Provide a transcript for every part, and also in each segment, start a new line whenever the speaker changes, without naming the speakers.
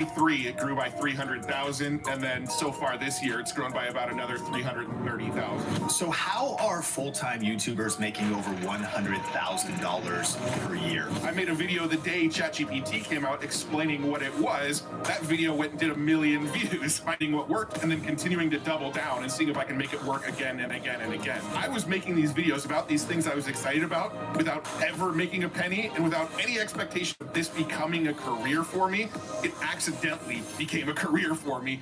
2023, it grew by 300,000, and then so far this year, it's grown by about another 330,000.
So how are full-time YouTubers making over $100,000 per year?
I made a video the day ChatGPT came out explaining what it was. That video went and did 1 million views, finding what worked and then continuing to double down and seeing if I can make it work again and again and again. I was making these videos about these things I was excited about without ever making a penny and without any expectation of this becoming a career for me. It accidentally became a career for me.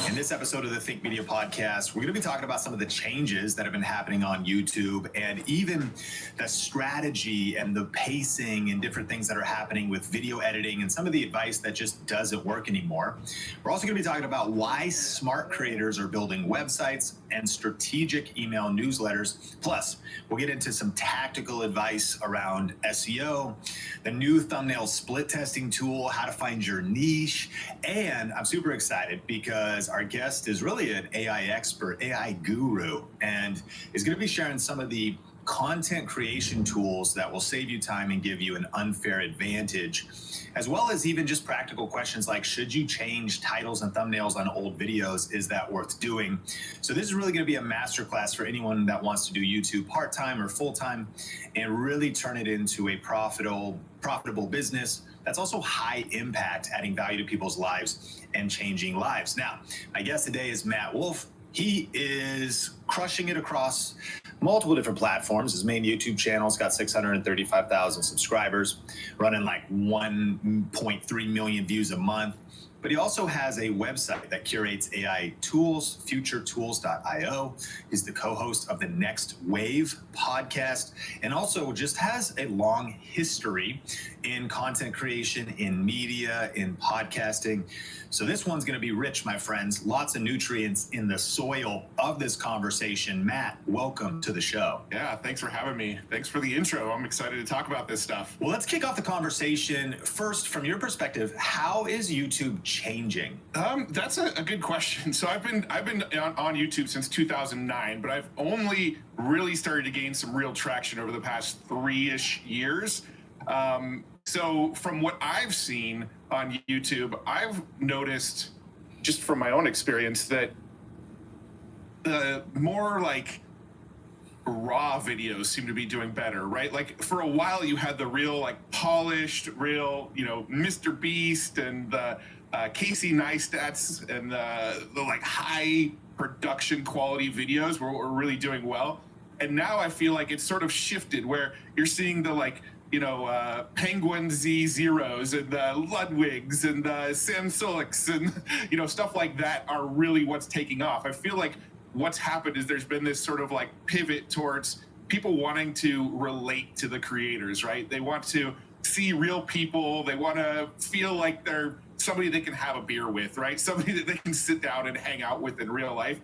In this episode of the Think Media Podcast, we're going to be talking about some of the changes that have been happening on YouTube and even the strategy and the pacing and different things that are happening with video editing and some of the advice that just doesn't work anymore. We're also going to be talking about why smart creators are building websites and strategic email newsletters. Plus, we'll get into some tactical advice around SEO, the new thumbnail split testing tool, how to find your niche, and I'm super excited because our guest is really an AI expert, AI guru, and is going to be sharing some of the content creation tools that will save you time and give you an unfair advantage, as well as even just practical questions like, should you change titles and thumbnails on old videos? Is that worth doing? So this is really going to be a masterclass for anyone that wants to do YouTube part-time or full-time and really turn it into a profitable business that's also high impact, adding value to people's lives and changing lives. Now, my guest today is Matt Wolf. He is crushing it across multiple different platforms. His main YouTube channel's got 635,000 subscribers, running like 1.3 million views a month. But he also has a website that curates AI tools, futuretools.io. He's the co-host of the Next Wave podcast and also just has a long history in content creation, in media, in podcasting. So this one's going to be rich, my friends. Lots of nutrients in the soil of this conversation. Matt, welcome to the show.
Yeah, thanks for having me. Thanks for the intro. I'm excited to talk about this stuff.
Well, let's kick off the conversation. First, from your perspective, how is YouTube changing?
That's a good question. So I've been on YouTube since 2009, but I've only really started to gain some real traction over the past 3-ish years. So from what I've seen on YouTube, I've noticed just from my own experience that the more like raw videos seem to be doing better, right? Like for a while you had the real like polished, real, Mr. Beast and the Casey Neistats and the like high production quality videos were really doing well. And now I feel like it's sort of shifted where you're seeing the like, Penguin Z0s and the Ludwigs and the Samsuliks and, stuff like that are really what's taking off. I feel like what's happened is there's been this sort of like pivot towards people wanting to relate to the creators, right? They want to see real people. They want to feel like they're somebody they can have a beer with, right? Somebody that they can sit down and hang out with in real life.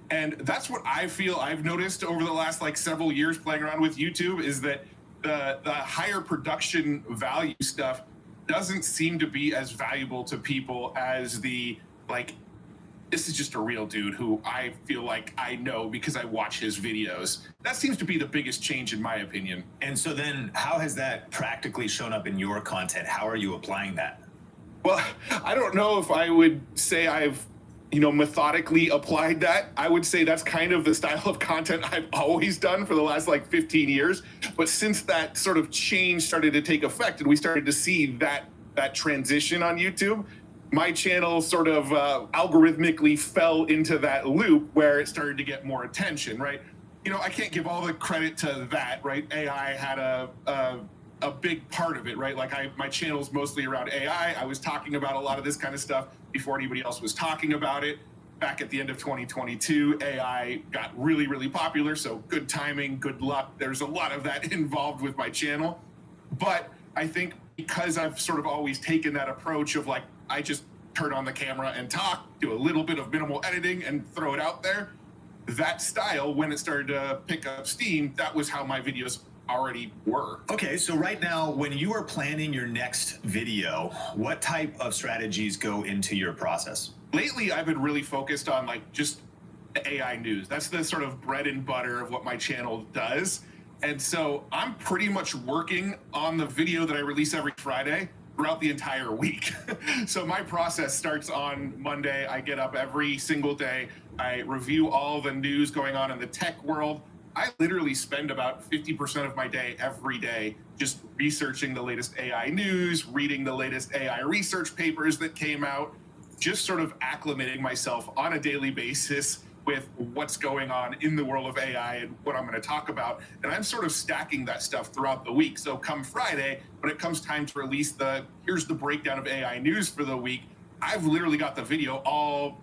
And that's what I feel I've noticed over the last like several years playing around with YouTube is that the higher production value stuff doesn't seem to be as valuable to people as the like, this is just a real dude who I feel like I know because I watch his videos. That seems to be the biggest change in my opinion.
And so then how has that practically shown up in your content? How are you applying that?
Well, I don't know if I would say I've methodically applied that. I would say that's kind of the style of content I've always done for the last like 15 years. But since that sort of change started to take effect and we started to see that transition on YouTube, my channel sort of algorithmically fell into that loop where it started to get more attention, right? I can't give all the credit to that, right? AI had a big part of it, right? Like my channel's mostly around AI. I was talking about a lot of this kind of stuff before anybody else was talking about it. Back at the end of 2022, AI got really, really popular. So good timing, good luck. There's a lot of that involved with my channel. But I think because I've sort of always taken that approach of like, I just turn on the camera and talk, do a little bit of minimal editing and throw it out there. That style, when it started to pick up steam, that was how my videos already were.
Okay, so right now, when you are planning your next video, what type of strategies go into your process?
Lately, I've been really focused on like just AI news. That's the sort of bread and butter of what my channel does. And so I'm pretty much working on the video that I release every Friday throughout the entire week. So my process starts on Monday. I get up every single day. I review all the news going on in the tech world. I literally spend about 50% of my day every day just researching the latest AI news, reading the latest AI research papers that came out, just sort of acclimating myself on a daily basis with what's going on in the world of AI and what I'm going to talk about. And I'm sort of stacking that stuff throughout the week. So come Friday, when it comes time to release here's the breakdown of AI news for the week, I've literally got the video all,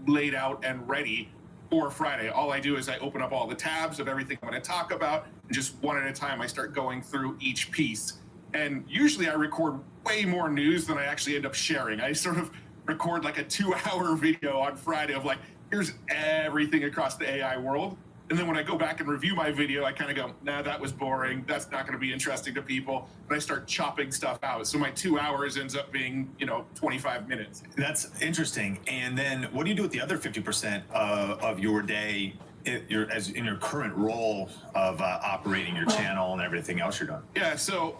laid out and ready for Friday. All I do is I open up all the tabs of everything I'm going to talk about, and just one at a time, I start going through each piece. And usually I record way more news than I actually end up sharing. I sort of record like a 2-hour video on Friday of like, here's everything across the AI world. And then when I go back and review my video, I kind of go, nah, that was boring. That's not going to be interesting to people. And I start chopping stuff out. So my 2 hours ends up being, 25 minutes.
That's interesting. And then what do you do with the other 50% of your day in your current role of operating your channel and everything else you're doing?
Yeah, so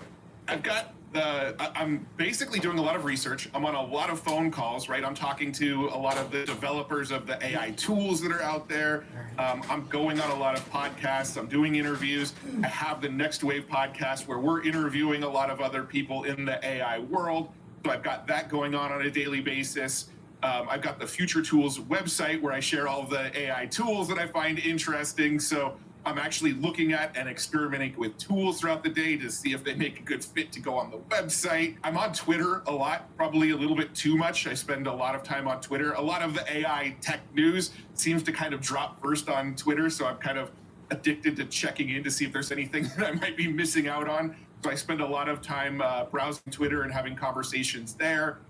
I'm basically doing a lot of research. I'm on a lot of phone calls, right? I'm talking to a lot of the developers of the AI tools that are out there. I'm going on a lot of podcasts. I'm doing interviews. I have the Next Wave podcast where we're interviewing a lot of other people in the AI world. So I've got that going on a daily basis. I've got the Future Tools website where I share all of the AI tools that I find interesting. So I'm actually looking at and experimenting with tools throughout the day to see if they make a good fit to go on the website. I'm on Twitter a lot, probably a little bit too much. I spend a lot of time on Twitter. A lot of the AI tech news seems to kind of drop first on Twitter, so I'm kind of addicted to checking in to see if there's anything that I might be missing out on. So I spend a lot of time browsing Twitter and having conversations there.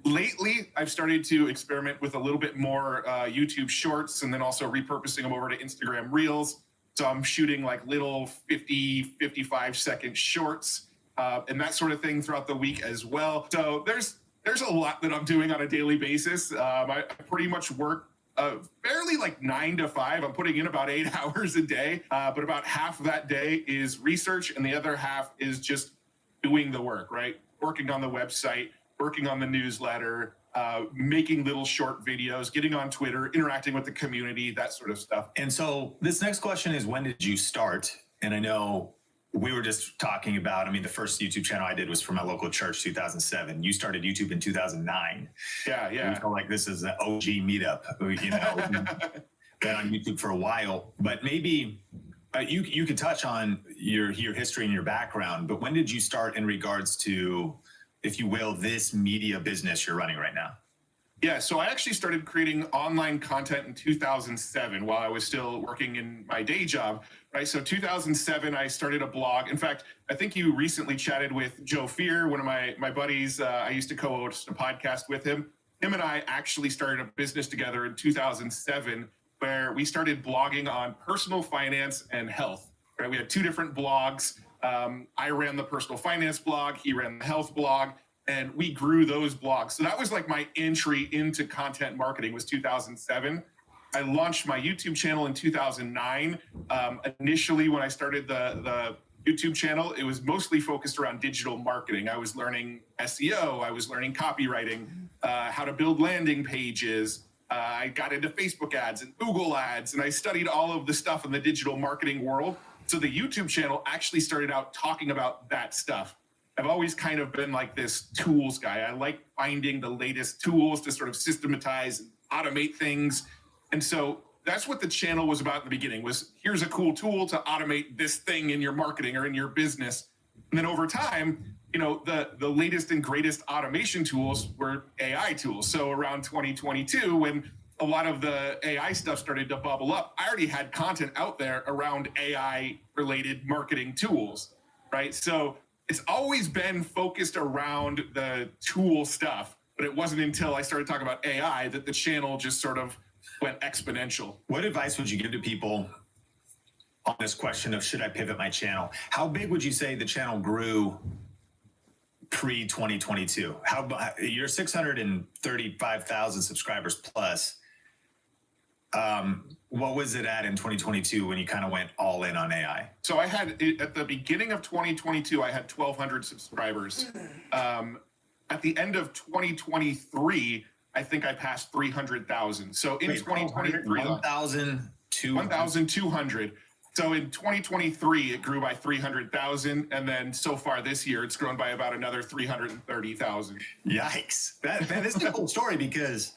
Lately, I've started to experiment with a little bit more YouTube shorts and then also repurposing them over to Instagram Reels. So I'm shooting like little 50, 55 second shorts and that sort of thing throughout the week as well. So there's a lot that I'm doing on a daily basis. I pretty much work fairly like 9 to 5. I'm putting in about 8 hours a day, but about half of that day is research and the other half is just doing the work, right? Working on the website, working on the newsletter, making little short videos, getting on Twitter, interacting with the community, that sort of stuff.
And so this next question is, when did you start? And I know we were just talking about, the first YouTube channel I did was for my local church, 2007. You started YouTube in 2009.
Yeah.
I feel like this is an OG meetup, been on YouTube for a while, but maybe you could touch on your history and your background, but when did you start in regards to, if you will, this media business you're running right now?
Yeah, so I actually started creating online content in 2007 while I was still working in my day job, right? So 2007, I started a blog. In fact, I think you recently chatted with Joe Fear, one of my buddies. I used to co-host a podcast with him. Him and I actually started a business together in 2007 where we started blogging on personal finance and health, right? We had 2 different blogs. I ran the personal finance blog, he ran the health blog, and we grew those blogs. So that was like my entry into content marketing was 2007. I launched my YouTube channel in 2009. Initially, when I started the YouTube channel, it was mostly focused around digital marketing. I was learning SEO, I was learning copywriting, how to build landing pages. I got into Facebook ads and Google ads, and I studied all of the stuff in the digital marketing world. So the YouTube channel actually started out talking about that stuff. I've always kind of been like this tools guy. I like finding the latest tools to sort of systematize and automate things. And so that's what the channel was about in the beginning, was here's a cool tool to automate this thing in your marketing or in your business. And then over time, the latest and greatest automation tools were AI tools. So around 2022, when a lot of the AI stuff started to bubble up, I already had content out there around AI related marketing tools, right? So it's always been focused around the tool stuff, but it wasn't until I started talking about AI that the channel just sort of went exponential.
What advice would you give to people on this question of, should I pivot my channel? How big would you say the channel grew pre-2022? You're 635,000 subscribers plus. What was it at in 2022 when you kind of went all in on AI?
So I had at the beginning of 2022, I had 1,200 subscribers. At the end of 2023, I think I passed 300,000. So in 2023, 1,200. So in 2023, it grew by 300,000, and then so far this year, it's grown by about another 330,000.
Yikes! That is a cool story because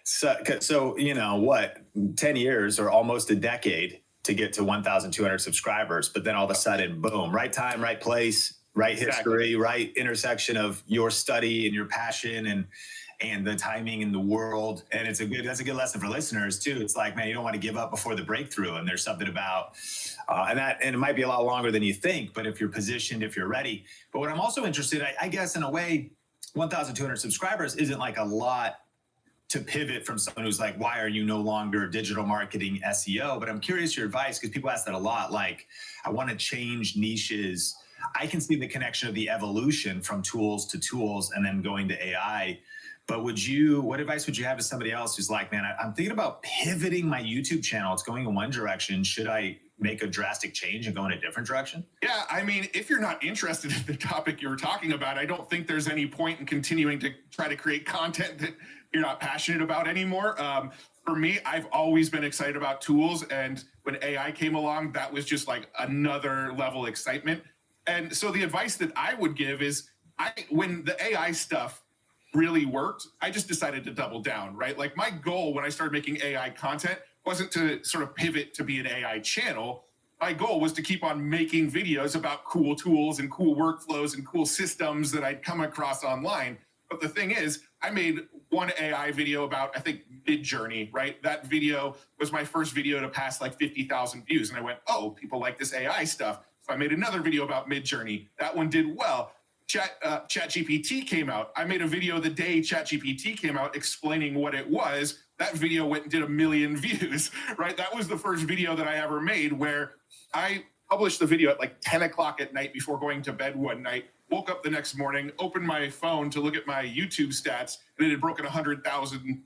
so you know what, 10 years or almost a decade to get to 1,200 subscribers, but then all of a sudden, boom! Right time, right place, right history, right intersection of your study and your passion and the timing in the world. And that's a good lesson for listeners too. It's like, man, you don't want to give up before the breakthrough. And there's something about, and it might be a lot longer than you think, but if you're positioned, if you're ready. But what I'm also interested, I guess in a way, 1,200 subscribers isn't like a lot to pivot from someone who's like, why are you no longer digital marketing SEO? But I'm curious your advice, because people ask that a lot. Like, I want to change niches. I can see the connection of the evolution from tools to tools and then going to AI. But what advice would you have to somebody else who's like, man, I'm thinking about pivoting my YouTube channel. It's going in one direction. Should I make a drastic change and go in a different direction?
Yeah, I mean, if you're not interested in the topic you were talking about, I don't think there's any point in continuing to try to create content that you're not passionate about anymore. For me, I've always been excited about tools. And when AI came along, that was just like another level excitement. And so the advice that I would give is when the AI stuff really worked, I just decided to double down, right? Like my goal when I started making AI content wasn't to sort of pivot to be an AI channel. My goal was to keep on making videos about cool tools and cool workflows and cool systems that I'd come across online. But the thing is, I made one AI video about, I think, Midjourney, right? That video was my first video to pass like 50,000 views. And I went, oh, people like this AI stuff. So I made another video about Midjourney. That one did well. ChatGPT came out. I made a video the day ChatGPT came out explaining what it was. That video went and did 1 million views, right? That was the first video that I ever made where I published the video at like 10 o'clock at night before going to bed one night, woke up the next morning, opened my phone to look at my YouTube stats, and it had broken 100,000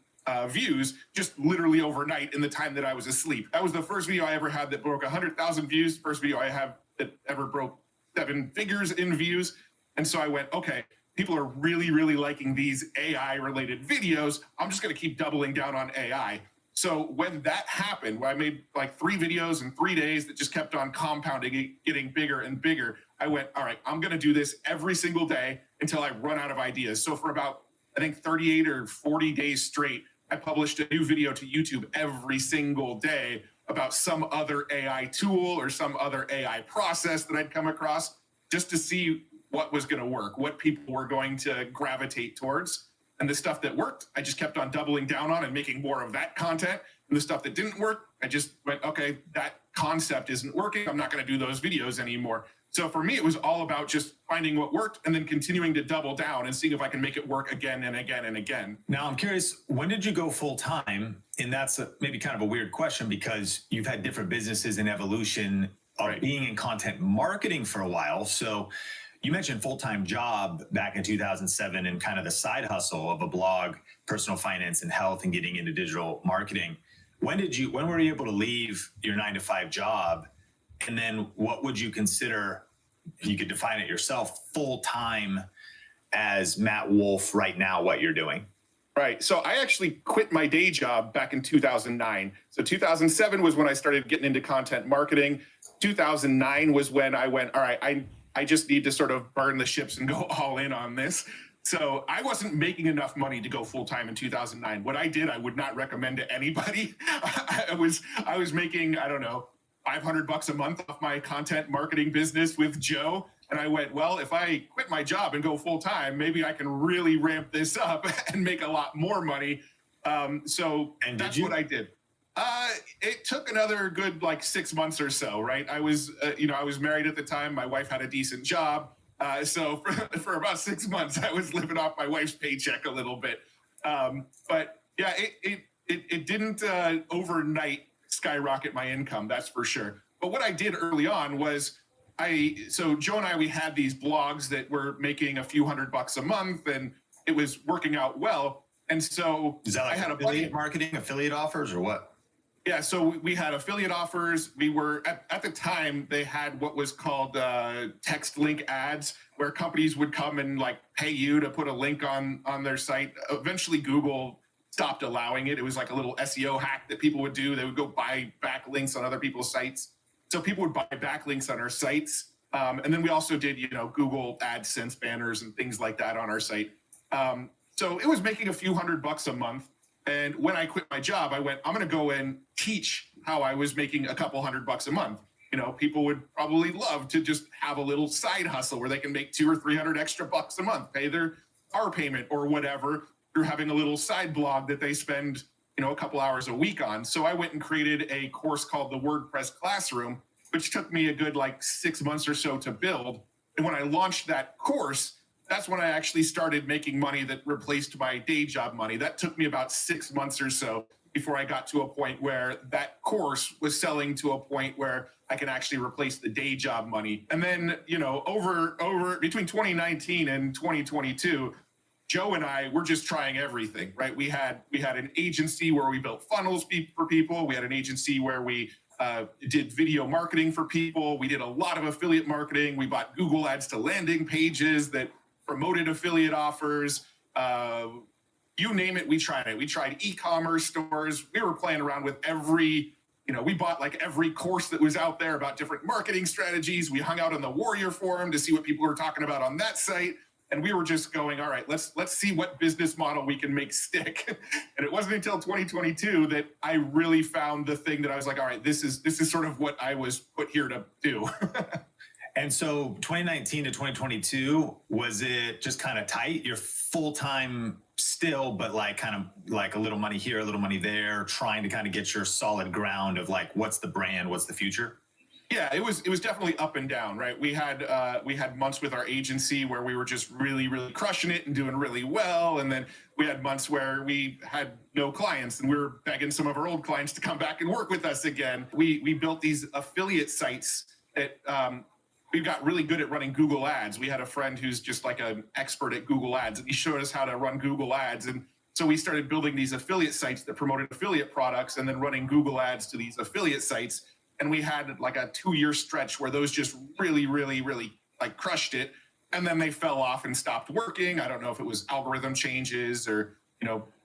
views just literally overnight in the time that I was asleep. That was the first video I ever had that broke 100,000 views. First video I have that ever broke 7 figures in views. And so I went, okay, people are really, really liking these AI related videos. I'm just going to keep doubling down on AI. So when that happened, when I made like 3 videos in 3 days that just kept on compounding, getting bigger and bigger, I went, all right, I'm going to do this every single day until I run out of ideas. So for about, I think 38 or 40 days straight, I published a new video to YouTube every single day about some other AI tool or some other AI process that I'd come across just to see what was going to work, what people were going to gravitate towards. And the stuff that worked, I just kept on doubling down on and making more of that content. And the stuff that didn't work, I just went, okay, that concept isn't working. I'm not going to do those videos anymore. So for me, it was all about just finding what worked and then continuing to double down and seeing if I can make it work again and again and again.
Now, I'm curious, when did you go full time? And that's maybe kind of a weird question because you've had different businesses in evolution of being in content marketing for a while. So you mentioned full-time job back in 2007 and kind of the side hustle of a blog, personal finance and health, and getting into digital marketing. When were you able to leave your 9-to-5 job? And then what would you consider, you could define it yourself, full-time as Matt Wolf right now, what you're doing?
Right. So I actually quit my day job back in 2009. So 2007 was when I started getting into content marketing. 2009 was when I went, all right, I just need to sort of burn the ships and go all in on this. So I wasn't making enough money to go full time in 2009. What I did, I would not recommend to anybody. I was making, I don't know, $500 a month off my content marketing business with Joe. And I went, well, if I quit my job and go full time, maybe I can really ramp this up and make a lot more money. So that's what I did. It took another good like 6 months or so, right? I was married at the time. My wife had a decent job. So for about 6 months, I was living off my wife's paycheck a little bit. But yeah, it didn't overnight skyrocket my income, that's for sure. But what I did early on was so Joe and I, we had these blogs that were making a few $100 a month and it was working out well. And so
is that like
I had
affiliate marketing, affiliate offers or what?
Yeah, so we had affiliate offers. We were at the time they had what was called text link ads, where companies would come and like pay you to put a link on their site. Eventually, Google stopped allowing it. It was like a little SEO hack that people would do. They would go buy backlinks on other people's sites. So people would buy backlinks on our sites, and then we also did Google AdSense banners and things like that on our site. So it was making a few $100 a month. And when I quit my job, I went, I'm going to go and teach how I was making a couple $100 a month. People would probably love to just have a little side hustle where they can make 200 or 300 extra bucks a month, pay their car payment or whatever through having a little side blog that they spend, a couple hours a week on. So I went and created a course called the WordPress Classroom, which took me a good 6 months or so to build. And when I launched that course, that's when I actually started making money that replaced my day job money. That took me about 6 months or so before I got to a point where that course was selling to a point where I can actually replace the day job money. And then, over between 2019 and 2022, Joe and I were just trying everything, right? We had an agency where we built funnels for people. We had an agency where we did video marketing for people. We did a lot of affiliate marketing. We bought Google ads to landing pages that promoted affiliate offers, you name it, we tried it. We tried e-commerce stores. We were playing around with we bought every course that was out there about different marketing strategies. We hung out on the Warrior Forum to see what people were talking about on that site. And we were just going, all right, let's see what business model we can make stick. And it wasn't until 2022 that I really found the thing that I was like, all right, this is sort of what I was put here to do.
And so 2019 to 2022, was it just kind of tight? You're full-time still, but kind of a little money here, a little money there, trying to kind of get your solid ground of what's the brand, what's the future?
Yeah, it was definitely up and down, right? We had months with our agency where we were just really, really crushing it and doing really well. And then we had months where we had no clients and we were begging some of our old clients to come back and work with us again. We built these affiliate sites that, we got really good at running Google ads. We had a friend who's just an expert at Google ads, and he showed us how to run Google ads. And so we started building these affiliate sites that promoted affiliate products and then running Google ads to these affiliate sites. And we had a 2-year stretch where those just really, really, really crushed it. And then they fell off and stopped working. I don't know if it was algorithm changes or,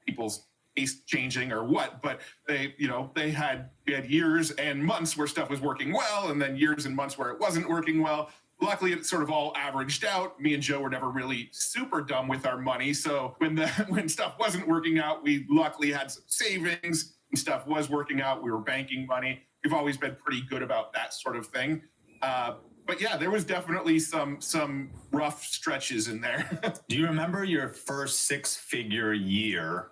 people's taste changing or what, but we had years and months where stuff was working well, and then years and months where it wasn't working well. Luckily, it sort of all averaged out. Me and Joe were never really super dumb with our money. So when stuff wasn't working out, we luckily had some savings. When stuff was working out, we were banking money. We've always been pretty good about that sort of thing. But yeah, there was definitely some rough stretches in there.
Do you remember your first 6-figure year?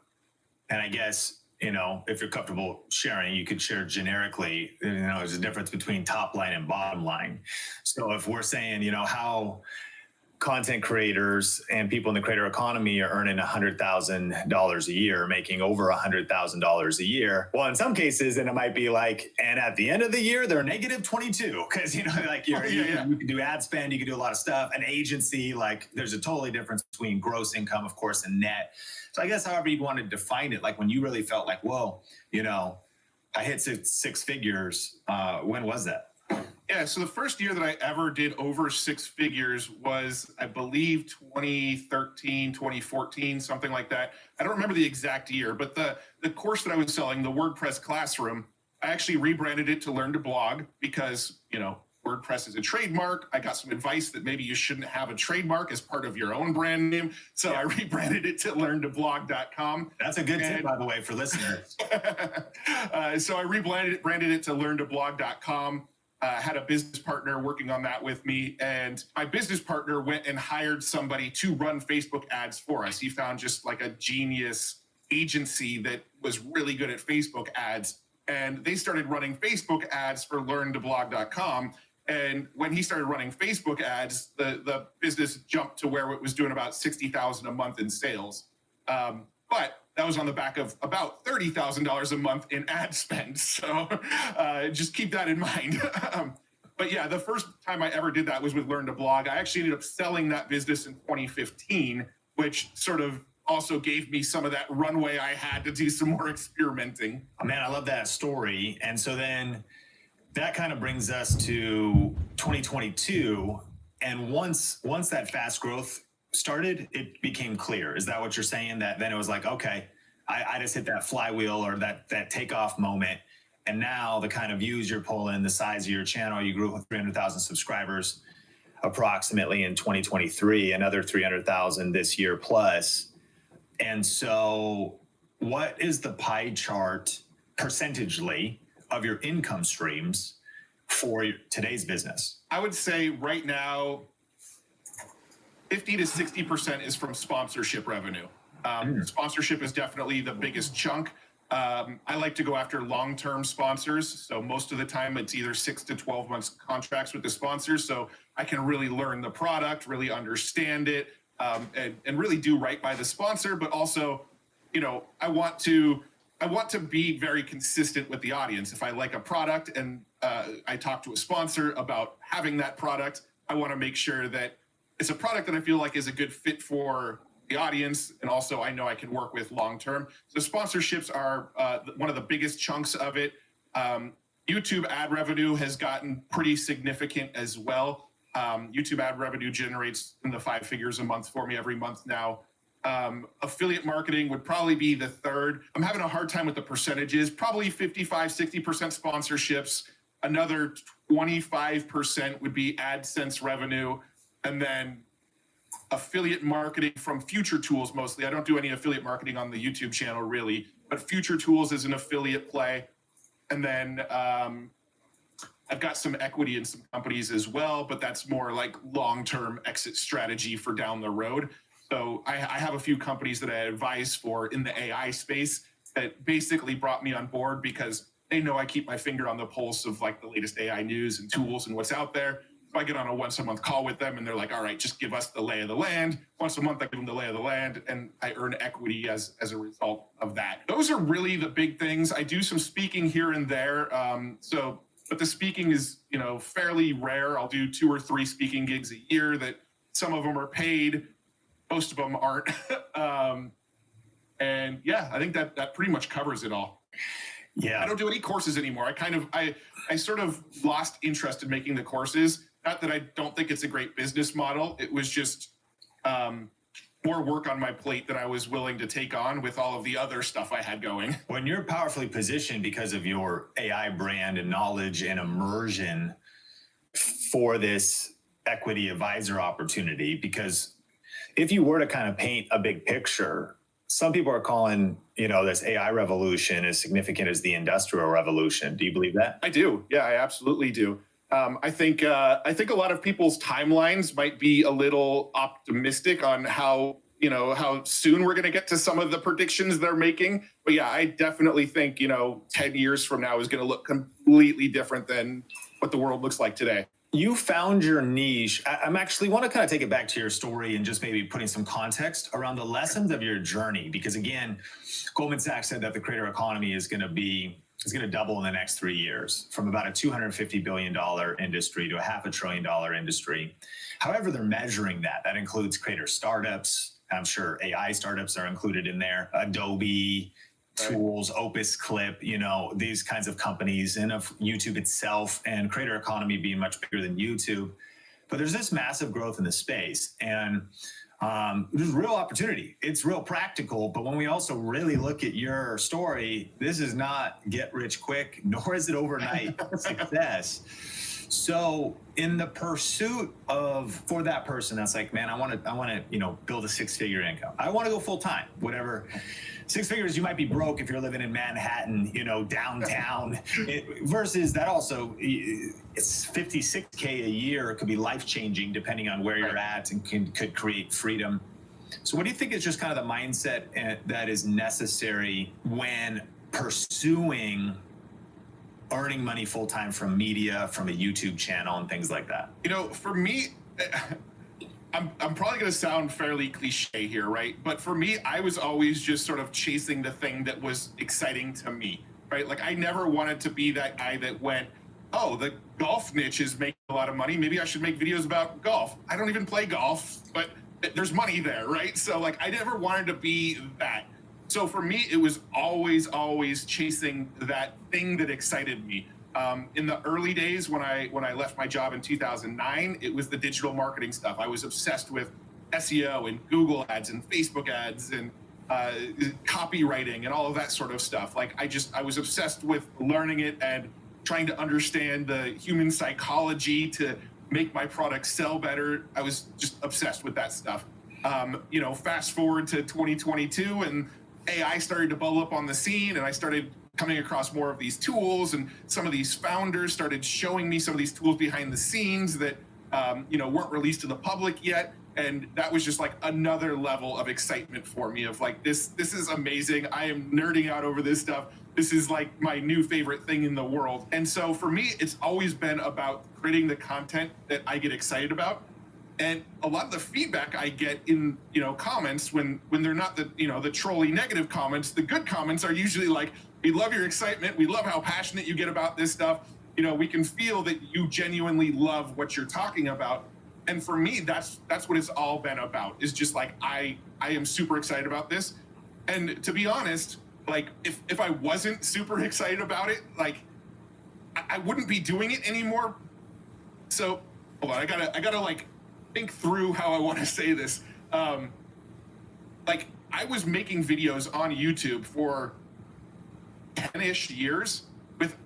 And I guess, if you're comfortable sharing, you could share generically, there's a difference between top line and bottom line. So if we're saying, how content creators and people in the creator economy are earning $100,000 a year, making over $100,000 a year. Well, in some cases, then it might be and at the end of the year, they're negative 22 because, you can do ad spend, you can do a lot of stuff. An agency, there's a totally difference between gross income, of course, and net. So I guess however you'd want to define it, when you really felt whoa, I hit six figures. When was that?
Yeah, so the first year that I ever did over 6 figures was, I believe, 2013, 2014, something like that. I don't remember the exact year, but the course that I was selling, the WordPress Classroom, I actually rebranded it to Learn to Blog because, WordPress is a trademark. I got some advice that maybe you shouldn't have a trademark as part of your own brand name. So I rebranded it to learntoblog.com.
That's a good tip, by the way, for listeners.
So I rebranded it to learntoblog.com. Had a business partner working on that with me, and my business partner went and hired somebody to run Facebook ads for us. He found just a genius agency that was really good at Facebook ads, and they started running Facebook ads for learntoblog.com. And when he started running Facebook ads, the business jumped to where it was doing about $60,000 a month in sales. But that was on the back of about $30,000 a month in ad spend. So just keep that in mind. But yeah, the first time I ever did that was with Learn to Blog. I actually ended up selling that business in 2015, which sort of also gave me some of that runway I had to do some more experimenting.
Oh, man, I love that story. And so then that kind of brings us to 2022. And once that fast growth started, it became clear. Is that what you're saying? That then it was like, okay, I just hit that flywheel or that takeoff moment. And now the kind of views you're pulling, the size of your channel, you grew with 300,000 subscribers approximately in 2023, another 300,000 this year plus. And so what is the pie chart percentagely of your income streams for today's business?
I would say right now, 50 to 60% is from sponsorship revenue. Sponsorship is definitely the biggest chunk. I like to go after long-term sponsors. So most of the time it's either 6 to 12 months contracts with the sponsors. So I can really learn the product, really understand it, and really do right by the sponsor. But also, I want to be very consistent with the audience. If I like a product and I talk to a sponsor about having that product, I want to make sure that it's a product that I feel like is a good fit for the audience, and also I know I can work with long term. So sponsorships are one of the biggest chunks of it. YouTube ad revenue has gotten pretty significant as well. YouTube ad revenue generates in the 5 figures a month for me every month now. Affiliate marketing would probably be the third. I'm having a hard time with the percentages, probably 55, 60% sponsorships. Another 25% would be AdSense revenue. And then affiliate marketing from Future Tools mostly. I don't do any affiliate marketing on the YouTube channel really, but Future Tools is an affiliate play. And then I've got some equity in some companies as well, but that's more like long-term exit strategy for down the road. So I have a few companies that I advise for in the AI space that basically brought me on board because they know I keep my finger on the pulse of like the latest AI news and tools and what's out there. So I get on a once-a-month call with them and they're like, all right, just give us the lay of the land. Once a month, I give them the lay of the land and I earn equity as a result of that. Those are really the big things. I do some speaking here and there. But the speaking is, fairly rare. I'll do 2 or 3 speaking gigs a year that some of them are paid. Most of them aren't. And yeah, I think that pretty much covers it all.
Yeah.
I don't do any courses anymore. I sort of lost interest in making the courses. Not that I don't think it's a great business model. It was just more work on my plate than I was willing to take on with all of the other stuff I had going.
When you're powerfully positioned because of your AI brand and knowledge and immersion for this equity advisor opportunity, because if you were to kind of paint a big picture, some people are calling, this AI revolution as significant as the Industrial Revolution. Do you believe that?
I do. Yeah, I absolutely do. I think a lot of people's timelines might be a little optimistic on how soon we're going to get to some of the predictions they're making. But yeah, I definitely think, 10 years from now is going to look completely different than what the world looks like today.
You found your niche. I'm actually want to kind of take it back to your story and just maybe putting some context around the lessons of your journey. Because again, Goldman Sachs said that the creator economy is going to double in the next 3 years from about a $250 billion industry to a $500 billion industry. However, they're measuring that. That includes creator startups. I'm sure AI startups are included in there. Adobe, Tools, Opus Clip, these kinds of companies, and of YouTube itself, and creator economy being much bigger than YouTube. But there's this massive growth in the space, and there's real opportunity. It's real practical. But when we also really look at your story, this is not get rich quick, nor is it overnight success. So in the pursuit for that person that's like, man, I want to build a 6-figure income. I want to go full time, whatever. 6 figures, you might be broke if you're living in Manhattan, downtown. Versus that also, it's $56K a year. It could be life-changing depending on where you're at and could create freedom. So what do you think is just kind of the mindset that is necessary when pursuing earning money full-time from media, from a YouTube channel and things like that?
For me, I'm probably going to sound fairly cliche here, right? But for me, I was always just sort of chasing the thing that was exciting to me, right? Like I never wanted to be that guy that went, oh, the golf niche is making a lot of money. Maybe I should make videos about golf. I don't even play golf, but there's money there, right? So like I never wanted to be that. So for me, it was always chasing that thing that excited me. In the early days when I left my job in 2009, it was the digital marketing stuff. I was obsessed with SEO and Google ads and Facebook ads and copywriting and all of that sort of stuff. Like I was obsessed with learning it and trying to understand the human psychology to make my product sell better. I was just obsessed with that stuff. Fast forward to 2022 and AI started to bubble up on the scene, and I started coming across more of these tools, and some of these founders started showing me some of these tools behind the scenes that weren't released to the public yet. And that was just like another level of excitement for me of like, this is amazing. I am nerding out over this stuff. This is like my new favorite thing in the world. And so for me, it's always been about creating the content that I get excited about. And a lot of the feedback I get in, comments when they're not the trolly negative comments, the good comments are usually like, we love your excitement. We love how passionate you get about this stuff. We can feel that you genuinely love what you're talking about. And for me, that's what it's all been about, is just like, I am super excited about this. And to be honest, like if I wasn't super excited about it, like I wouldn't be doing it anymore. So hold on, I gotta like think through how I want to say this. Like I was making videos on YouTube for 10-ish years with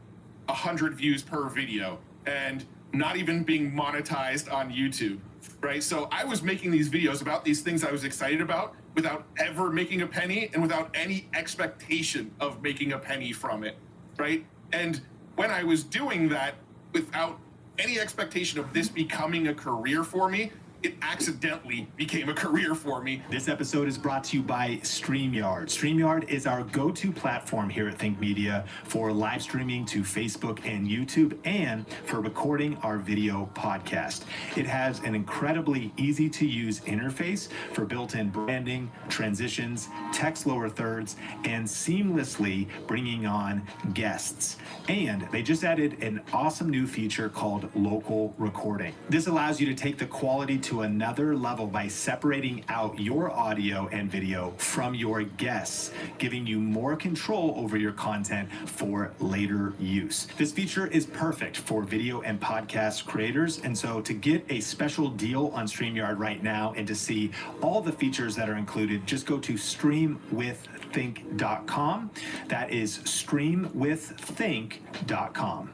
100 views per video and not even being monetized on YouTube, right? So I was making these videos about these things I was excited about without ever making a penny and without any expectation of making a penny from it, right? And when I was doing that without any expectation of this becoming a career for me, it accidentally became a career for me.
This episode is brought to you by StreamYard. StreamYard is our go-to platform here at Think Media for live streaming to Facebook and YouTube and for recording our video podcast. It has an incredibly easy-to-use interface for built-in branding, transitions, text lower thirds, and seamlessly bringing on guests. And they just added an awesome new feature called local recording. This allows you to take the quality to another level by separating out your audio and video from your guests, giving you more control over your content for later use. This feature is perfect for video and podcast creators, and so to get a special deal on StreamYard right now and to see all the features that are included, just go to streamwiththink.com. That is streamwiththink.com.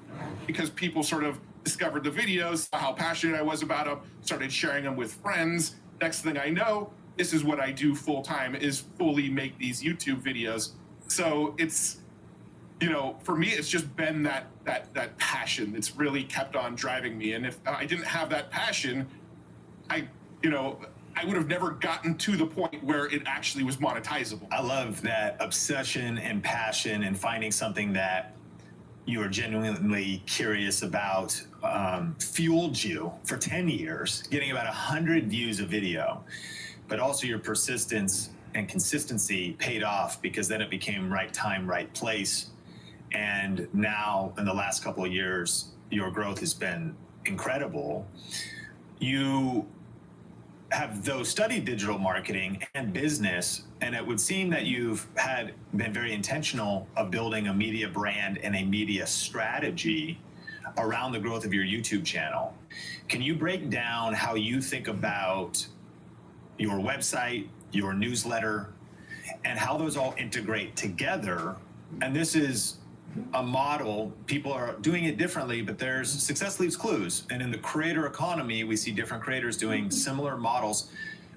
Because people sort of discovered the videos, saw how passionate I was about them, started sharing them with friends. Next thing I know, this is what I do full time, is fully make these YouTube videos. So it's, for me, it's just been that passion that's really kept on driving me. And if I didn't have that passion, I would have never gotten to the point where it actually was monetizable.
I love that obsession and passion and finding something that you are genuinely curious about, fueled you for 10 years, getting about 100 views a video, but also your persistence and consistency paid off because then it became right time, right place. And now in the last couple of years, your growth has been incredible. You have, though, studied digital marketing and business, and it would seem that you've been very intentional of building a media brand and a media strategy around the growth of your YouTube channel. Can you break down how you think about your website, your newsletter, and how those all integrate together? And this is a model, people are doing it differently, but there's success leaves clues. And in the creator economy, we see different creators doing similar models.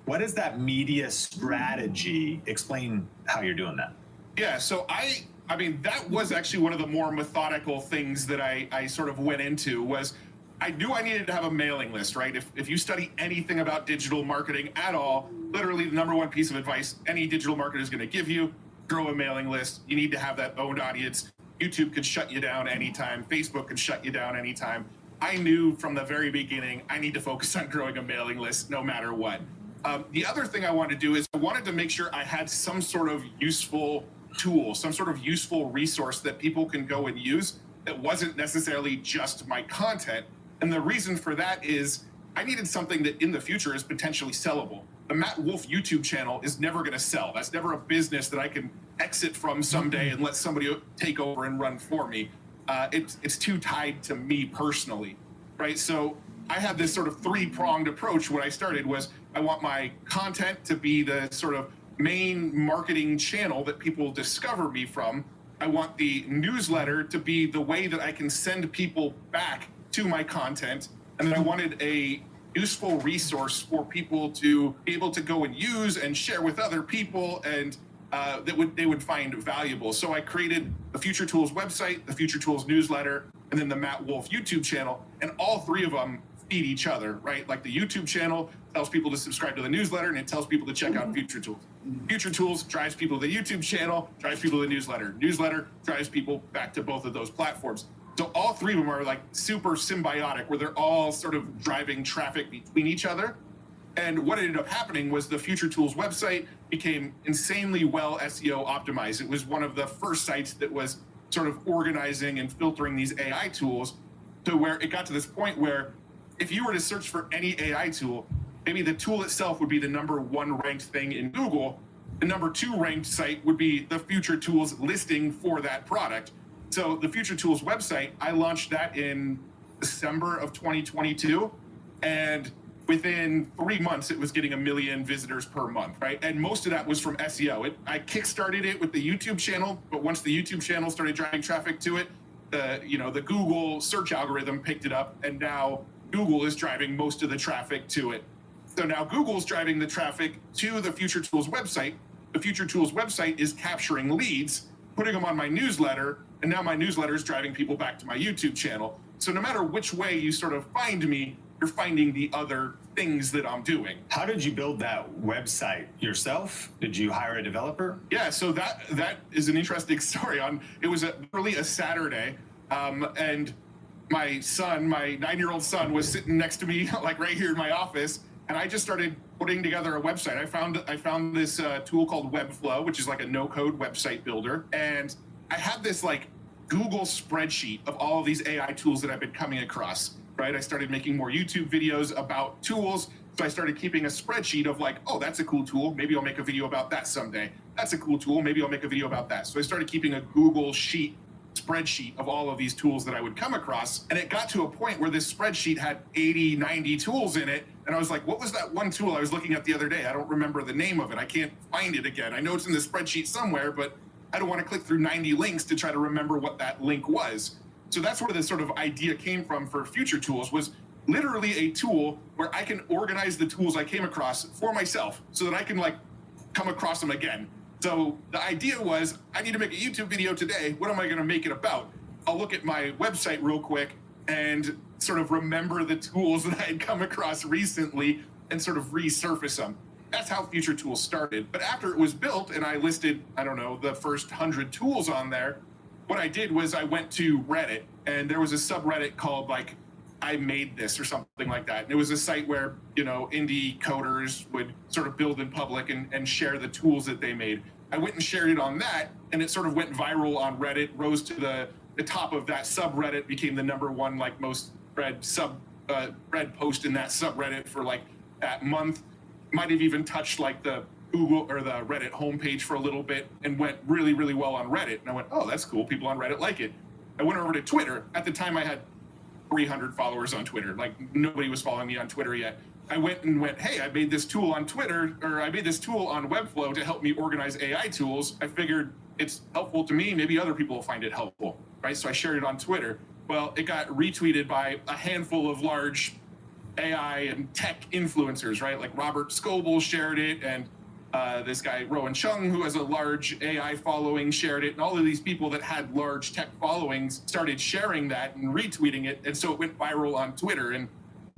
What is that media strategy? Explain how you're doing that.
Yeah, so I mean, that was actually one of the more methodical things that I sort of went into was I knew I needed to have a mailing list, right? If you study anything about digital marketing at all, literally the number one piece of advice any digital marketer is going to give you, grow a mailing list. You need to have that owned audience. YouTube could shut you down anytime. Facebook could shut you down anytime. I knew from the very beginning, I need to focus on growing a mailing list no matter what. The other thing I wanted to do is I wanted to make sure I had some sort of useful tool, some sort of useful resource that people can go and use that wasn't necessarily just my content. And the reason for that is I needed something that in the future is potentially sellable. the Matt Wolf YouTube channel is never going to sell. That's never a business that I can exit from someday and let somebody take over and run for me. It's too tied to me personally, right? So I had this sort of three-pronged approach. When I started was I want my content to be the sort of main marketing channel that people discover me from. I want the newsletter to be the way that I can send people back to my content. And then I wanted a useful resource for people to be able to go and use and share with other people, and they would find valuable. So I created the Future Tools website, the Future Tools newsletter, and then the Matt Wolf YouTube channel. And all three of them feed each other, right? Like the YouTube channel tells people to subscribe to the newsletter, and it tells people to check out Future Tools. Future Tools drives people to the YouTube channel, drives people to the newsletter. Newsletter drives people back to both of those platforms. So all three of them are like super symbiotic, where they're all sort of driving traffic between each other. And what ended up happening was the Future Tools website became insanely well SEO optimized. It was one of the first sites that was sort of organizing and filtering these AI tools to where it got to this point where if you were to search for any AI tool, maybe the tool itself would be the #1 ranked thing in Google. The #2 ranked site would be the Future Tools listing for that product. So the Future Tools website, I launched that in December of 2022. And within 3 months, it was getting 1 million visitors per month, right? And most of that was from SEO. I kickstarted it with the YouTube channel, but once the YouTube channel started driving traffic to it, the Google search algorithm picked it up, and now Google is driving most of the traffic to it. So now Google's driving the traffic to the Future Tools website. The Future Tools website is capturing leads, putting them on my newsletter, and now my newsletter is driving people back to my YouTube channel. So no matter which way you sort of find me, you're finding the other things that I'm doing.
How did you build that website yourself? Did you hire a developer?
Yeah, so that is an interesting story. It was really a Saturday, and my son, my 9-year-old son, was sitting next to me, like right here in my office, and I just started putting together a website. I found this tool called Webflow, which is like a no-code website builder, and I had this like Google spreadsheet of all of these AI tools that I've been coming across. Right, I started making more YouTube videos about tools, so I started keeping a spreadsheet of like, oh, that's a cool tool. Maybe I'll make a video about that someday. That's a cool tool. Maybe I'll make a video about that. So I started keeping a Google spreadsheet of all of these tools that I would come across. And it got to a point where this spreadsheet had 80, 90 tools in it. And I was like, what was that one tool I was looking at the other day? I don't remember the name of it. I can't find it again. I know it's in the spreadsheet somewhere, but I don't want to click through 90 links to try to remember what that link was. So that's where the sort of idea came from for Future Tools, was literally a tool where I can organize the tools I came across for myself so that I can like come across them again. So the idea was, I need to make a YouTube video today. What am I going to make it about? I'll look at my website real quick and sort of remember the tools that I had come across recently and sort of resurface them. That's how Future Tools started. But after it was built and I listed, I don't know, the first 100 tools on there, what I did was I went to Reddit, and there was a subreddit called like I Made This or something like that. And it was a site where, indie coders would sort of build in public and share the tools that they made. I went and shared it on that, and it sort of went viral on Reddit, rose to the top of that subreddit, became the #1 like most read post in that subreddit for like that month. Might have even touched like the Google or the Reddit homepage for a little bit and went really, really well on Reddit. And I went, oh, that's cool. People on Reddit like it. I went over to Twitter. At the time, I had 300 followers on Twitter. Like nobody was following me on Twitter yet. I went, hey, I made this tool on Twitter, or I made this tool on Webflow to help me organize AI tools. I figured it's helpful to me. Maybe other people will find it helpful, right? So I shared it on Twitter. Well, it got retweeted by a handful of large AI and tech influencers, right? Like Robert Scoble shared it, and this guy, Rowan Chung, who has a large AI following, shared it. And all of these people that had large tech followings started sharing that and retweeting it. And so it went viral on Twitter. And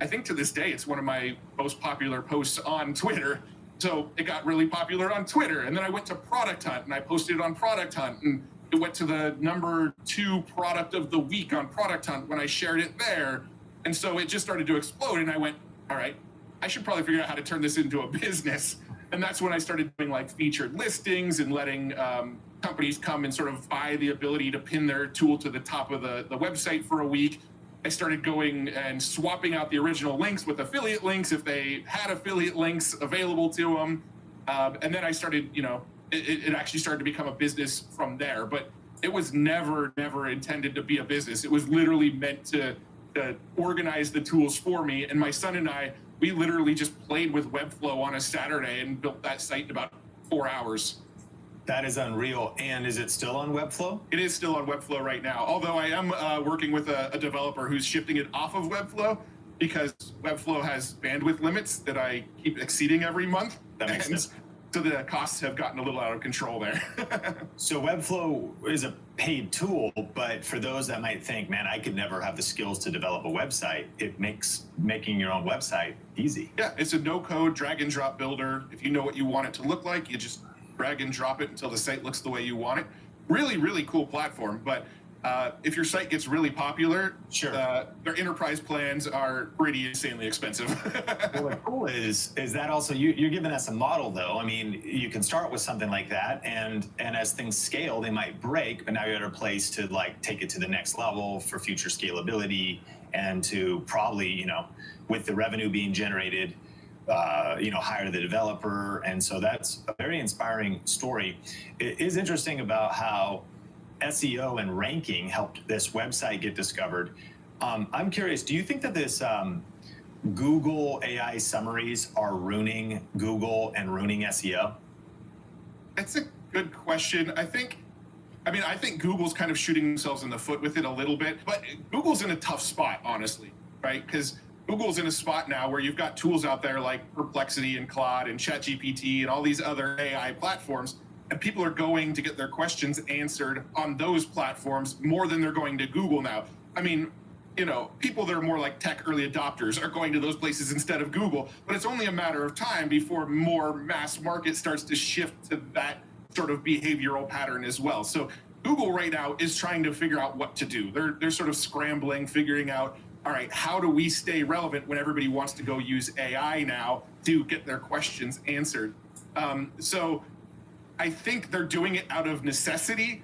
I think to this day, it's one of my most popular posts on Twitter. So it got really popular on Twitter. And then I went to Product Hunt and I posted it on Product Hunt. And it went to the #2 product of the week on Product Hunt when I shared it there. And so it just started to explode. And I went, all right, I should probably figure out how to turn this into a business. And that's when I started doing like featured listings and letting companies come and sort of buy the ability to pin their tool to the top of the website for a week. I started going and swapping out the original links with affiliate links if they had affiliate links available to them. And then I started, it actually started to become a business from there. But it was never intended to be a business. It was literally meant to organize the tools for me. And my son and I, we literally just played with Webflow on a Saturday and built that site in about 4 hours.
That is unreal. And is it still on Webflow?
It is still on Webflow right now, although I am working with a developer who's shifting it off of Webflow because Webflow has bandwidth limits that I keep exceeding every month.
That makes sense.
So the costs have gotten a little out of control there.
So Webflow is a paid tool, but for those that might think, man, I could never have the skills to develop a website, it makes making your own website easy.
Yeah, it's a no-code drag and drop builder. If you know what you want it to look like, you just drag and drop it until the site looks the way you want it. Really cool platform. But if your site gets really popular,
sure,
their enterprise plans are pretty insanely expensive.
Well, what's cool is that also you're giving us a model, though. I mean, you can start with something like that, and as things scale, they might break, but now you're at a place to like take it to the next level for future scalability, and to probably, with the revenue being generated, hire the developer. And so that's a very inspiring story. It is interesting about how SEO and ranking helped this website get discovered. I'm curious, do you think that this Google AI summaries are ruining Google and ruining SEO?
That's a good question. I think Google's kind of shooting themselves in the foot with it a little bit, but Google's in a tough spot, honestly, right? Because Google's in a spot now where you've got tools out there like Perplexity and Claude and ChatGPT and all these other AI platforms, and people are going to get their questions answered on those platforms more than they're going to Google now. I mean, people that are more like tech early adopters are going to those places instead of Google, but it's only a matter of time before more mass market starts to shift to that sort of behavioral pattern as well. So Google right now is trying to figure out what to do. They're sort of scrambling, figuring out, all right, how do we stay relevant when everybody wants to go use AI now to get their questions answered? So I think they're doing it out of necessity,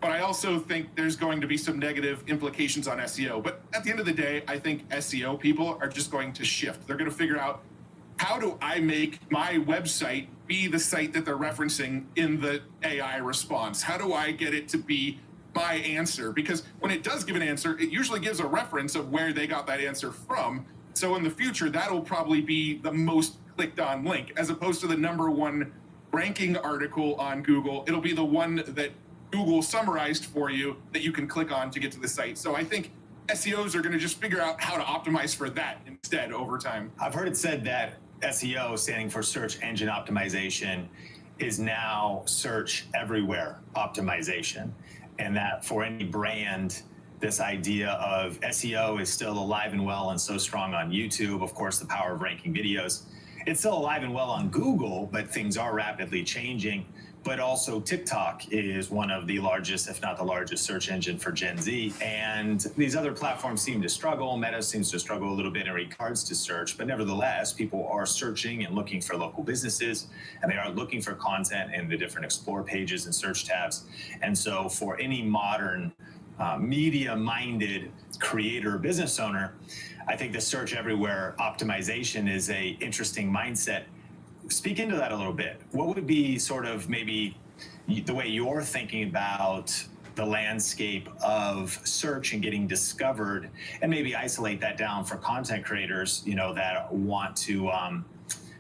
but I also think there's going to be some negative implications on SEO. But at the end of the day, I think SEO people are just going to shift. They're going to figure out, how do I make my website be the site that they're referencing in the AI response? How do I get it to be my answer? Because when it does give an answer, it usually gives a reference of where they got that answer from. So in the future, that'll probably be the most clicked on link, as opposed to the #1 ranking article on Google. It'll be the one that Google summarized for you that you can click on to get to the site. So I think SEOs are going to just figure out how to optimize for that instead over time.
I've heard it said that SEO, standing for search engine optimization, is now search everywhere optimization. And that for any brand, this idea of SEO is still alive and well and so strong on YouTube. Of course, the power of ranking videos. It's still alive and well on Google, but things are rapidly changing. But also TikTok is one of the largest, if not the largest, search engine for Gen Z. And these other platforms seem to struggle. Meta seems to struggle a little bit in regards to search. But nevertheless, people are searching and looking for local businesses, and they are looking for content in the different explore pages and search tabs. And so for any modern media-minded creator or business owner, I think the search everywhere optimization is a interesting mindset. Speak into that a little bit. What would be sort of maybe the way you're thinking about the landscape of search and getting discovered, and maybe isolate that down for content creators, that want to,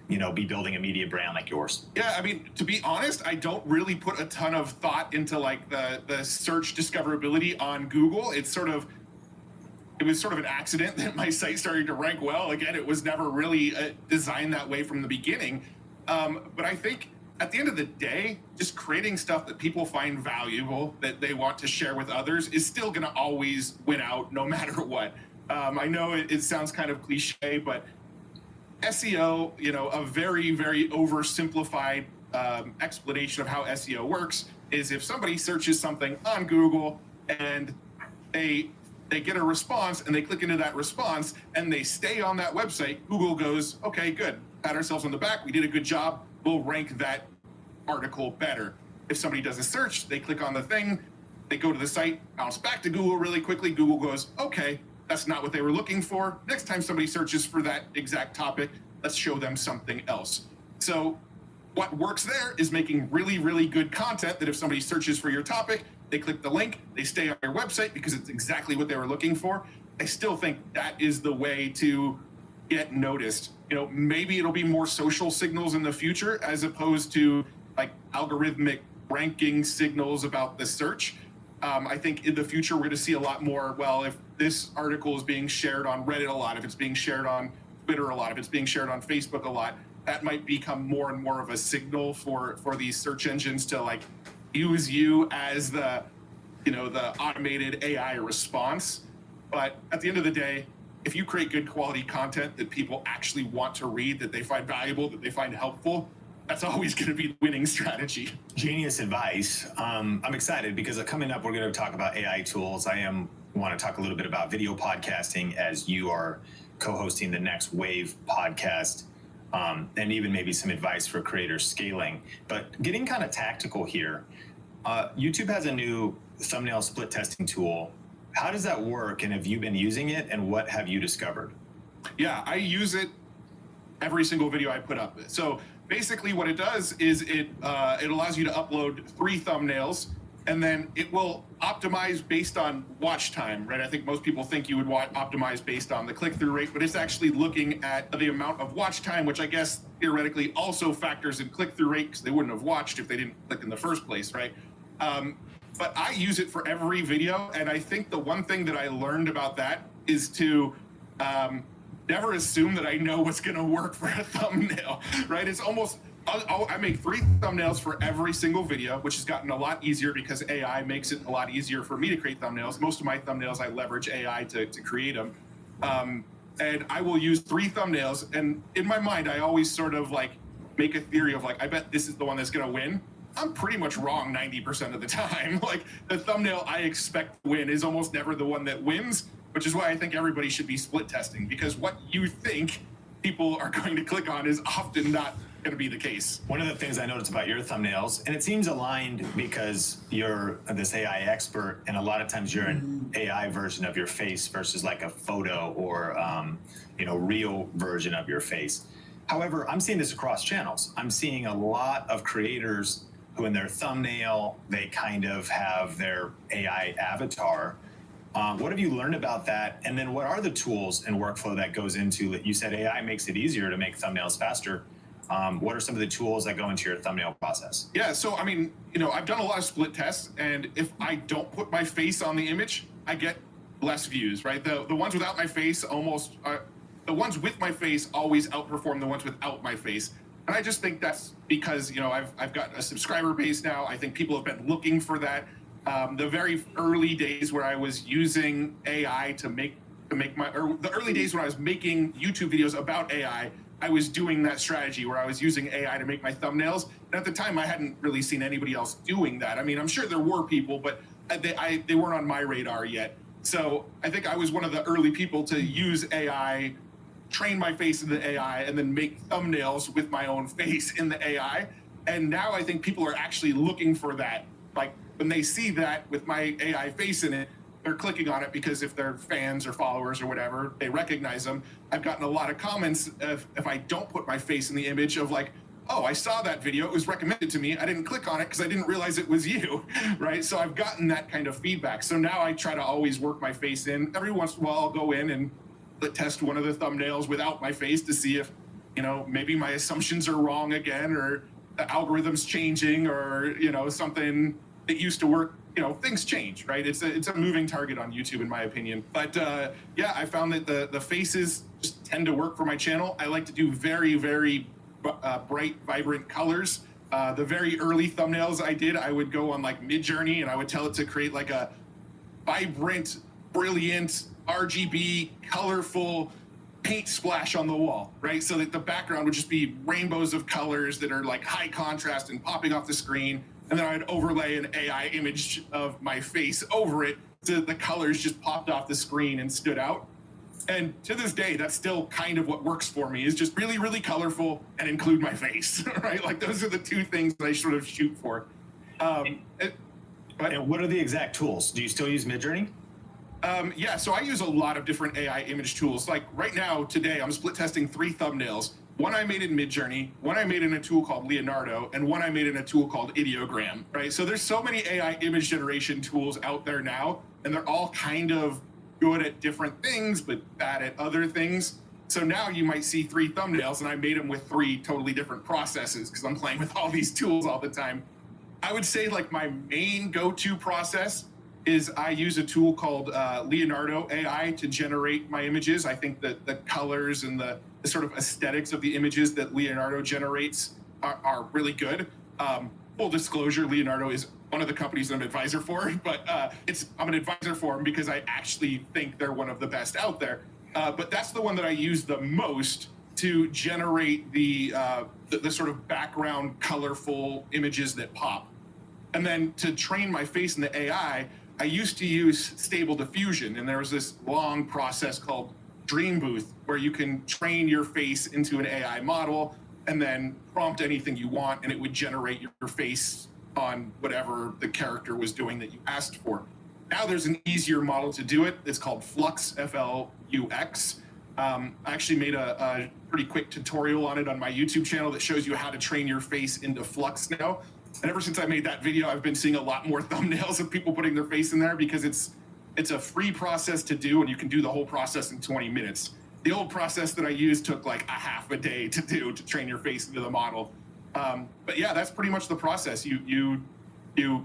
be building a media brand like yours?
Yeah, I mean, to be honest, I don't really put a ton of thought into like the search discoverability on Google. It was sort of an accident that my site started to rank well. Again, it was never really designed that way from the beginning. But I think at the end of the day, just creating stuff that people find valuable, that they want to share with others, is still going to always win out no matter what. I know it sounds kind of cliche, but SEO, a very, very oversimplified explanation of how SEO works is if somebody searches something on Google and they get a response and they click into that response and they stay on that website, Google goes, okay, good, pat ourselves on the back, we did a good job, we'll rank that article better. If somebody does a search, they click on the thing, they go to the site, bounce back to Google really quickly, Google goes, okay, that's not what they were looking for. Next time somebody searches for that exact topic, let's show them something else. So what works there is making really, really good content that if somebody searches for your topic, they click the link, they stay on your website because it's exactly what they were looking for. I still think that is the way to get noticed. Maybe it'll be more social signals in the future as opposed to like algorithmic ranking signals about the search. I think in the future, we're going to see a lot more, well, if this article is being shared on Reddit a lot, if it's being shared on Twitter a lot, if it's being shared on Facebook a lot, that might become more and more of a signal for these search engines to like use you as the automated AI response. But at the end of the day, if you create good quality content that people actually want to read, that they find valuable, that they find helpful, that's always going to be the winning strategy.
Genius advice. I'm excited because coming up, we're going to talk about AI tools. Want to talk a little bit about video podcasting as you are co-hosting the Next Wave podcast, and even maybe some advice for creators scaling. But getting kind of tactical here, YouTube has a new thumbnail split testing tool. How does that work? And have you been using it? And what have you discovered?
Yeah, I use it every single video I put up. So basically what it does is it allows you to upload 3 thumbnails, and then it will optimize based on watch time, right? I think most people think you would optimize based on the click-through rate, but it's actually looking at the amount of watch time, which I guess theoretically also factors in click-through rate because they wouldn't have watched if they didn't click in the first place, right? But I use it for every video, and I think the one thing that I learned about that is to never assume that I know what's going to work for a thumbnail, right? It's almost, I make 3 thumbnails for every single video, which has gotten a lot easier because AI makes it a lot easier for me to create thumbnails. Most of my thumbnails, I leverage AI to create them. And I will use 3 thumbnails, and in my mind, I always sort of like make a theory of like, I bet this is the one that's going to win. I'm pretty much wrong 90% of the time. Like the thumbnail I expect to win is almost never the one that wins, which is why I think everybody should be split testing, because what you think people are going to click on is often not going to be the case.
One of the things I noticed about your thumbnails, and it seems aligned because you're this AI expert, and a lot of times you're an AI version of your face versus like a photo or real version of your face. However, I'm seeing this across channels. I'm seeing a lot of creators who in their thumbnail, they kind of have their AI avatar. What have you learned about that? And then what are the tools and workflow that goes into it? You said AI makes it easier to make thumbnails faster. What are some of the tools that go into your thumbnail process?
Yeah, so I mean, I've done a lot of split tests, and if I don't put my face on the image, I get less views, right? The ones without my face the ones with my face always outperform the ones without my face. And I just think that's because, I've got a subscriber base now. I think people have been looking for that. The very early days where I was using AI to make the early days when I was making YouTube videos about AI, I was doing that strategy where I was using AI to make my thumbnails. And at the time, I hadn't really seen anybody else doing that. I mean, I'm sure there were people, but they weren't on my radar yet. So I think I was one of the early people to use AI, train my face in the AI, and then make thumbnails with my own face in the AI. And now I think people are actually looking for that. Like when they see that with my AI face in it, they're clicking on it because if they're fans or followers or whatever, they recognize them. I've gotten a lot of comments if I don't put my face in the image of like, oh, I saw that video, it was recommended to me, I didn't click on it because I didn't realize it was you, right? So I've gotten that kind of feedback. So now I try to always work my face in. Every once in a while, I'll go in and test one of the thumbnails without my face to see if, maybe my assumptions are wrong again, or the algorithm's changing, or, something that used to work. Things change, right? It's a moving target on YouTube, in my opinion. But yeah, I found that the faces just tend to work for my channel. I like to do very, very bright, vibrant colors. The very early thumbnails I would go on like Midjourney, and I would tell it to create like a vibrant, brilliant, RGB, colorful paint splash on the wall, right? So that the background would just be rainbows of colors that are like high contrast and popping off the screen. And then I'd overlay an AI image of my face over it so that the colors just popped off the screen and stood out. And to this day, that's still kind of what works for me, is just really, really colorful and include my face, right? Like those are the 2 things that I sort of shoot for.
And what are the exact tools? Do you still use Midjourney?
Yeah, so I use a lot of different AI image tools. Like right now, today, I'm split testing 3 thumbnails. One I made in Midjourney, one I made in a tool called Leonardo, and one I made in a tool called Ideogram, right? So there's so many AI image generation tools out there now, and they're all kind of good at different things, but bad at other things. So now you might see 3 thumbnails, and I made them with 3 totally different processes because I'm playing with all these tools all the time. I would say like my main go-to process is I use a tool called Leonardo AI to generate my images. I think that the colors and the sort of aesthetics of the images that Leonardo generates are really good. Full disclosure, Leonardo is one of the companies I'm an advisor for, but I'm an advisor for them because I actually think they're one of the best out there. But that's the one that I use the most to generate the sort of background colorful images that pop. And then to train my face in the AI, I used to use Stable Diffusion, and there was this long process called Dream Booth where you can train your face into an AI model and then prompt anything you want, and it would generate your face on whatever the character was doing that you asked for. Now there's an easier model to do it. It's called Flux, Flux. I actually made a pretty quick tutorial on it on my YouTube channel that shows you how to train your face into Flux now. And ever since I made that video, I've been seeing a lot more thumbnails of people putting their face in there because it's a free process to do, and you can do the whole process in 20 minutes. The old process that I used took like a half a day to do to train your face into the model. But yeah, that's pretty much the process. You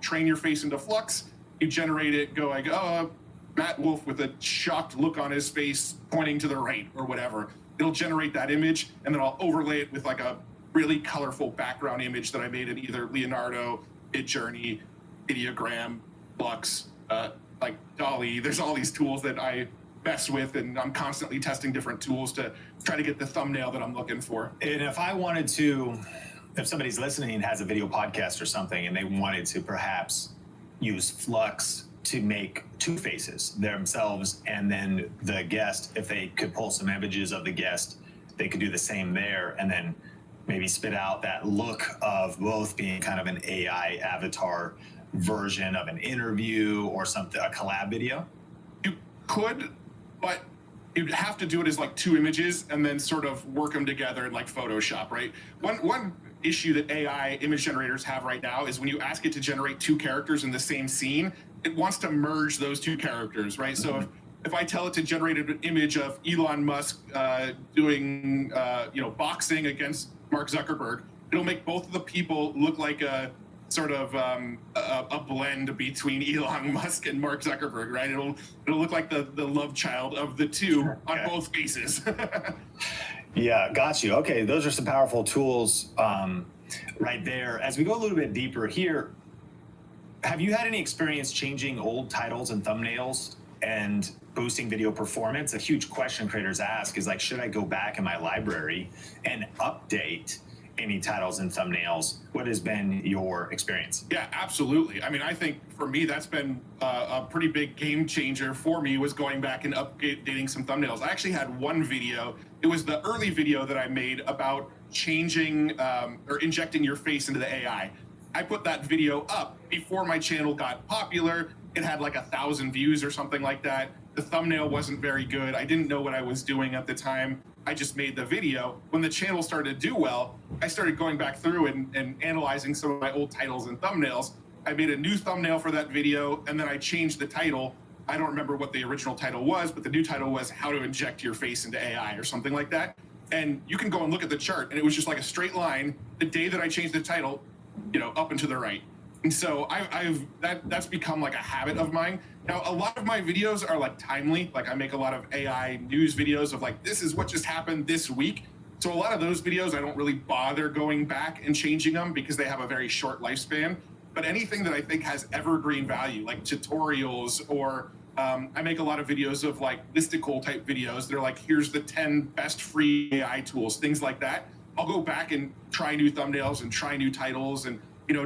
train your face into Flux, you generate it, go like, oh, Matt Wolf with a shocked look on his face pointing to the right or whatever. It'll generate that image, and then I'll overlay it with like a really colorful background image that I made in either Leonardo, Midjourney, Ideogram, Flux, like Dolly. There's all these tools that I mess with, and I'm constantly testing different tools to try to get the thumbnail that I'm looking for.
And if somebody's listening and has a video podcast or something, and they wanted to perhaps use Flux to make 2 faces, themselves and then the guest, if they could pull some images of the guest, they could do the same there, and then maybe spit out that look of both being kind of an AI avatar version of an interview or something, a collab video?
You could, but you'd have to do it as like 2 images and then sort of work them together in like Photoshop, right? One issue that AI image generators have right now is when you ask it to generate 2 characters in the same scene, it wants to merge those 2 characters, right? Mm-hmm. So if I tell it to generate an image of Elon Musk doing boxing against Mark Zuckerberg, it'll make both of the people look like a sort of a blend between Elon Musk and Mark Zuckerberg, right? It'll look like the love child of the 2 on both faces.
Yeah, got you. Okay, those are some powerful tools right there. As we go a little bit deeper here, have you had any experience changing old titles and thumbnails and boosting video performance? A huge question creators ask is like, should I go back in my library and update any titles and thumbnails? What has been your experience?
Yeah, absolutely. I mean, I think for me, that's been a pretty big game changer for me, was going back and updating some thumbnails. I actually had one video. It was the early video that I made about changing or injecting your face into the AI. I put that video up before my channel got popular. It had like 1,000 views or something like that. The thumbnail wasn't very good. I didn't know what I was doing at the time. I just made the video. When the channel started to do well, I started going back through and analyzing some of my old titles and thumbnails. I made a new thumbnail for that video, and then I changed the title. I don't remember what the original title was, but the new title was How to Inject Your Face into AI or something like that. And you can go and look at the chart, and it was just like a straight line. The day that I changed the title, up and to the right. And so that's become like a habit of mine. Now, a lot of my videos are like timely. Like I make a lot of AI news videos of like, this is what just happened this week. So a lot of those videos, I don't really bother going back and changing them because they have a very short lifespan. But anything that I think has evergreen value, like tutorials, or I make a lot of videos of like listicle type videos. They're like, here's the 10 best free AI tools, things like that. I'll go back and try new thumbnails and try new titles and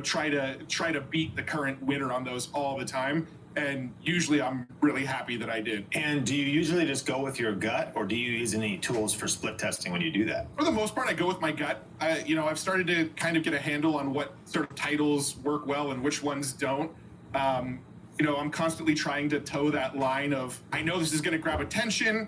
try to beat the current winner on those all the time. And usually I'm really happy that I did.
And do you usually just go with your gut, or do you use any tools for split testing when you do that?
For the most part, I go with my gut. I've started to kind of get a handle on what sort of titles work well and which ones don't. I'm constantly trying to toe that line of, I know this is going to grab attention,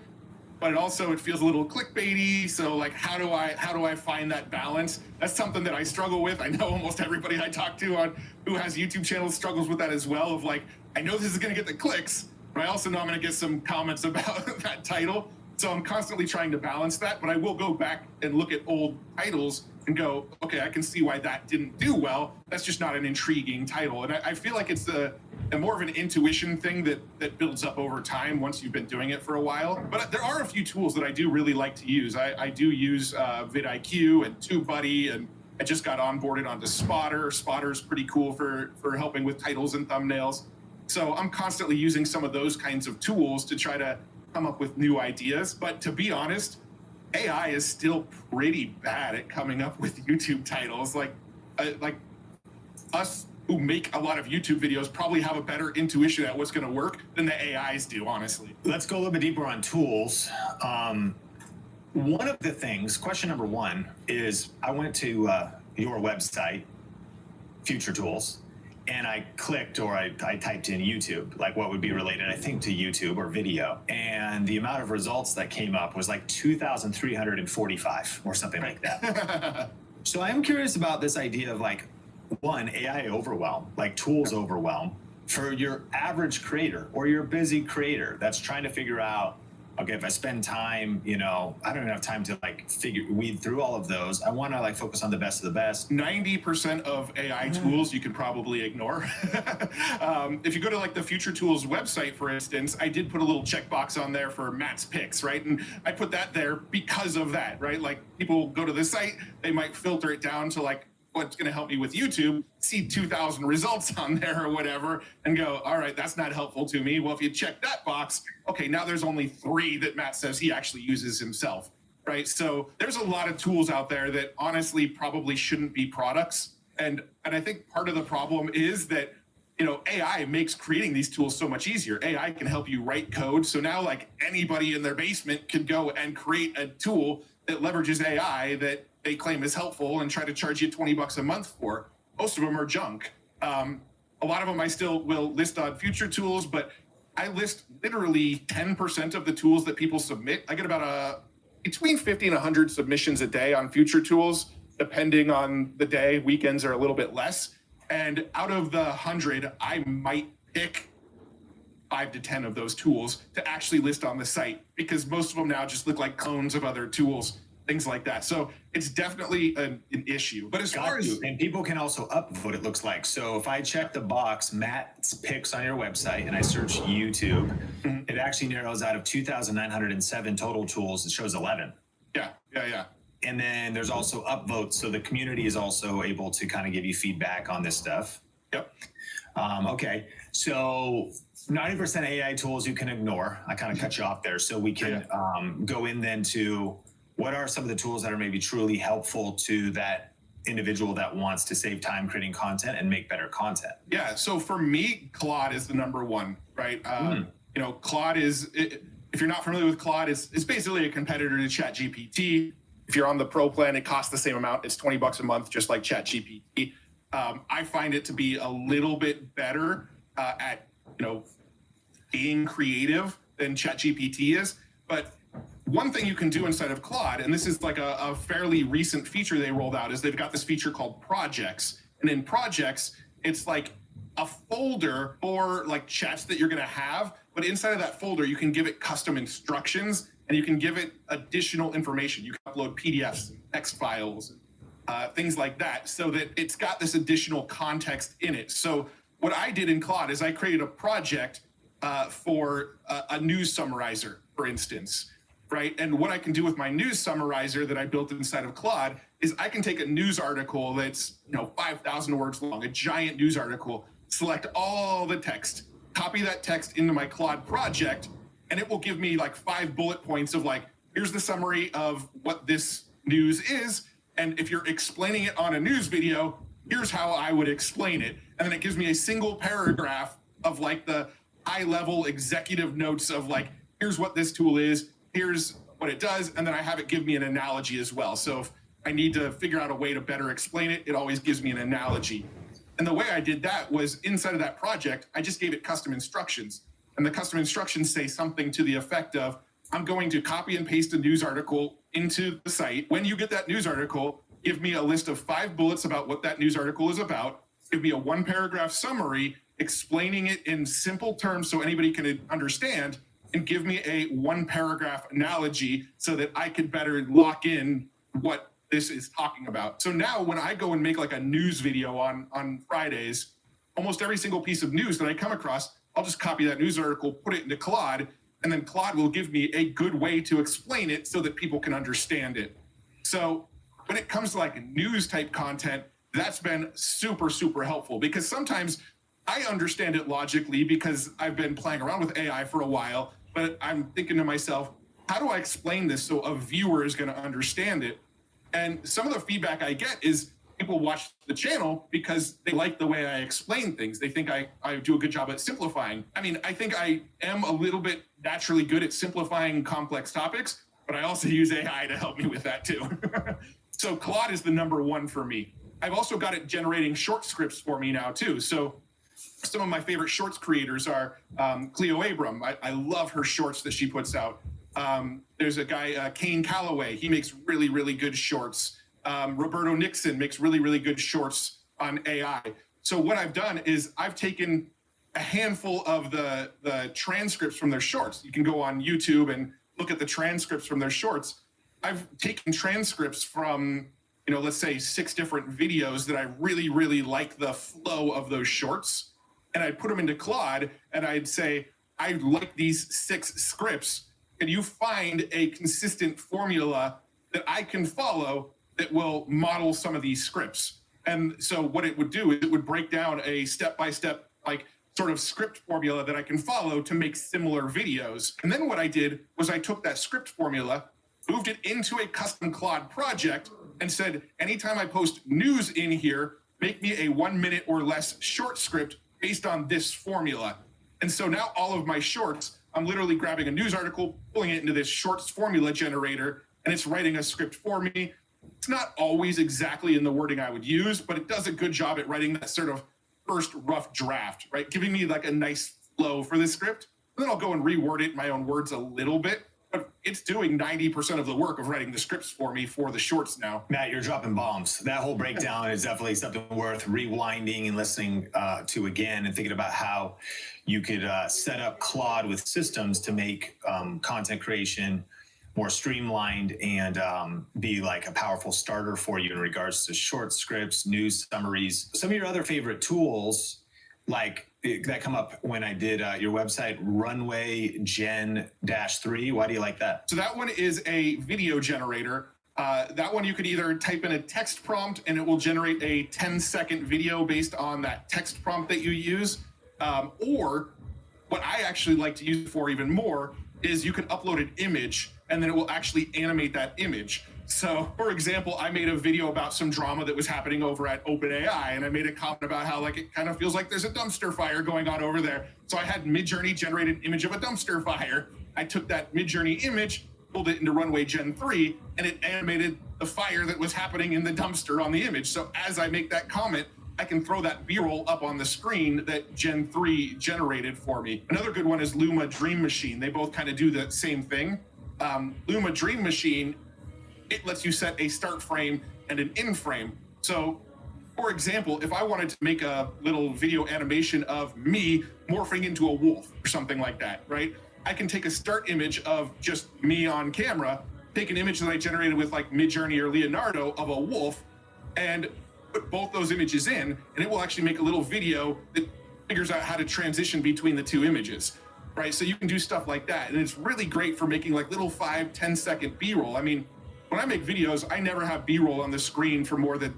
but it feels a little clickbaity. So like, how do I find that balance? That's something that I struggle with. I know almost everybody I talk to who has YouTube channels struggles with that as well, of like, I know this is going to get the clicks, but I also know I'm going to get some comments about that title. So I'm constantly trying to balance that, but I will go back and look at old titles and go, okay, I can see why that didn't do well. That's just not an intriguing title. And I feel like it's a more of an intuition thing that builds up over time once you've been doing it for a while. But there are a few tools that I do really like to use. I do use vidIQ and TubeBuddy, and I just got onboarded onto Spotter. Spotter's pretty cool for helping with titles and thumbnails. So I'm constantly using some of those kinds of tools to try to come up with new ideas. But to be honest, AI is still pretty bad at coming up with YouTube titles. Like us who make a lot of YouTube videos probably have a better intuition at what's going to work than the AIs do, honestly.
Let's go a little bit deeper on tools. One of the things, question number one is, I went to your website, Future Tools, and I clicked, or I typed in YouTube, like what would be related, I think, to YouTube or video. And the amount of results that came up was like 2,345 or something like that. So I'm curious about this idea of like, one, AI overwhelm, like tools overwhelm for your average creator or your busy creator that's trying to figure out, okay, if I spend time, I don't even have time to like weed through all of those. I want to like focus on the best of the best.
90% of AI tools you can probably ignore. If you go to like the Future Tools website, for instance, I did put a little checkbox on there for Matt's picks, right? And I put that there because of that, right? Like people go to the site, they might filter it down to like, what's going to help me with YouTube, see 2,000 results on there or whatever, and go, all right, that's not helpful to me. Well, if you check that box, okay, now there's only 3 that Matt says he actually uses himself, right? So there's a lot of tools out there that honestly probably shouldn't be products. And I think part of the problem is that, AI makes creating these tools so much easier. AI can help you write code. So now like anybody in their basement can go and create a tool that leverages AI that they claim is helpful and try to charge you $20 a month for. Most of them are junk. A lot of them I still will list on Future Tools, but I list literally 10% of the tools that people submit. I get about between 50 and 100 submissions a day on Future Tools, depending on the day. Weekends are a little bit less. And out of the 100, I might pick 5 to 10 of those tools to actually list on the site, because most of them now just look like clones of other tools, things like that. So it's definitely an issue. But as far as,
and people can also upvote, it looks like. So if I check the box, Matt's picks on your website, and I search YouTube, it actually narrows out of 2,907 total tools. It shows 11.
Yeah.
And then there's also upvotes. So the community is also able to kind of give you feedback on this stuff.
Yep.
Okay. So 90% AI tools you can ignore. I kind of cut you off there. So we can go in then to, what are some of the tools that are maybe truly helpful to that individual that wants to save time creating content and make better content?
Yeah. So for me, Claude is the number one, right? Claude is, if you're not familiar with Claude, it's basically a competitor to ChatGPT. If you're on the pro plan, it costs the same amount. It's $20 a month, just like ChatGPT. I find it to be a little bit better at, being creative than ChatGPT is. But one thing you can do inside of Claude, and this is like a fairly recent feature they rolled out, is they've got this feature called projects. And in projects, it's like a folder or like chats that you're going to have. But inside of that folder, you can give it custom instructions, and you can give it additional information. You can upload PDFs, text files, things like that, so that it's got this additional context in it. So what I did in Claude is I created a project for a news summarizer, for instance, right? And what I can do with my news summarizer that I built inside of Claude is I can take a news article that's 5,000 words long, a giant news article, select all the text, copy that text into my Claude project, and it will give me like 5 bullet points of like, here's the summary of what this news is. And if you're explaining it on a news video, here's how I would explain it. And then it gives me a single paragraph of like the high level executive notes of like, here's what this tool is, here's what it does. And then I have it give me an analogy as well. So if I need to figure out a way to better explain it, it always gives me an analogy. And the way I did that was inside of that project, I just gave it custom instructions. And the custom instructions say something to the effect of, I'm going to copy and paste a news article into the site. When you get that news article, give me a list of 5 bullets about what that news article is about. Give me a 1-paragraph summary explaining it in simple terms so anybody can understand, and give me a 1-paragraph analogy so that I could better lock in what this is talking about. So now when I go and make like a news video on Fridays, almost every single piece of news that I come across, I'll just copy that news article, put it into Claude, and then Claude will give me a good way to explain it so that people can understand it. So when it comes to like news type content, that's been super, super helpful, because sometimes I understand it logically because I've been playing around with AI for a while, but I'm thinking to myself, how do I explain this so a viewer is going to understand it? And some of the feedback I get is people watch the channel because they like the way I explain things. They think I do a good job at simplifying. I mean, I think I am a little bit naturally good at simplifying complex topics, but I also use AI to help me with that too. So Claude is the number one for me. I've also got it generating short scripts for me now too. So some of my favorite shorts creators are Cleo Abram. I love her shorts that she puts out. There's a guy, Kane Calloway. He makes really, really good shorts. Roberto Nixon makes really, really good shorts on AI. So what I've done is I've taken a handful of the transcripts from their shorts. You can go on YouTube and look at the transcripts from their shorts. I've taken transcripts from, let's say 6 different videos that I really, really like the flow of those shorts. And I'd put them into Claude and I'd say, I like these 6 scripts. Can you find a consistent formula that I can follow that will model some of these scripts? And so what it would do is it would break down a step-by-step, like sort of script formula that I can follow to make similar videos. And then what I did was I took that script formula, moved it into a custom Claude project, and said, anytime I post news in here, make me a 1-minute or less short script based on this formula. And so now all of my shorts, I'm literally grabbing a news article, pulling it into this shorts formula generator, and it's writing a script for me. It's not always exactly in the wording I would use, but it does a good job at writing that sort of first rough draft, right? Giving me like a nice flow for this script. And then I'll go and reword it in my own words a little bit, but it's doing 90% of the work of writing the scripts for me for the shorts now.
Matt, you're dropping bombs. That whole breakdown is definitely something worth rewinding and listening to again, and thinking about how you could set up Claude with systems to make content creation more streamlined and be like a powerful starter for you in regards to short scripts, news summaries. Some of your other favorite tools, like that come up when I did your website, Runway Gen-3. Why do you like that?
So that one is a video generator. That one you could either type in a text prompt and it will generate a 10-second video based on that text prompt that you use. Or what I actually like to use it for even more is you can upload an image and then it will actually animate that image. So, for example, I made a video about some drama that was happening over at OpenAI, and I made a comment about how like it kind of feels like there's a dumpster fire going on over there. So I had Midjourney generate an image of a dumpster fire. I took that Midjourney image, pulled it into Runway Gen 3, and it animated the fire that was happening in the dumpster on the image. So as I make that comment, I can throw that B-roll up on the screen that Gen 3 generated for me. Another good one is Luma Dream Machine. They both kind of do the same thing. Luma Dream Machine, it lets you set a start frame and an end frame. So, for example, if I wanted to make a little video animation of me morphing into a wolf or something like that, right? I can take a start image of just me on camera, take an image that I generated with like Midjourney or Leonardo of a wolf, and put both those images in, and it will actually make a little video that figures out how to transition between the 2 images. Right, so you can do stuff like that, and it's really great for making like little 5-10 second B-roll. I mean, when I make videos, I never have B-roll on the screen for more than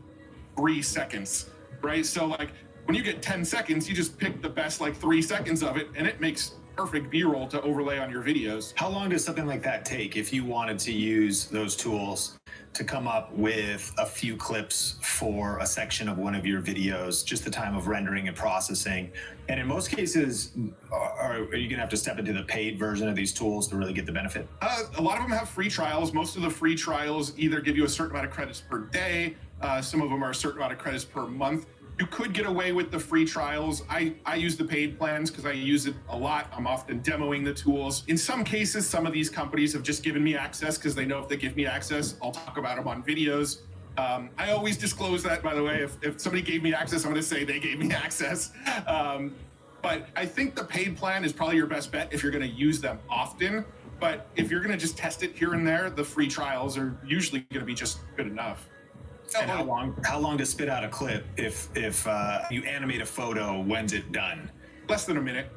3 seconds, right? So like when you get 10 seconds, you just pick the best like 3 seconds of it, and it makes perfect B-roll to overlay on your videos.
How long does something like that take if you wanted to use those tools to come up with a few clips for a section of one of your videos, just the time of rendering and processing? And in most cases, are you gonna have to step into the paid version of these tools to really get the benefit?
A lot of them have free trials. Most of the free trials either give you a certain amount of credits per day. Some of them are a certain amount of credits per month. You could get away with the free trials. I use the paid plans because I use it a lot. I'm often demoing the tools. In some cases, some of these companies have just given me access because they know if they give me access, I'll talk about them on videos. I always disclose that, by the way. If somebody gave me access, I'm going to say they gave me access. But I think the paid plan is probably your best bet if you're going to use them often. But if you're going to just test it here and there, the free trials are usually going to be just good enough.
And how long to spit out a clip if you animate a photo? When's it done?
Less than a minute.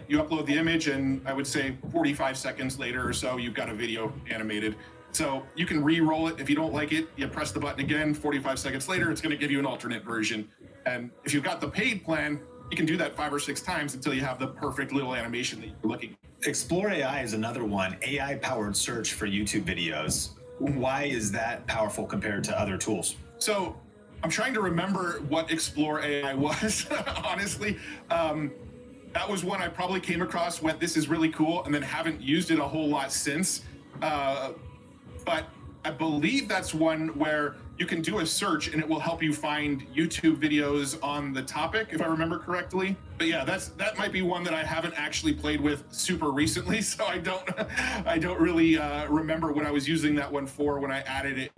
You upload the image, and I would say 45 seconds later or so, you've got a video animated. So you can re-roll it. If you don't like it, you press the button again. 45 seconds later, it's going to give you an alternate version. And if you've got the paid plan, you can do that 5 or 6 times until you have the perfect little animation that you're looking for.
Explore AI is another one. AI-powered search for YouTube videos. Why is that powerful compared to other tools?
So I'm trying to remember what Explore AI was, honestly. That was one I probably came across, went, this is really cool, and then haven't used it a whole lot since. But I believe that's one where you can do a search and it will help you find YouTube videos on the topic, if I remember correctly. But yeah, that might be one that I haven't actually played with super recently, so I don't really remember what I was using that one for when I added it.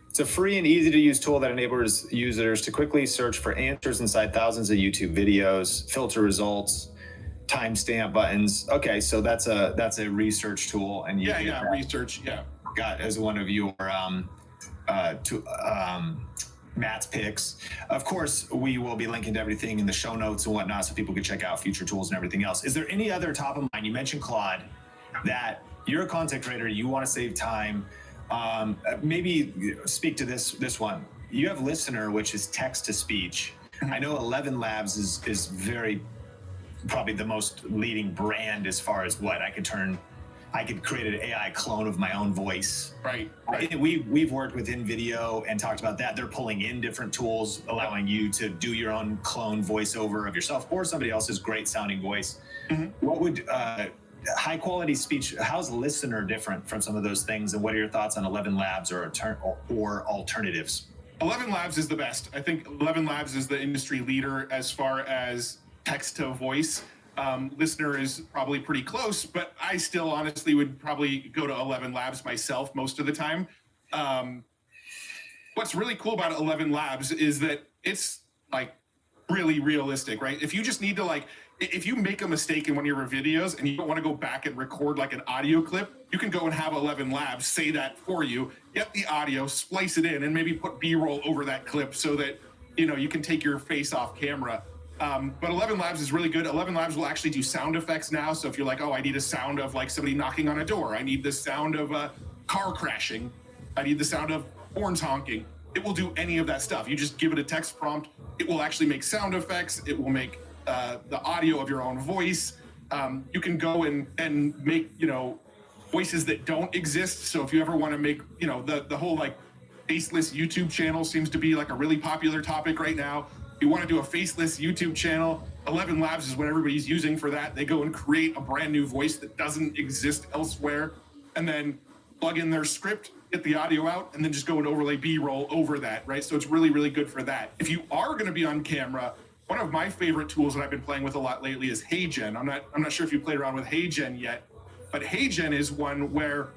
It's a free and easy to use tool that enables users to quickly search for answers inside thousands of YouTube videos, filter results, timestamp buttons. Okay, so that's a research tool, and you
research, yeah.
Got as one of your Matt's picks. Of course, we will be linking to everything in the show notes and whatnot, so people can check out future tools and everything else. Is there any other top of mind? You mentioned Claude, that you're a content creator, you want to save time. Maybe speak to this one. You have Listener, which is text to speech. I know 11 Labs is very probably the most leading brand as far as what I could create an AI clone of my own voice.
Right.
We've worked with InVideo and talked about that. They're pulling in different tools, allowing you to do your own clone voiceover of yourself or somebody else's great sounding voice. Mm-hmm. What would high quality speech? How's Listener different from some of those things? And what are your thoughts on 11 Labs or alternatives?
11 Labs is the best. I think 11 Labs is the industry leader as far as text to voice. Listener is probably pretty close, but I still honestly would probably go to 11 Labs myself most of the time. What's really cool about 11 Labs is that it's like really realistic, right? If you just need to if you make a mistake in one of your videos and you don't want to go back and record like an audio clip, you can go and have 11 Labs say that for you, get the audio, splice it in, and maybe put B-roll over that clip so that, you can take your face off camera. But 11 Labs is really good. 11 Labs will actually do sound effects now. So if you're like, oh, I need a sound of like somebody knocking on a door. I need the sound of a car crashing. I need the sound of horns honking. It will do any of that stuff. You just give it a text prompt. It will actually make sound effects. It will make the audio of your own voice. You can go and make, voices that don't exist. So if you ever want to make, the whole like faceless YouTube channel seems to be like a really popular topic right now. You want to do a faceless YouTube channel, 11 Labs is what everybody's using for that. They go and create a brand new voice that doesn't exist elsewhere, and then plug in their script, get the audio out, and then just go and overlay B-roll over that, right? So it's really, really good for that. If you are going to be on camera, one of my favorite tools that I've been playing with a lot lately is HeyGen. I'm not sure if you played around with HeyGen yet, but HeyGen is one where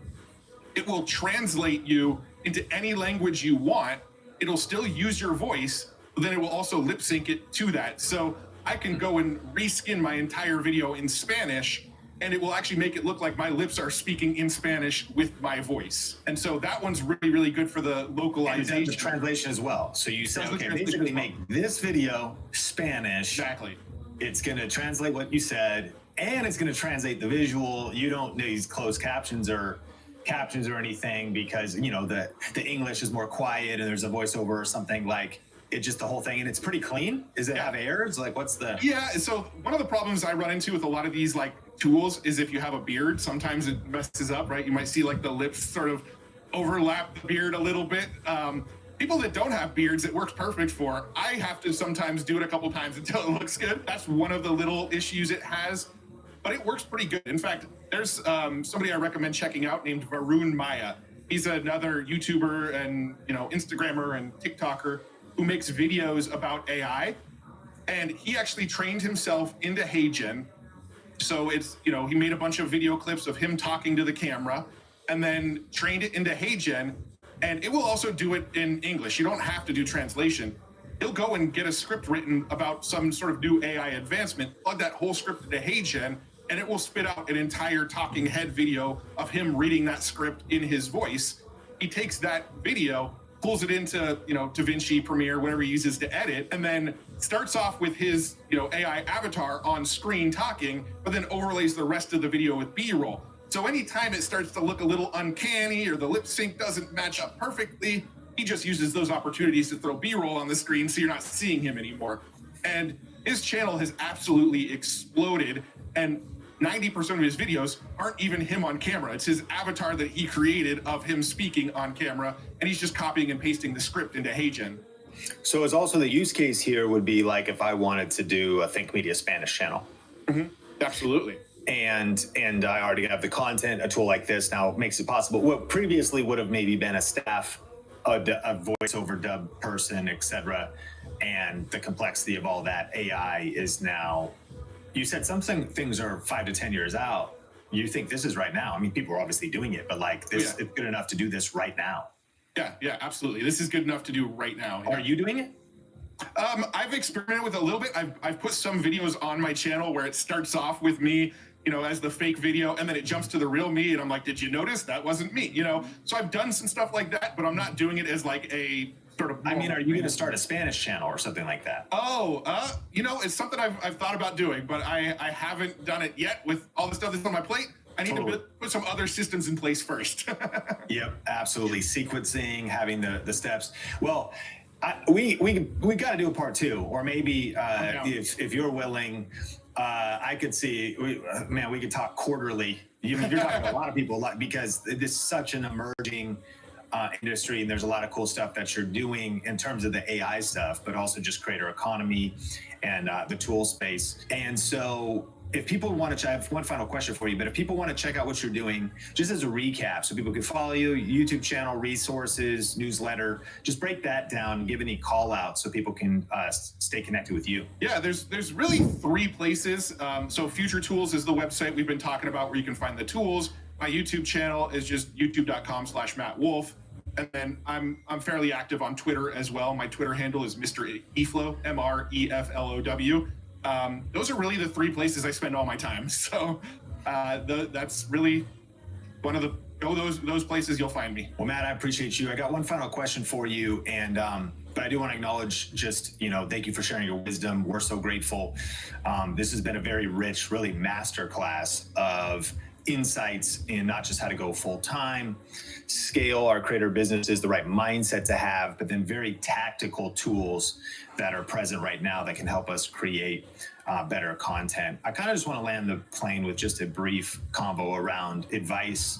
it will translate you into any language you want. It'll still use your voice, but then it will also lip sync it to that. So I can go and reskin my entire video in Spanish, and it will actually make it look like my lips are speaking in Spanish with my voice. And so that one's really, really good for the localization.
And the translation as well. So you say, okay, basically make this video Spanish.
Exactly.
It's going to translate what you said, and it's going to translate the visual. You don't need closed captions or anything because, the English is more quiet and there's a voiceover or something like it, just the whole thing. And it's pretty clean. Does it have errors? Like what's the...
Yeah. So one of the problems I run into with a lot of these tools is if you have a beard, sometimes it messes up, right? You might see the lips sort of overlap the beard a little bit. People that don't have beards, it works perfect for. I have to sometimes do it a couple times until it looks good. That's one of the little issues it has, but it works pretty good. In fact, there's somebody I recommend checking out named Varun Maya. He's another YouTuber and Instagrammer and TikToker. who makes videos about AI, and he actually trained himself into HeyGen. So it's, he made a bunch of video clips of him talking to the camera and then trained it into HeyGen, and it will also do it in English. You don't have to do translation. He'll go and get a script written about some sort of new AI advancement, plug that whole script into HeyGen, and it will spit out an entire talking head video of him reading that script in his voice. He takes that video, pulls it into, DaVinci, Premiere, whatever he uses to edit, and then starts off with his, AI avatar on screen talking, but then overlays the rest of the video with B-roll. So anytime it starts to look a little uncanny or the lip sync doesn't match up perfectly, he just uses those opportunities to throw B-roll on the screen so you're not seeing him anymore. And his channel has absolutely exploded, and 90% of his videos aren't even him on camera. It's his avatar that he created of him speaking on camera, and he's just copying and pasting the script into HeyGen.
So is also the use case here would be like if I wanted to do a Think Media Spanish channel.
Mm-hmm. Absolutely.
And I already have the content. A tool like this now makes it possible. What previously would have maybe been a staff, a voiceover dub person, etc., and the complexity of all that AI is now. You said things are 5 to 10 years out. You think this is right now? I mean, people are obviously doing it, but like this, it's good enough to do this right now.
Yeah, absolutely. This is good enough to do right now.
Are you doing it?
I've experimented with a little bit. I've put some videos on my channel where it starts off with me, as the fake video, and then it jumps to the real me, and I'm like, did you notice that wasn't me? So I've done some stuff like that, but I'm not doing it as like a sort of.
I mean, are you going to start a Spanish channel or something like that?
Oh, it's something I've thought about doing, but I haven't done it yet with all the stuff that's on my plate. I need to put some other systems in place first.
Yep, absolutely. Sequencing, having the steps. Well, we got to do a part 2, or maybe if you're willing, I could see. We could talk quarterly. You're talking to a lot of people, because this is such an emerging industry, and there's a lot of cool stuff that you're doing in terms of the AI stuff, but also just creator economy and the tool space. And so if people want to, I have one final question for you, but if people want to check out what you're doing, just as a recap, so people can follow you, YouTube channel, resources, newsletter, just break that down, give any call out so people can stay connected with you.
Yeah, there's really 3 places. So Future Tools is the website we've been talking about where you can find the tools. My YouTube channel is just youtube.com/Matt Wolf. And then I'm fairly active on Twitter as well. My Twitter handle is Mr. Eflow, MrEFLOW. Those are really the 3 places I spend all my time. So that's really one of the those places you'll find me.
Well, Matt, I appreciate you. I got one final question for you, and but I do want to acknowledge just thank you for sharing your wisdom. We're so grateful. This has been a very rich, really masterclass of insights in not just how to go full time, scale our creator businesses, the right mindset to have, but then very tactical tools that are present right now that can help us create better content. I kind of just want to land the plane with just a brief convo around advice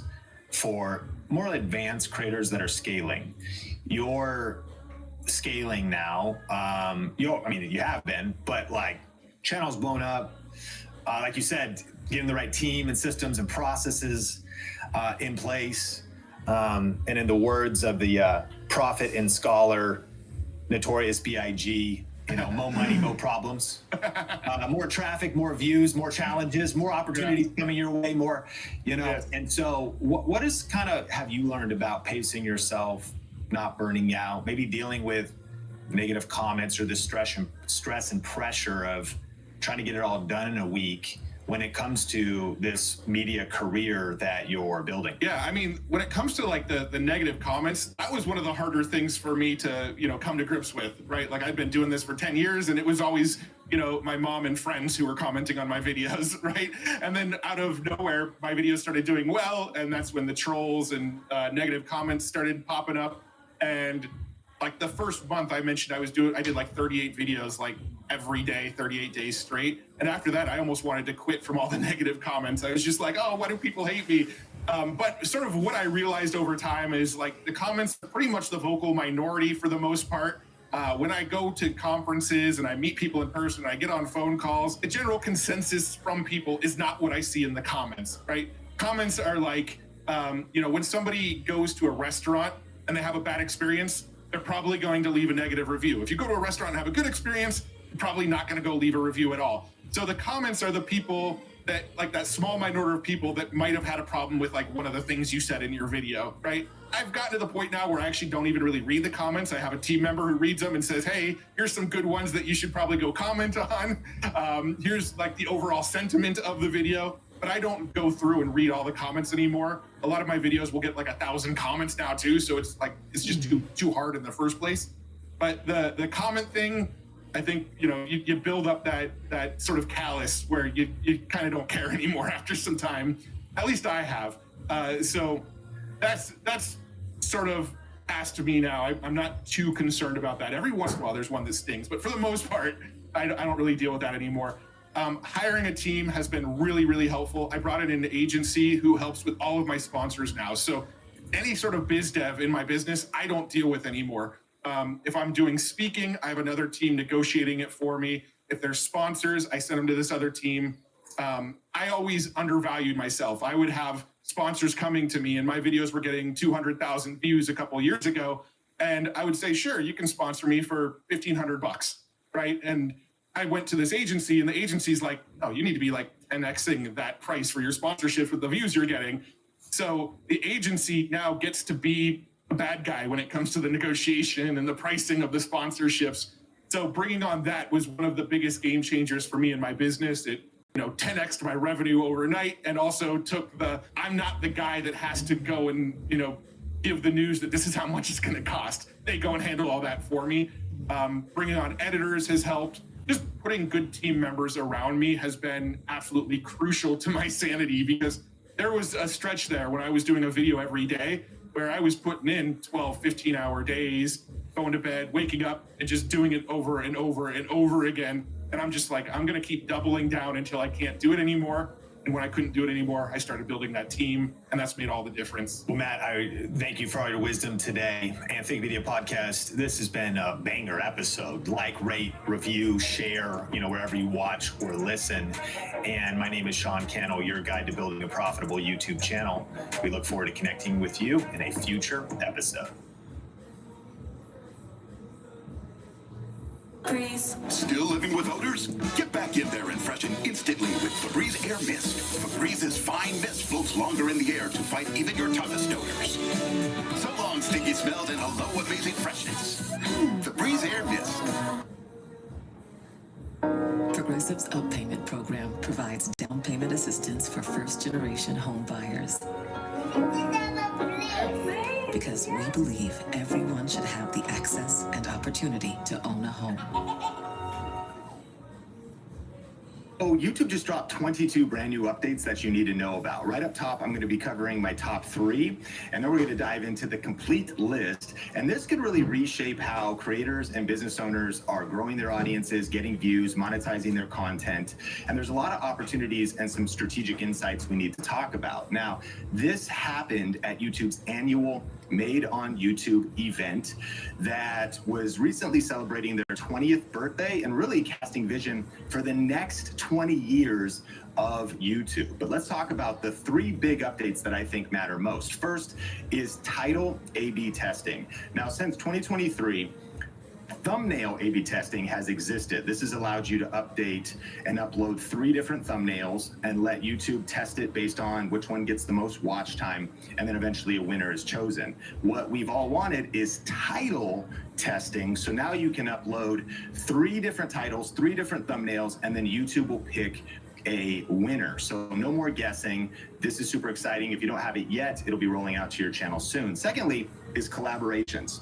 for more advanced creators that are scaling. You're scaling now. You have been, but like channels blown up. Like you said, getting the right team and systems and processes in place. And in the words of the prophet and scholar, Notorious B.I.G., more money, more problems, more traffic, more views, more challenges, more opportunities coming your way, more, Yes. And so what is have you learned about pacing yourself, not burning out, maybe dealing with negative comments or the stress and pressure of trying to get it all done in a week when it comes to this media career that you're building? Yeah,
I mean, when it comes to like the negative comments, that was one of the harder things for me to, come to grips with, right? Like I've been doing this for 10 years and it was always, my mom and friends who were commenting on my videos, right? And then out of nowhere, my videos started doing well. And that's when the trolls and negative comments started popping up. And like the first month I mentioned I did like 38 videos, like every day, 38 days straight. And after that, I almost wanted to quit from all the negative comments. I was just like, oh, why do people hate me? But sort of what I realized over time is like the comments are pretty much the vocal minority for the most part. When I go to conferences and I meet people in person, I get on phone calls, the general consensus from people is not what I see in the comments, right? Comments are like, when somebody goes to a restaurant and they have a bad experience, they're probably going to leave a negative review. If you go to a restaurant and have a good experience, you're probably not going to go leave a review at all. So the comments are the people that, like that small minority of people that might have had a problem with like one of the things you said in your video, right? I've gotten to the point now where I actually don't even really read the comments. I have a team member who reads them and says, hey, here's some good ones that you should probably go comment on. Here's like the overall sentiment of the video, but I don't go through and read all the comments anymore. A lot of my videos will get like 1,000 comments now too. So it's like, it's just too hard in the first place. But the comment thing, I think, you build up that sort of callus where you kind of don't care anymore after some time. At least I have. So that's sort of past me now. I'm not too concerned about that. Every once in a while, there's one that stings, but for the most part, I don't really deal with that anymore. Hiring a team has been really, really helpful. I brought in an agency who helps with all of my sponsors now. So any sort of biz dev in my business, I don't deal with anymore. If I'm doing speaking, I have another team negotiating it for me. If there's sponsors, I send them to this other team. I always undervalued myself. I would have sponsors coming to me and my videos were getting 200,000 views a couple of years ago. And I would say, sure, you can sponsor me for $1,500, right? And I went to this agency and the agency's like, oh, you need to be like 10xing that price for your sponsorship with the views you're getting. So the agency now gets to be a bad guy when it comes to the negotiation and the pricing of the sponsorships. So bringing on that was one of the biggest game changers for me in my business. It 10x'd my revenue overnight, and also took I'm not the guy that has to go and give the news that this is how much it's going to cost. They go and handle all that for me. Bringing on editors has helped. Just putting good team members around me has been absolutely crucial to my sanity, because there was a stretch there when I was doing a video every day where I was putting in 12, 15-hour days, going to bed, waking up, and just doing it over and over and over again. And I'm just like, I'm going to keep doubling down until I can't do it anymore. And when I couldn't do it anymore, I started building that team, and that's made all the difference.
Well, Matt, I thank you for all your wisdom today. And Think Video Podcast, this has been a banger episode. Like, rate, review, share, wherever you watch or listen. And my name is Sean Cannell, your guide to building a profitable YouTube channel. We look forward to connecting with you in a future episode.
Febreze.
Still living with odors? Get back in there and freshen instantly with Febreze Air Mist. Febrze's fine mist floats longer in the air to fight even your toughest odors. So long, stinky smells, and hello, amazing freshness. Febreze Air Mist.
Progressive's Up Payment program provides down payment assistance for first-generation home buyers. Because we believe everyone should have the access and opportunity to own a home.
Oh, YouTube just dropped 22 brand new updates that you need to know about. Right up top, I'm going to be covering my top 3, and then we're going to dive into the complete list. And this could really reshape how creators and business owners are growing their audiences, getting views, monetizing their content. And there's a lot of opportunities and some strategic insights we need to talk about. Now, this happened at YouTube's annual Made on YouTube event that was recently celebrating their 20th birthday and really casting vision for the next 20 years of YouTube. But let's talk about the 3 big updates that I think matter most. First is title A/B testing. Now, since 2023, thumbnail A/B testing has existed. This has allowed you to update and upload 3 different thumbnails and let YouTube test it based on which one gets the most watch time, and then eventually a winner is chosen. What we've all wanted is title testing. So now you can upload 3 different titles, 3 different thumbnails, and then YouTube will pick a winner. So no more guessing. This is super exciting. If you don't have it yet, it'll be rolling out to your channel soon. Secondly is collaborations.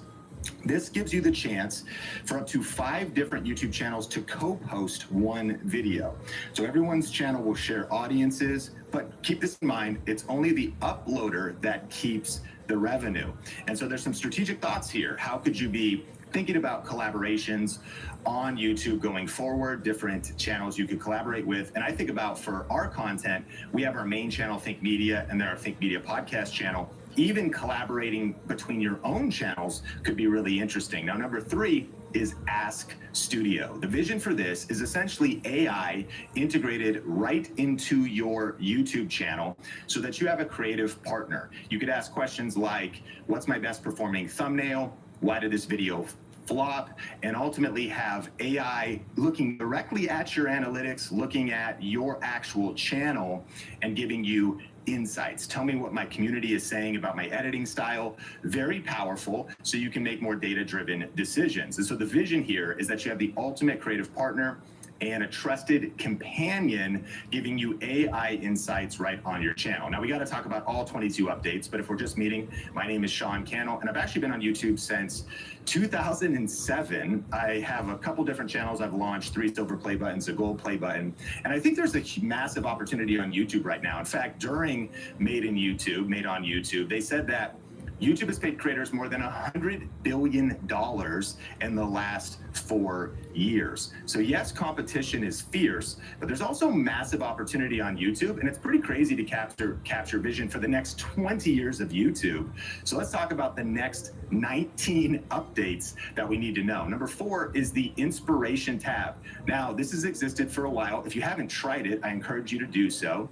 This gives you the chance for up to 5 different YouTube channels to co-post one video. So everyone's channel will share audiences, but keep this in mind, it's only the uploader that keeps the revenue. And so there's some strategic thoughts here. How could you be thinking about collaborations on YouTube going forward, different channels you could collaborate with? And I think about, for our content, we have our main channel, Think Media, and then our Think Media podcast channel. Even collaborating between your own channels could be really interesting. Now, number 3 is Ask Studio. The vision for this is essentially AI integrated right into your YouTube channel so that you have a creative partner. You could ask questions like, what's my best performing thumbnail?
why did this video flop, and ultimately have AI looking directly at your analytics, looking at your actual channel and giving you insights. Tell me what my community is saying about my editing style. Very powerful, so you can make more data-driven decisions. And so the vision here is that you have the ultimate creative partner and a trusted companion giving you AI insights right on your channel. Now, we got to talk about all 22 updates, but if we're just meeting, my name is Sean Cannell, and I've actually been on YouTube since 2007. I have a couple different channels I've launched, 3 silver play buttons, a gold play button, and I think there's a massive opportunity on YouTube right now. In fact, during Made on YouTube, they said that YouTube has paid creators more than $100 billion in the last 4 years. So yes, competition is fierce, but there's also massive opportunity on YouTube, and it's pretty crazy to capture vision for the next 20 years of YouTube. So let's talk about the next 19 updates that we need to know. Number 4 is the inspiration tab. Now, this has existed for a while. If you haven't tried it, I encourage you to do so.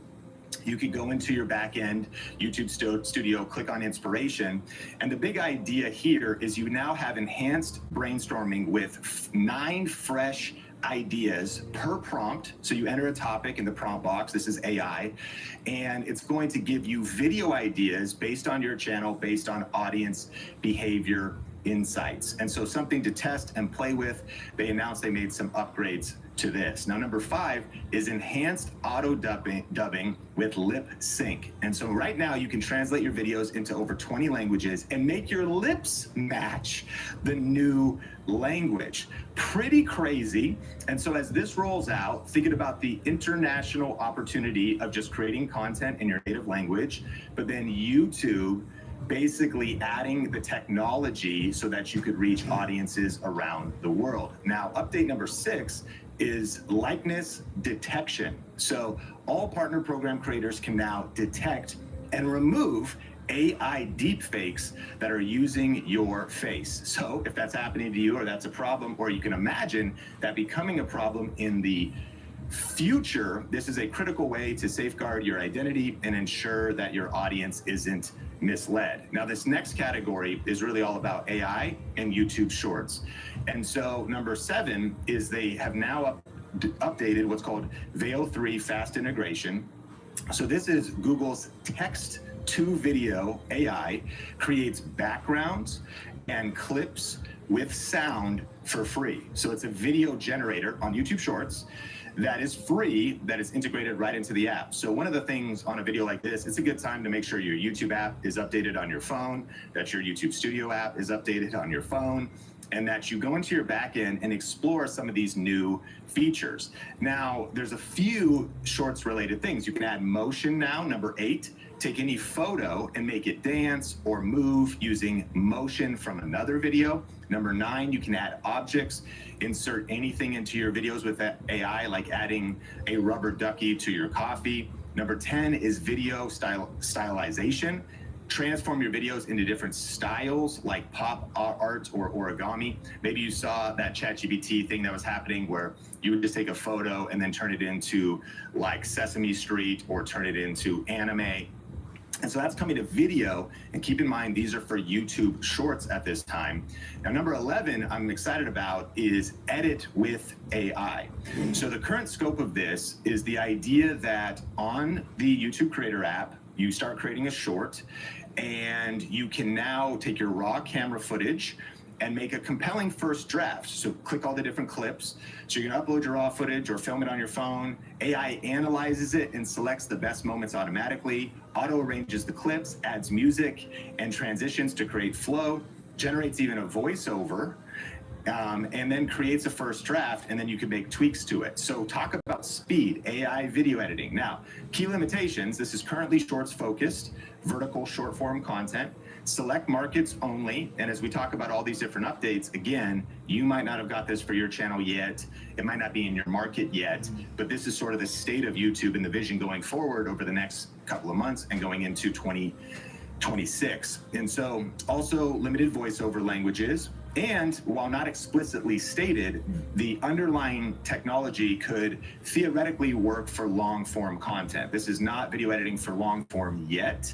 You could go into your back end YouTube studio, click on inspiration. And the big idea here is you now have enhanced brainstorming with 9 fresh ideas per prompt. So you enter a topic in the prompt box. This is AI, and it's going to give you video ideas based on your channel, based on audience behavior insights. And so something to test and play with. They announced they made some upgrades to this. Now, number 5 is enhanced auto dubbing with lip sync. And so right now you can translate your videos into over 20 languages and make your lips match the new language. Pretty crazy. And so as this rolls out, thinking about the international opportunity of just creating content in your native language, but then YouTube basically adding the technology so that you could reach audiences around the world. Now, update number 6 is likeness detection. So all partner program creators can now detect and remove AI deepfakes that are using your face. So if that's happening to you, or that's a problem, or you can imagine that becoming a problem in the future, this is a critical way to safeguard your identity and ensure that your audience isn't misled. Now, this next category is really all about AI and YouTube Shorts. And so number 7 is they have now updated what's called Veo 3 fast integration. So this is Google's text to video AI, creates backgrounds and clips with sound for free. So it's a video generator on YouTube Shorts that is free, that is integrated right into the app. So one of the things on a video like this, it's a good time to make sure your YouTube app is updated on your phone, that your YouTube Studio app is updated on your phone, and that you go into your backend and explore some of these new features. Now, there's a few Shorts related things. You can add motion now, number 8. Take any photo and make it dance or move using motion from another video. Number 9, you can add objects, insert anything into your videos with AI, like adding a rubber ducky to your coffee. Number 10 is video stylization. Transform your videos into different styles like pop art or origami. Maybe you saw that ChatGPT thing that was happening where you would just take a photo and then turn it into like Sesame Street or turn it into anime. And so that's coming to video, and keep in mind, these are for YouTube Shorts at this time. Now, number 11, I'm excited about is edit with AI. So the current scope of this is the idea that on the YouTube Creator app, you start creating a short, and you can now take your raw camera footage and make a compelling first draft. So click all the different clips. So you're gonna upload your raw footage or film it on your phone. AI analyzes it and selects the best moments automatically, auto arranges the clips, adds music and transitions to create flow, generates even a voiceover, and then creates a first draft, and then you can make tweaks to it. So talk about speed, AI video editing. Now, key limitations, this is currently Shorts focused, vertical short form content, select markets only. And as we talk about all these different updates, again, you might not have got this for your channel yet. It might not be in your market yet, but this is sort of the state of YouTube and the vision going forward over the next couple of months and going into 2026. And so also limited voiceover languages, And while not explicitly stated, the underlying technology could theoretically work for long form content. This is not video editing for long form yet,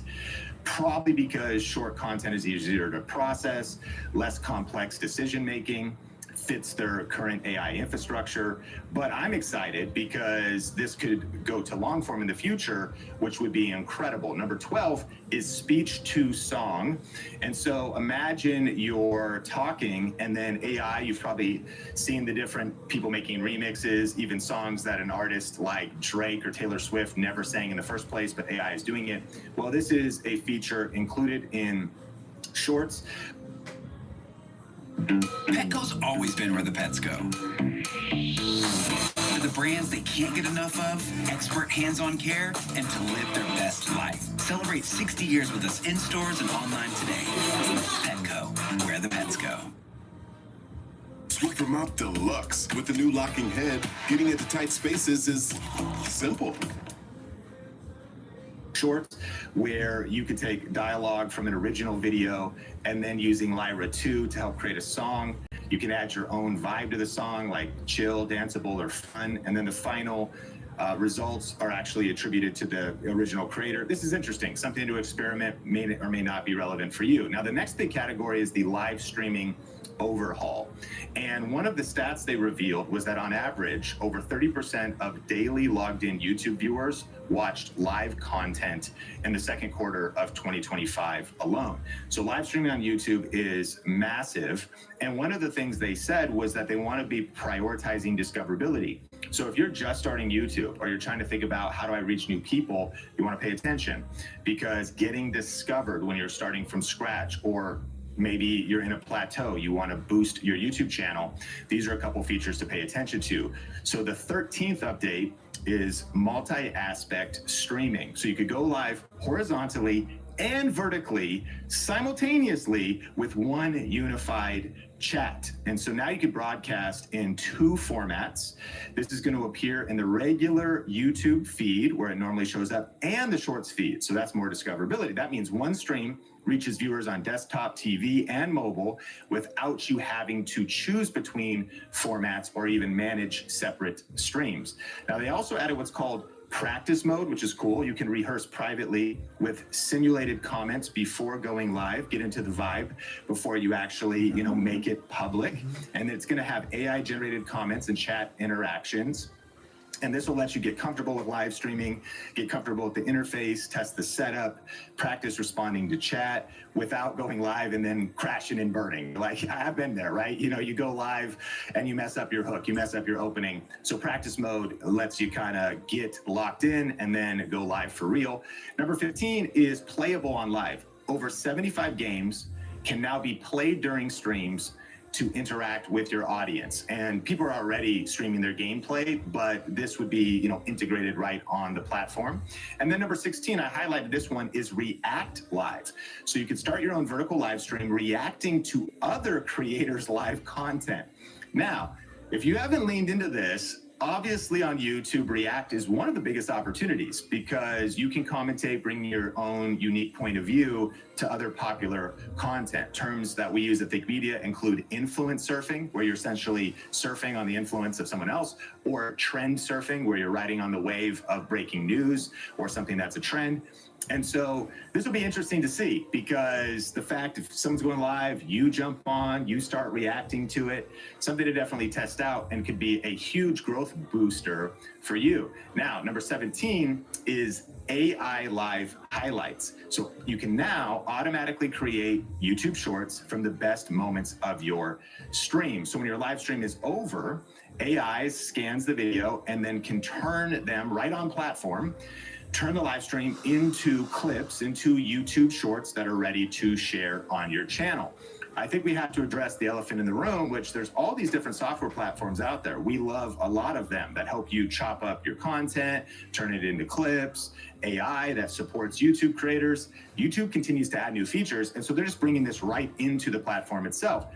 probably because short content is easier to process, less complex decision making, fits their current AI infrastructure. But I'm excited because this could go to long form in the future, which would be incredible. Number 12 is speech to song. And so imagine you're talking and then AI, you've probably seen the different people making remixes, even songs that an artist like Drake or Taylor Swift never sang in the first place, but AI is doing it. Well, this is a feature included in Shorts.
Petco's always been where the pets go. For the brands they can't get enough of, expert hands-on care, and to live their best life. Celebrate 60 years with us in stores and online today. Petco, where the pets go.
Swiffer Mop Deluxe. With the new locking head, getting into tight spaces is simple.
Shorts, where you could take dialogue from an original video and then using Lyra 2 to help create a song. You can add your own vibe to the song, like chill, danceable, or fun. And then the final results are actually attributed to the original creator. This is interesting, something to experiment, may or may not be relevant for you. Now, the next big category is the live streaming overhaul. And one of the stats they revealed was that on average, over 30% of daily logged in YouTube viewers watched live content in the second quarter of 2025 alone. So live streaming on YouTube is massive. And one of the things they said was that they want to be prioritizing discoverability. So if you're just starting YouTube or you're trying to think about how do I reach new people, you want to pay attention, because getting discovered when you're starting from scratch, or maybe you're in a plateau, you want to boost your YouTube channel, these are a couple features to pay attention to. So the 13th update is multi-aspect streaming. So you could go live horizontally and vertically simultaneously with one unified chat. And so now you can broadcast in two formats. This is going to appear in the regular YouTube feed where it normally shows up, and the Shorts feed. So that's more discoverability. That means one stream reaches viewers on desktop, TV, and mobile without you having to choose between formats or even manage separate streams. Now, they also added what's called practice mode, which is cool. You can rehearse privately with simulated comments before going live, get into the vibe before you actually, make it public. And it's going to have AI generated comments and chat interactions. And this will let you get comfortable with live streaming, get comfortable with the interface, test the setup, practice responding to chat without going live and then crashing and burning. Like, I've been there, right? You go live and you mess up your hook, you mess up your opening. So practice mode lets you kind of get locked in and then go live for real. Number 15 is playable on live. Over 75 games can now be played during streams to interact with your audience. And people are already streaming their gameplay, but this would be, integrated right on the platform. And then number 16, I highlighted this one, is React Live. So you can start your own vertical live stream reacting to other creators' live content. Now, if you haven't leaned into this, obviously on YouTube, React is one of the biggest opportunities because you can commentate, bring your own unique point of view to other popular content. Terms that we use at Think Media include influence surfing, where you're essentially surfing on the influence of someone else, or trend surfing, where you're riding on the wave of breaking news or something that's a trend. And so this will be interesting to see, because the fact if someone's going live, you jump on, you start reacting to it, something to definitely test out and could be a huge growth booster for you. Now, number 17 is AI live highlights. So you can now automatically create YouTube Shorts from the best moments of your stream. So when your live stream is over, AI scans the video and then can turn them right on platform, turn the live stream into clips, into YouTube Shorts that are ready to share on your channel. I think we have to address the elephant in the room, which there's all these different software platforms out there. We love a lot of them that help you chop up your content, turn it into clips, AI that supports YouTube creators. YouTube continues to add new features, and so they're just bringing this right into the platform itself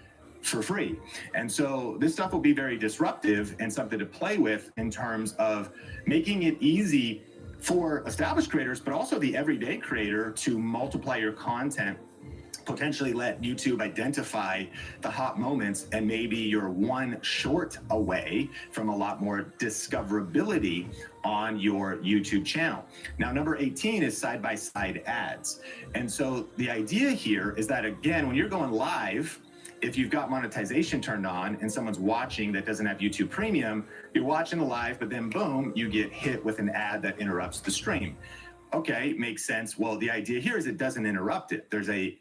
for free. And so this stuff will be very disruptive and something to play with in terms of making it easy for established creators, but also the everyday creator to multiply your content potentially let YouTube identify the hot moments, and maybe you're one short away from a lot more discoverability on your YouTube channel. Now, number 18 is side-by-side ads. And so the idea here is that, again, when you're going live, if you've got monetization turned on and someone's watching that doesn't have YouTube Premium, you're watching the live, but then boom, you get hit with an ad that interrupts the stream. Okay, makes sense. Well, the idea here is it doesn't interrupt it. There's a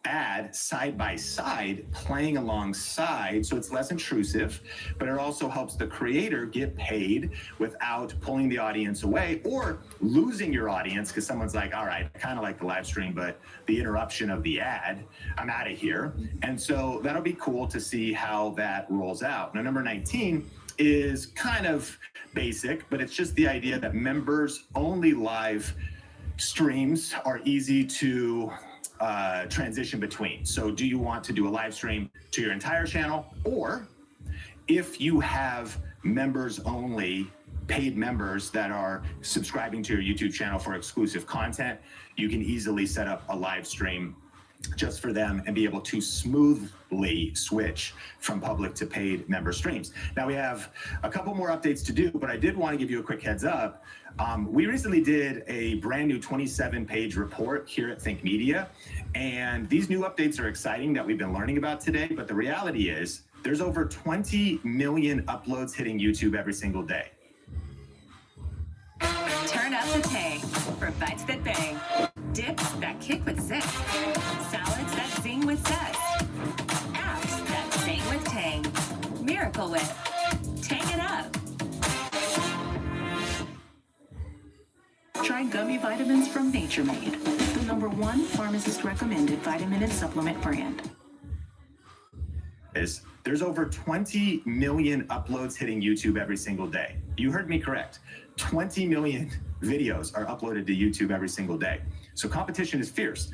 ad side by side playing alongside, so it's less intrusive, but it also helps the creator get paid without pulling the audience away or losing your audience because someone's like, all right, I kind of like the live stream, but the interruption of the ad, I'm out of here. And so that'll be cool to see how that rolls out. Now, number 19 is kind of basic, but it's just the idea that members only live streams are easy to transition between. So do you want to do a live stream to your entire channel? Or if you have members only, paid members that are subscribing to your YouTube channel for exclusive content, you can easily set up a live stream just for them and be able to smoothly switch from public to paid member streams. Now we have a couple more updates to do, but I did want to give you a quick heads up. We recently did a brand new 27-page report here at Think Media, and these new updates are exciting that we've been learning about today, but the reality is there's over 20 million uploads hitting YouTube every single day.
Turn up the tang for bites that bang, dips that kick with zip, salads that zing with zest, apps that sing with tang, Miracle Whip, tang it up. Try gummy vitamins from Nature Made, the #1 pharmacist recommended vitamin and supplement brand.
There's over 20 million uploads hitting YouTube every single day. You heard me correct. 20 million videos are uploaded to YouTube every single day. So competition is fierce.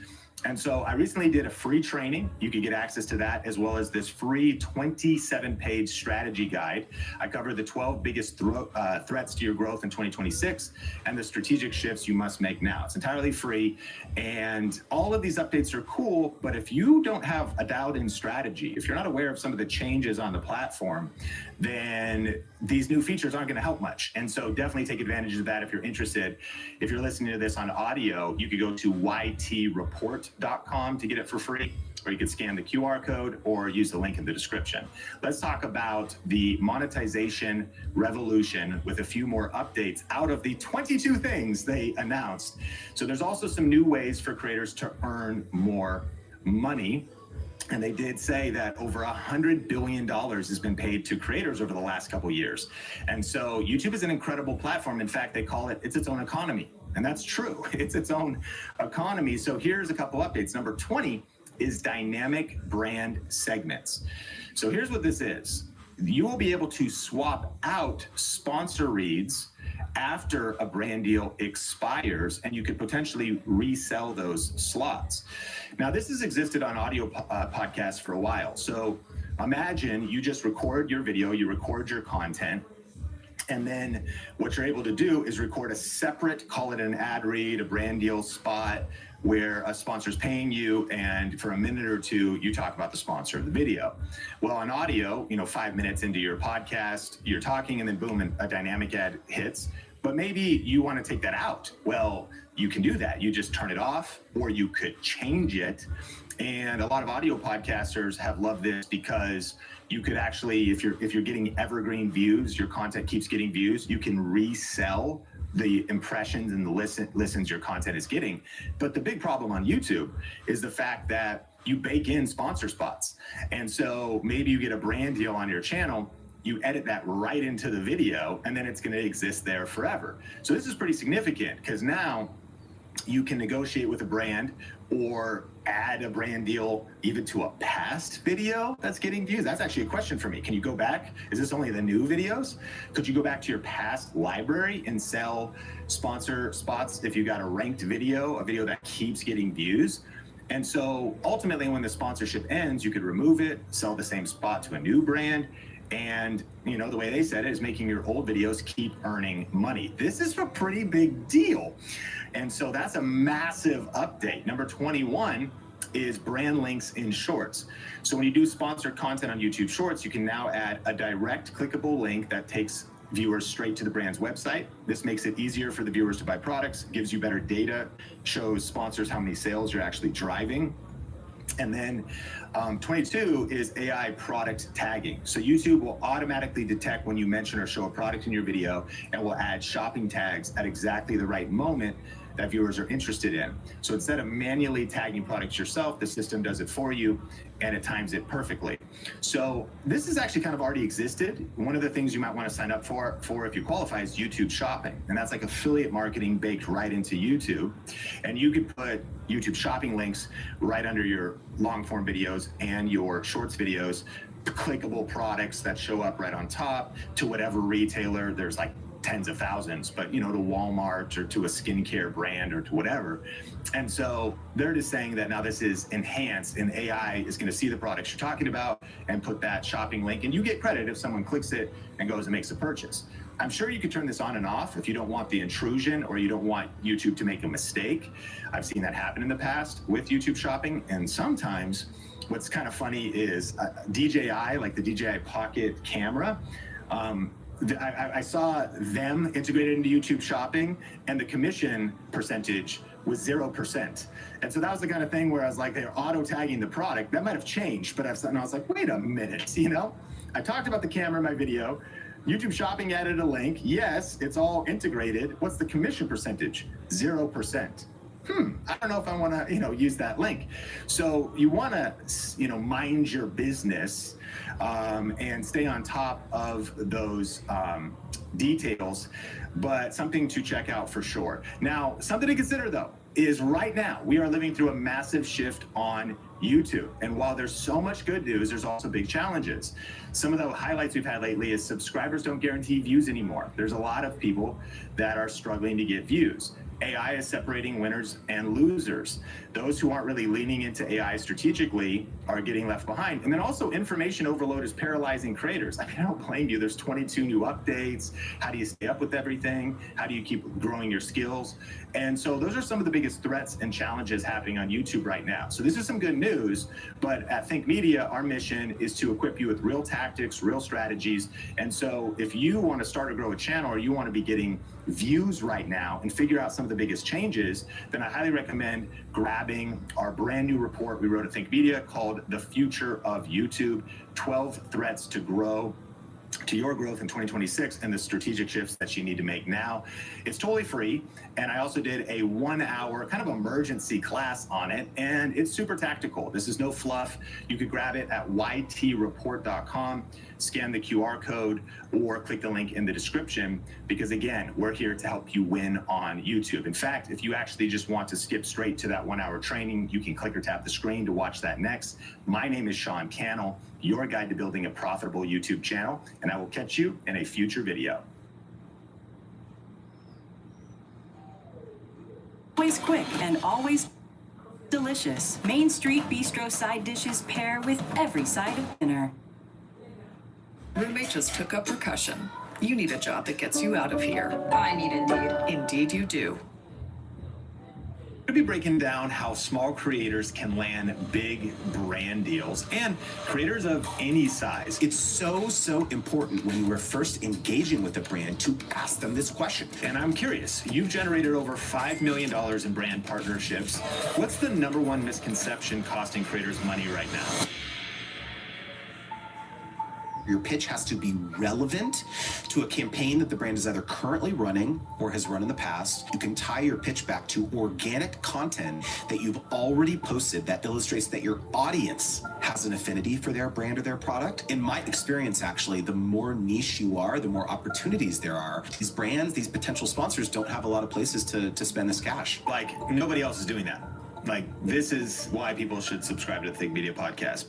And so I recently did a free training. You can get access to that, as well as this free 27-page strategy guide. I cover the 12 biggest threats to your growth in 2026 and the strategic shifts you must make now. It's entirely free. And all of these updates are cool, but if you don't have a dialed-in strategy, if you're not aware of some of the changes on the platform, then these new features aren't going to help much. And so definitely take advantage of that if you're interested. If you're listening to this on audio, you could go to ytreport.com to get it for free, or you could scan the QR code or use the link in the description. Let's talk about the monetization revolution with a few more updates out of the 22 things they announced. So there's also some new ways for creators to earn more money. And they did say that over $100 billion has been paid to creators over the last couple of years. And so YouTube is an incredible platform. In fact, they call it's its own economy. And that's true. It's its own economy. So here's a couple updates. Number 20 is dynamic brand segments. So here's what this is. You will be able to swap out sponsor reads after a brand deal expires, and you could potentially resell those slots. Now, this has existed on audio podcasts for a while. So imagine you just record your video, you record your content, and then what you're able to do is record a separate, call it an ad read, a brand deal spot, where a sponsor's paying you, and for a minute or two, you talk about the sponsor of the video. Well, on audio, 5 minutes into your podcast, you're talking, and then boom, a dynamic ad hits. But maybe you want to take that out. Well, you can do that. You just turn it off, or you could change it. And a lot of audio podcasters have loved this because you could actually, if you're getting evergreen views, your content keeps getting views, you can resell the impressions and the listens your content is getting. But the big problem on YouTube is the fact that you bake in sponsor spots. And so maybe you get a brand deal on your channel, you edit that right into the video, and then it's going to exist there forever. So this is pretty significant because now you can negotiate with a brand or add a brand deal even to a past video that's getting views. That's actually a question for me. Can you go back? Is this only the new videos? Could you go back to your past library and sell sponsor spots if you got a ranked video, a video that keeps getting views? And so ultimately when the sponsorship ends, you could remove it, sell the same spot to a new brand. And the way they said it is making your old videos keep earning money. This is a pretty big deal. And so that's a massive update. Number 21 is brand links in Shorts. So when you do sponsored content on YouTube Shorts, you can now add a direct clickable link that takes viewers straight to the brand's website. This makes it easier for the viewers to buy products, gives you better data, shows sponsors how many sales you're actually driving. And then 22 is AI product tagging. So YouTube will automatically detect when you mention or show a product in your video and will add shopping tags at exactly the right moment that viewers are interested in. So instead of manually tagging products yourself, the system does it for you and it times it perfectly. So this has actually kind of already existed. One of the things you might want to sign up for if you qualify is YouTube Shopping. And that's like affiliate marketing baked right into YouTube. And you could put YouTube Shopping links right under your long form videos and your shorts videos, clickable products that show up right on top to whatever retailer. There's like tens of thousands, but to Walmart or to a skincare brand or to whatever. And so they're just saying that now this is enhanced and AI is going to see the products you're talking about and put that shopping link, and you get credit if someone clicks it and goes and makes a purchase. I'm sure you could turn this on and off if you don't want the intrusion or you don't want YouTube to make a mistake. I've seen that happen in the past with YouTube Shopping. And sometimes what's kind of funny is DJI, like the DJI Pocket camera, I saw them integrated into YouTube Shopping, and the commission percentage was 0%. And so that was the kind of thing where I was like, they're auto tagging the product. That might have changed, but I was like, wait a minute, I talked about the camera in my video. YouTube Shopping added a link. Yes, it's all integrated. What's the commission percentage? 0%. I don't know if I want to, use that link. So you want to, mind your business and stay on top of those details, but something to check out for sure. Now, something to consider though, is right now we are living through a massive shift on YouTube. And while there's so much good news, there's also big challenges. Some of the highlights we've had lately is subscribers don't guarantee views anymore. There's a lot of people that are struggling to get views. AI is separating winners and losers. Those who aren't really leaning into AI strategically are getting left behind. And then also information overload is paralyzing creators. I don't blame you. There's 22 new updates. How do you stay up with everything? How do you keep growing your skills? And so those are some of the biggest threats and challenges happening on YouTube right now. So this is some good news, but at Think Media, our mission is to equip you with real tactics, real strategies. And so if you want to start or grow a channel, or you want to be getting views right now and figure out some of the biggest changes, then I highly recommend grabbing our brand new report we wrote at Think Media called The Future of YouTube, 12 Threats to Grow to Your Growth in 2026 and the strategic shifts that you need to make now. It's totally free. And I also did a 1-hour kind of emergency class on it. And it's super tactical. This is no fluff. You could grab it at ytreport.com, scan the QR code, or click the link in the description, because again, we're here to help you win on YouTube. In fact, if you actually just want to skip straight to that 1-hour training, you can click or tap the screen to watch that next. My name is Sean Cannell, your guide to building a profitable YouTube channel, and I will catch you in a future video.
Always quick and always delicious. Main Street Bistro side dishes pair with every side of dinner.
Roommate just took up percussion. You need a job that gets you out of here.
I need Indeed.
Indeed you do.
We'll be breaking down how small creators can land big brand deals, and creators of any size.
It's so important when you are first engaging with a brand to ask them this question.
And I'm curious, you've generated over $5 million in brand partnerships. What's the #1 misconception costing creators money right now?
Your pitch has to be relevant to a campaign that the brand is either currently running or has run in the past. You can tie your pitch back to organic content that you've already posted that illustrates that your audience has an affinity for their brand or their product. In my experience, actually, the more niche you are, the more opportunities there are. These brands, these potential sponsors don't have a lot of places to spend this cash.
Like, nobody else is doing that. Like, this is why people should subscribe to the Think Media podcast.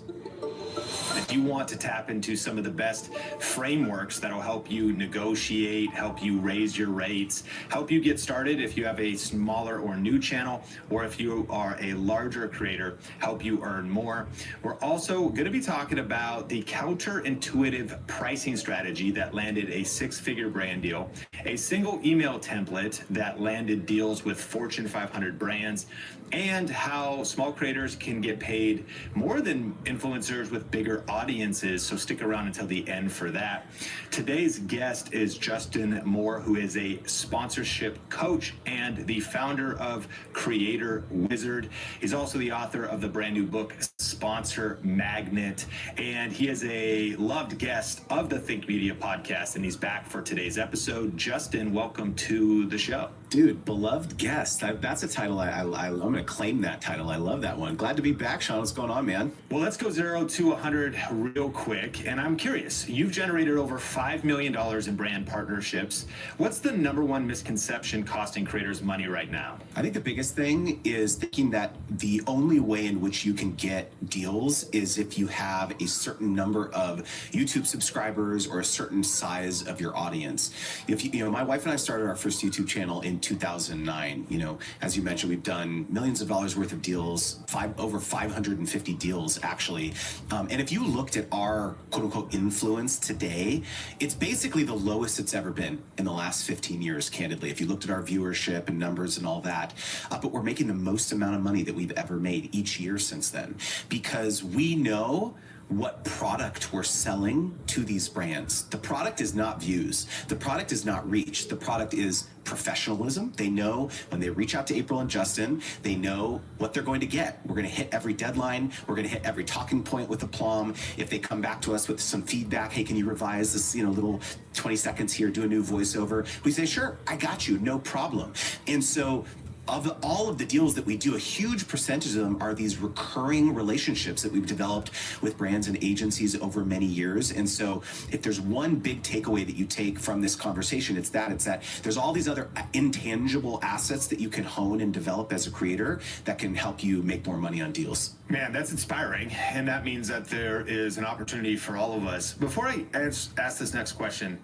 If you want to tap into some of the best frameworks that'll help you negotiate, help you raise your rates, help you get started if you have a smaller or new channel, or if you are a larger creator, help you earn more. We're also going to be talking about the counterintuitive pricing strategy that landed a six-figure brand deal, a single email template that landed deals with Fortune 500 brands, and how small creators can get paid more than influencers with bigger audiences. So stick around until the end for that. Today's guest is Justin Moore, who is a sponsorship coach and the founder of Creator Wizard. He's also the author of the brand new book, Sponsor Magnet, and he is a loved guest of the Think Media podcast, and he's back for today's episode. Justin, welcome to the show.
Dude, beloved guest. That's a title. I'm going to claim that title. I love that one. Glad to be back, Sean. What's going on, man?
Well, let's go 0 to 100 real quick. And I'm curious, you've generated over $5 million in brand partnerships. What's the number one misconception costing creators money right now?
I think the biggest thing is thinking that the only way in which you can get deals is if you have a certain number of YouTube subscribers or a certain size of your audience. If you know, my wife and I started our first YouTube channel in 2009. You know, as you mentioned, we've done millions of dollars worth of deals, over 550 deals actually. And if you looked at our quote unquote influence today, it's basically the lowest it's ever been in the last 15 years, candidly, if you looked at our viewership and numbers and all that. But we're making the most amount of money that we've ever made each year since then, because we know what product we're selling to these brands. The product is not views. The product is not reach. The product is professionalism. They know when they reach out to April and Justin, they know what they're going to get. We're going to hit every deadline. We're going to hit every talking point with aplomb. If they come back to us with some feedback, hey, can you revise this, little 20 seconds here, do a new voiceover? We say, sure, I got you, no problem. And so of all of the deals that we do, a huge percentage of them are these recurring relationships that we've developed with brands and agencies over many years. And so if there's one big takeaway that you take from this conversation, it's that there's all these other intangible assets that you can hone and develop as a creator that can help you make more money on deals.
Man, that's inspiring. And that means that there is an opportunity for all of us. Before I ask this next question,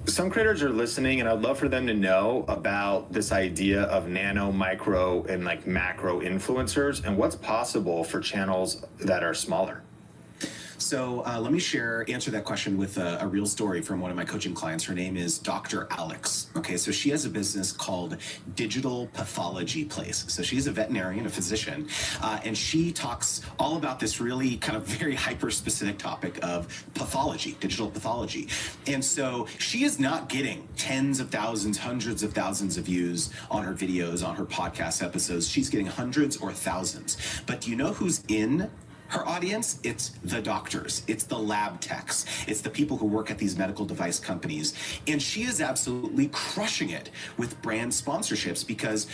some creators are listening, and I'd love for them to know about this idea of nano, micro, and like macro influencers and what's possible for channels that are smaller.
So let me answer that question with a real story from one of my coaching clients. Her name is Dr. Alex. Okay, so she has a business called Digital Pathology Place. So she's a veterinarian, a physician, and she talks all about this really kind of very hyper-specific topic of pathology, digital pathology. And so she is not getting tens of thousands, hundreds of thousands of views on her videos, on her podcast episodes. She's getting hundreds or thousands. But do you know who's in her audience? It's the doctors, it's the lab techs, it's the people who work at these medical device companies. And she is absolutely crushing it with brand sponsorships because,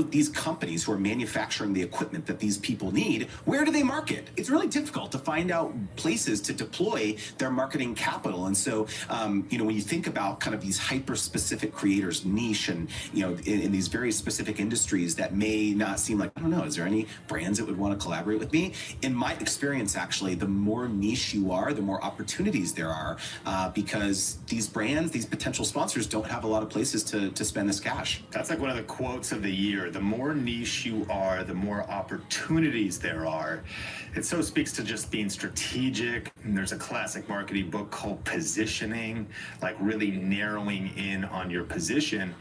these companies who are manufacturing the equipment that these people need, where do they market? It's really difficult to find out places to deploy their marketing capital. And so, when you think about kind of these hyper-specific creators, niche, and, in these very specific industries that may not seem like, I don't know, is there any brands that would want to collaborate with me? In my experience, actually, the more niche you are, the more opportunities there are, because these brands, these potential sponsors don't have a lot of places to spend this cash.
That's like one of the quotes of the year. The more niche you are, the more opportunities there are. It so speaks to just being strategic. And there's a classic marketing book called Positioning, like really narrowing in on your position.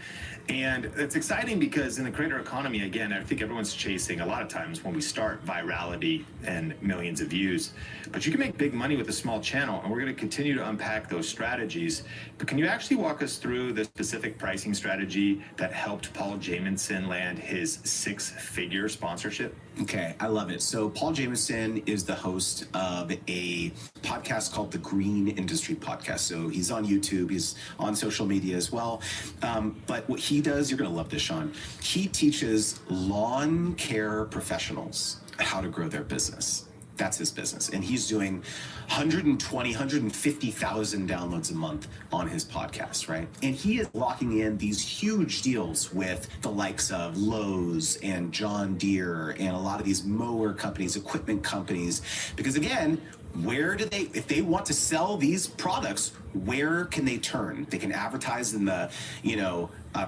And it's exciting because in the creator economy, again, I think everyone's chasing a lot of times when we start virality and millions of views, but you can make big money with a small channel, and we're going to continue to unpack those strategies. But can you actually walk us through the specific pricing strategy that helped Paul Jamison land his six-figure sponsorship?
Okay, I love it. So Paul Jamison is the host of a podcast called the Green Industry Podcast. So he's on YouTube, he's on social media as well. But what he does, you're going to love this, Sean. He teaches lawn care professionals how to grow their business. That's his business. And he's doing 150,000 downloads a month on his podcast, right? And he is locking in these huge deals with the likes of Lowe's and John Deere and a lot of these mower companies, equipment companies, because again, if they want to sell these products, where can they turn? They can advertise in the,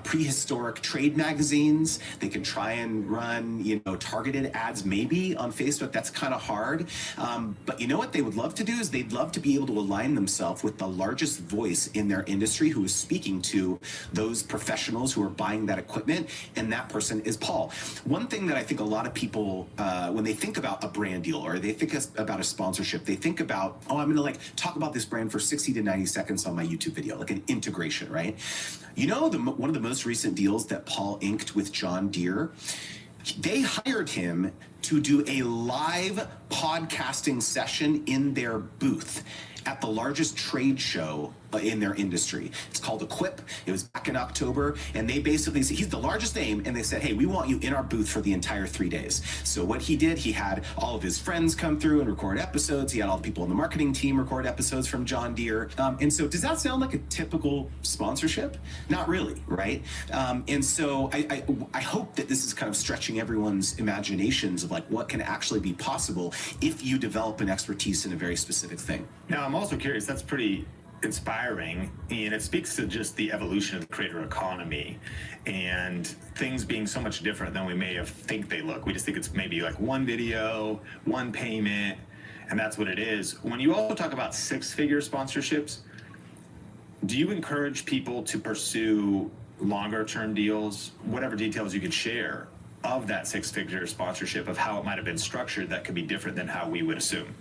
prehistoric trade magazines. They can try and run, targeted ads maybe on Facebook. That's kind of hard. But you know what they would love to do is they'd love to be able to align themselves with the largest voice in their industry who is speaking to those professionals who are buying that equipment. And that person is Paul. One thing that I think a lot of people, when they think about a brand deal or they think about a sponsorship, they think about, I'm going to talk about this brand for 60 to 90 seconds on my YouTube video, like an integration, right? One of the most recent deals that Paul inked with John Deere, they hired him to do a live podcasting session in their booth at the largest trade show in their industry. It's called Equip. It was back in October, and they basically said, he's the largest name, and they said, hey, we want you in our booth for the entire 3 days. So what he did, he had all of his friends come through and record episodes. He had all the people in the marketing team record episodes from John Deere. And so does that sound like a typical sponsorship? Not really, right? And so I hope that this is kind of stretching everyone's imaginations of what can actually be possible if you develop an expertise in a very specific thing.
Now, I'm also curious, that's pretty inspiring, and it speaks to just the evolution of the creator economy and things being so much different than we may have think they look. We just think it's maybe one video, one payment, and that's what it is. When you also talk about six-figure sponsorships, do you encourage people to pursue longer-term deals, whatever details you could share of that six-figure sponsorship, of how it might have been structured that could be different than how we would assume?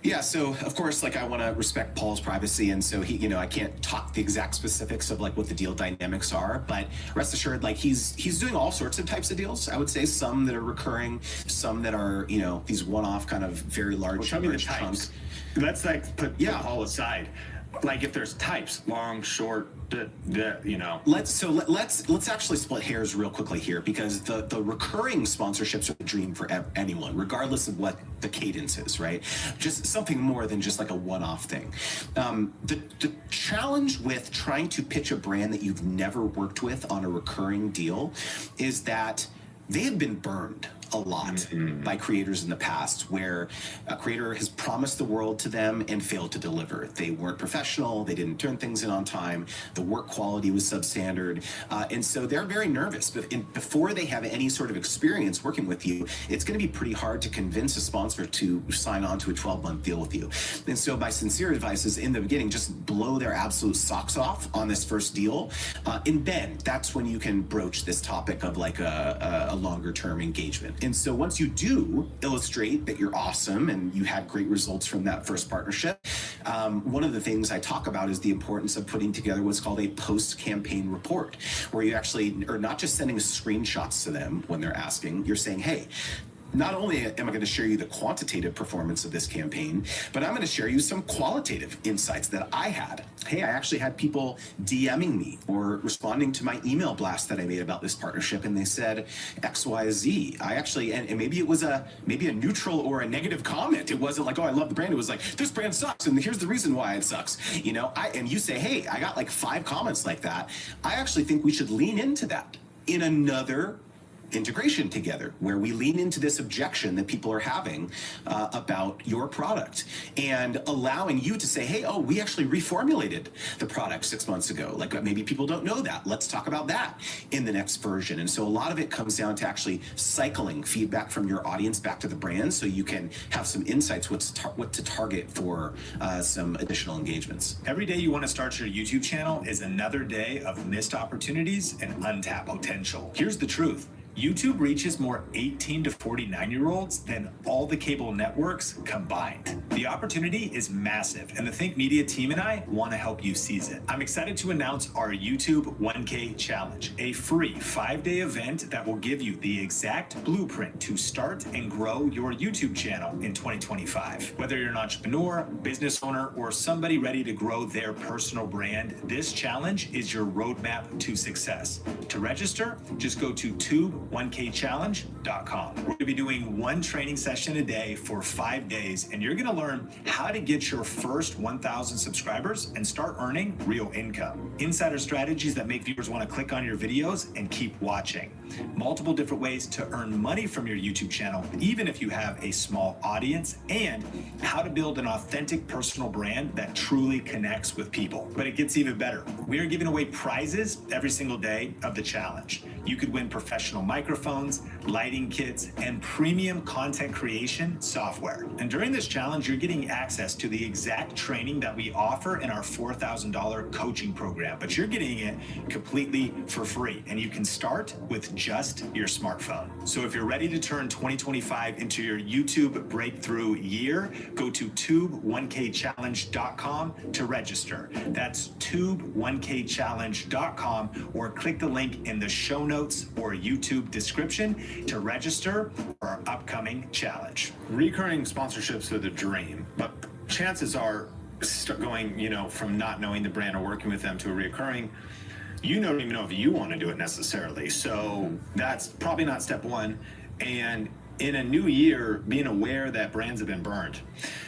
Yeah, so of course, I want to respect Paul's privacy, and so he, I can't talk the exact specifics of what the deal dynamics are, but rest assured, he's doing all sorts of types of deals. I would say some that are recurring, some that are, these one-off kind of very large chunks.
Let's put Paul aside. If there's types, long, short,
Let's actually split hairs real quickly here, because the recurring sponsorships are the dream for anyone, regardless of what the cadence is, right? Just something more than just a one-off thing. The challenge with trying to pitch a brand that you've never worked with on a recurring deal is that they have been burned a lot by creators in the past, where a creator has promised the world to them and failed to deliver. They weren't professional, they didn't turn things in on time, the work quality was substandard, and so they're very nervous. But before they have any sort of experience working with you, it's going to be pretty hard to convince a sponsor to sign on to a 12-month deal with you. And so my sincere advice is, in the beginning, just blow their absolute socks off on this first deal, and then that's when you can broach this topic of a longer-term engagement. And so once you do illustrate that you're awesome and you had great results from that first partnership, one of the things I talk about is the importance of putting together what's called a post-campaign report, where you actually are not just sending screenshots to them when they're asking, you're saying, hey, not only am I going to share you the quantitative performance of this campaign, but I'm going to share you some qualitative insights that I had. Hey, I actually had people DMing me or responding to my email blast that I made about this partnership, and they said X, Y, Z. I actually, and maybe it was maybe a neutral or a negative comment. It wasn't oh, I love the brand. It was this brand sucks, and here's the reason why it sucks. And you say, hey, I got 5 comments like that. I actually think we should lean into that in another integration together, where we lean into this objection that people are having about your product, and allowing you to say, hey, we actually reformulated the product 6 months ago. Maybe people don't know that. Let's talk about that in the next version. And so a lot of it comes down to actually cycling feedback from your audience back to the brand, so you can have some insights what to target for some additional engagements.
Every day you want to start your YouTube channel is another day of missed opportunities and untapped potential. Here's the truth. YouTube reaches more 18 to 49-year-olds than all the cable networks combined. The opportunity is massive, and the Think Media team and I want to help you seize it. I'm excited to announce our YouTube 1K Challenge, a free 5-day event that will give you the exact blueprint to start and grow your YouTube channel in 2025. Whether you're an entrepreneur, business owner, or somebody ready to grow their personal brand, this challenge is your roadmap to success. To register, just go to tube1kchallenge.com. We're going to be doing one training session a day for 5 days, and you're going to learn how to get your first 1,000 subscribers and start earning real income. Insider strategies that make viewers want to click on your videos and keep watching. multiple different ways to earn money from your YouTube channel, even if you have a small audience, and how to build an authentic personal brand that truly connects with people. But it gets even better. We are giving away prizes every single day of the challenge. You could win professional microphones, lighting kits, and premium content creation software. And during this challenge, you're getting access to the exact training that we offer in our $4,000 coaching program, but you're getting it completely for free, and you can start with just your smartphone. So if you're ready to turn 2025 into your YouTube breakthrough year, go to tube1kchallenge.com to register. That's tube1kchallenge.com, or click the link in the show notes or YouTube description to register for our upcoming challenge. Recurring sponsorships are the dream, but chances are going, from not knowing the brand or working with them to a recurring, you don't even know if you want to do it necessarily. So that's probably not step one. And in a new year, being aware that brands have been burned.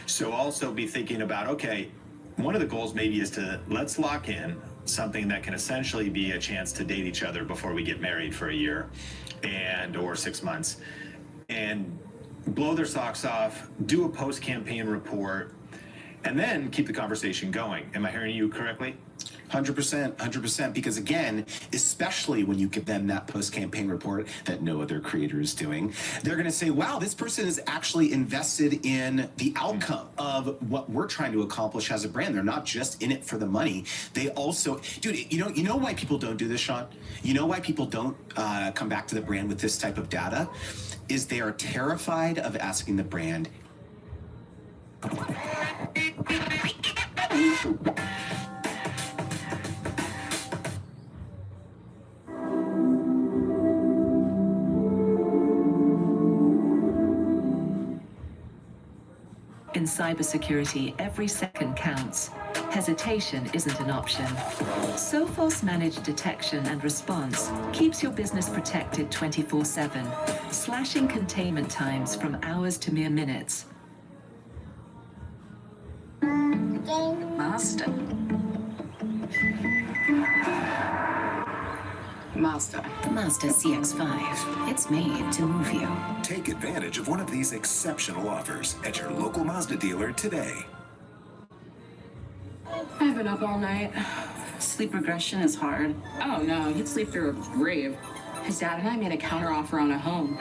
So also be thinking about, okay, one of the goals maybe is let's lock in something that can essentially be a chance to date each other before we get married for a year or 6 months, and blow their socks off, do a post-campaign report, and then keep the conversation going. Am I hearing you correctly?
100%, because again, especially when you give them that post-campaign report that no other creator is doing, they're going to say, wow, this person is actually invested in the outcome of what we're trying to accomplish as a brand. They're not just in it for the money. They also, dude, you know why people don't do this, Sean? You know why people don't come back to the brand with this type of data? Is they are terrified of asking the brand,
In cybersecurity, every second counts. Hesitation isn't an option. Sophos Managed Detection and Response keeps your business protected 24/7, slashing containment times from hours to mere minutes.
Mazda. The Mazda CX-5. It's made to move you.
Take advantage of one of these exceptional offers at your local Mazda dealer today.
I've been up all night. Sleep regression is hard. Oh no, you'd sleep through a grave. His dad and I made a counteroffer on a home.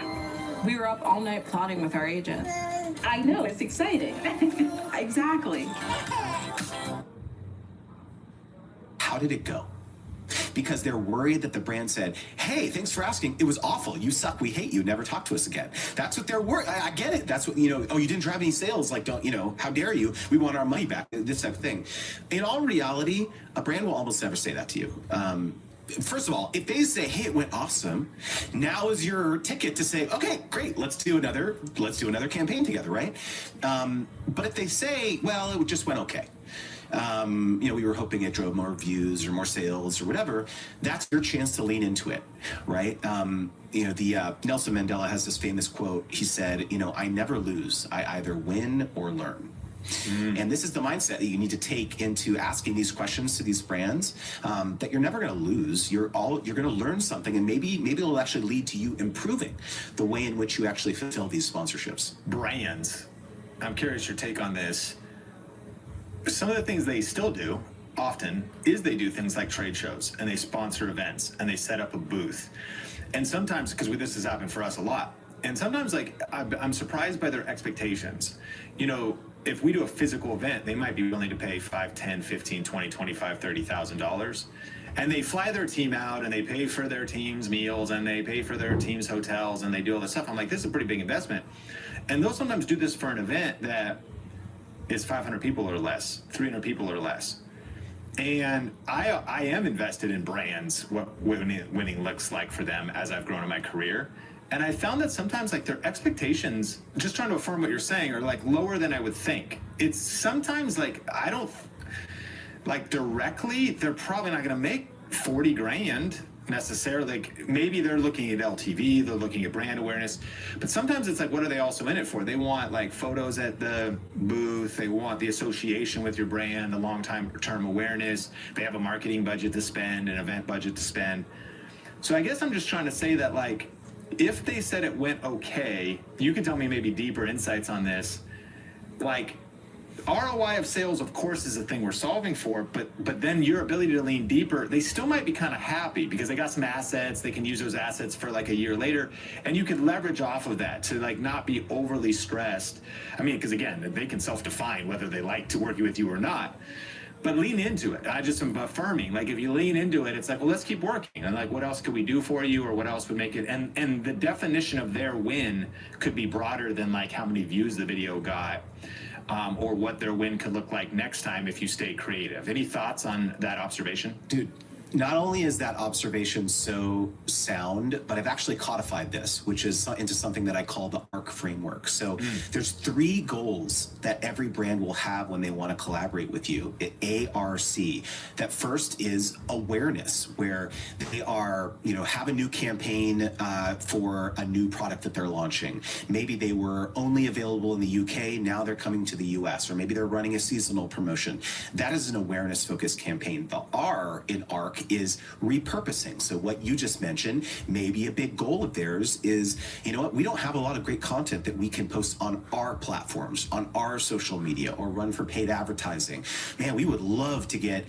We were up all night plotting with our agent. I know, it's exciting. Exactly.
how did it go? Because they're worried that the brand said, hey, thanks for asking. It was awful. You suck. We hate you. Never talk to us again. That's what they're worried. I get it. That's what, oh, you didn't drive any sales. Like, don't, how dare you? We want our money back. This type of thing. In all reality, a brand will almost never say that to you. First of all, if they say, hey, it went awesome, now is your ticket to say, okay, great, let's do another campaign together, right? But if they say, well, it just went okay. We were hoping it drove more views or more sales or whatever, that's your chance to lean into it, right? Nelson Mandela has this famous quote. He said, I never lose. I either win or learn. And this is the mindset that you need to take into asking these questions to these brands, that you're never going to lose. You're going to learn something, and maybe it'll actually lead to you improving the way in which you actually fulfill these sponsorships.
Brands, I'm curious your take on this. Some of the things they still do often is they do things like trade shows, and they sponsor events, and they set up a booth. And sometimes, because this has happened for us a lot, and sometimes I'm surprised by their expectations. If we do a physical event, they might be willing to pay $5, $10, $15, $20, $25, $30,000. And they fly their team out, and they pay for their team's meals, and they pay for their team's hotels, and they do all this stuff. I'm like, this is a pretty big investment. And they'll sometimes do this for an event that is 500 people or less, 300 people or less. And I am invested in brands, what winning looks like for them as I've grown in my career. And I found that sometimes their expectations, just trying to affirm what you're saying, are lower than I would think. It's sometimes I don't, directly, they're probably not going to make 40 grand necessarily. Maybe they're looking at LTV, they're looking at brand awareness, but sometimes it's what are they also in it for? They want photos at the booth, they want the association with your brand, the long-term awareness, they have a marketing budget to spend, an event budget to spend.
So I guess I'm just trying to say that, like, if they said it went okay, you can tell me maybe deeper insights on this. Like, ROI of sales, of course, is a thing we're solving for, but then your ability to lean deeper, they still might be kind of happy because they got some assets. They can use those assets for like a year later, and you could leverage off of that to like not be overly stressed. I mean, because again, they can self-define whether they like to work with you or not. But lean into it. I just am affirming, like, if you lean into it, it's like, well, let's keep working. And like, what else could we do for you, or what else would make it? And the definition of their win could be broader than like how many views the video got, or what their win could look like next time if you stay creative. Any thoughts on that observation?
Dude, not only is that observation so sound, but I've actually codified this, which is into something that I call the ARC framework. So there's 3 goals that every brand will have when they want to collaborate with you. ARC. That first is awareness, where they are, have a new campaign for a new product that they're launching. Maybe they were only available in the UK, now they're coming to the US, or maybe they're running a seasonal promotion. That is an awareness-focused campaign. The R in ARC is repurposing. So what you just mentioned, maybe a big goal of theirs is, you know what, we don't have a lot of great content that we can post on our platforms, on our social media, or run for paid advertising. Man, we would love to get,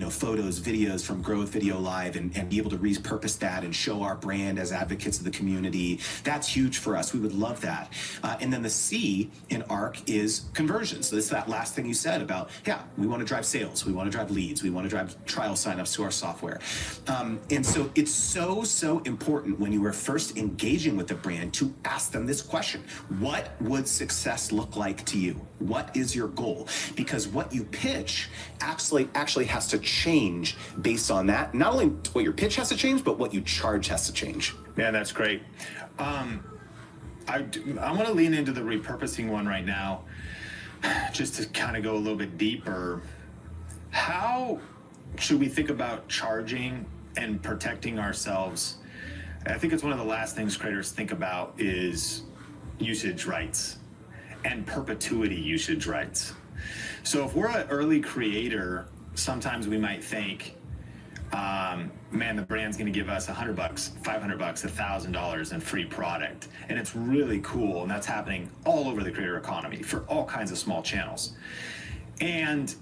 photos, videos from Grow with Video Live and be able to repurpose that and show our brand as advocates of the community. That's huge for us. We would love that. And then the C in ARC is conversion. So this is that last thing you said about, we want to drive sales, we want to drive leads, we want to drive trial signups to our software. And so it's so important when you are first engaging with a brand to ask them this question: what would success look like to you? What is your goal? Because what you pitch actually has to change based on that. Not only what your pitch has to change, but what you charge has to change.
Yeah, that's great. I want to lean into the repurposing one right now, just to kind of go a little bit deeper. How should we think about charging and protecting ourselves? I think it's one of the last things creators think about is usage rights and perpetuity usage rights. So if we're an early creator, sometimes we might think, man, the brand's going to give us $100, $500, $1,000 in free product. And it's really cool. And that's happening all over the creator economy for all kinds of small channels. And